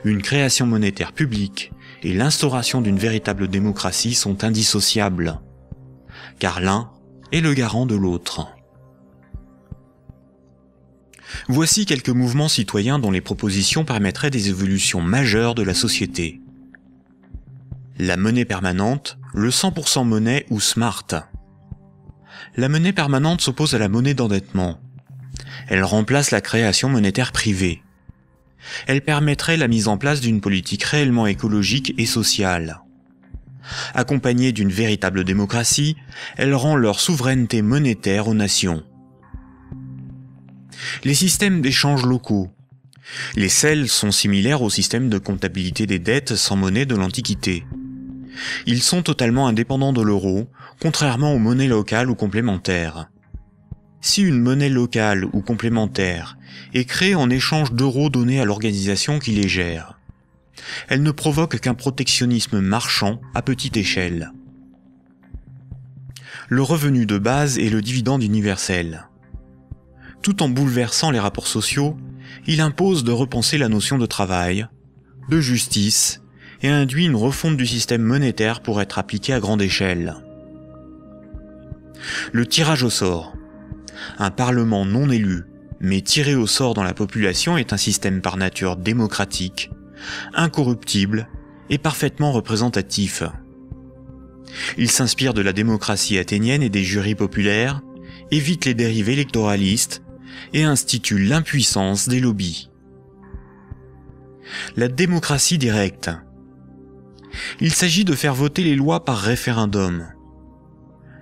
Une création monétaire publique et l'instauration d'une véritable démocratie sont indissociables, car l'un est le garant de l'autre. Voici quelques mouvements citoyens dont les propositions permettraient des évolutions majeures de la société. La monnaie permanente, le 100% monnaie ou smart. La monnaie permanente s'oppose à la monnaie d'endettement. Elle remplace la création monétaire privée. Elle permettrait la mise en place d'une politique réellement écologique et sociale. Accompagnée d'une véritable démocratie, elle rend leur souveraineté monétaire aux nations. Les systèmes d'échange locaux. Les CEL sont similaires au système de comptabilité des dettes sans monnaie de l'Antiquité. Ils sont totalement indépendants de l'euro, contrairement aux monnaies locales ou complémentaires. Si une monnaie locale ou complémentaire est créée en échange d'euros donnés à l'organisation qui les gère, elle ne provoque qu'un protectionnisme marchand à petite échelle. Le revenu de base est le dividende universel. Tout en bouleversant les rapports sociaux, il impose de repenser la notion de travail, de justice, et induit une refonte du système monétaire pour être appliqué à grande échelle. Le tirage au sort. Un parlement non élu, mais tiré au sort dans la population est un système par nature démocratique, incorruptible et parfaitement représentatif. Il s'inspire de la démocratie athénienne et des jurys populaires, évite les dérives électoralistes et institue l'impuissance des lobbies. La démocratie directe. Il s'agit de faire voter les lois par référendum.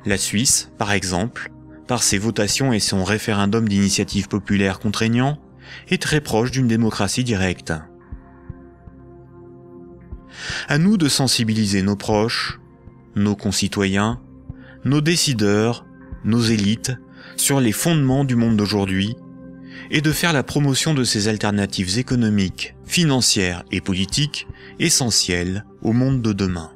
La Suisse, par exemple, par ses votations et son référendum d'initiative populaire contraignant, est très proche d'une démocratie directe. À nous de sensibiliser nos proches, nos concitoyens, nos décideurs, nos élites, sur les fondements du monde d'aujourd'hui, et de faire la promotion de ces alternatives économiques, financières et politiques essentielles au monde de demain.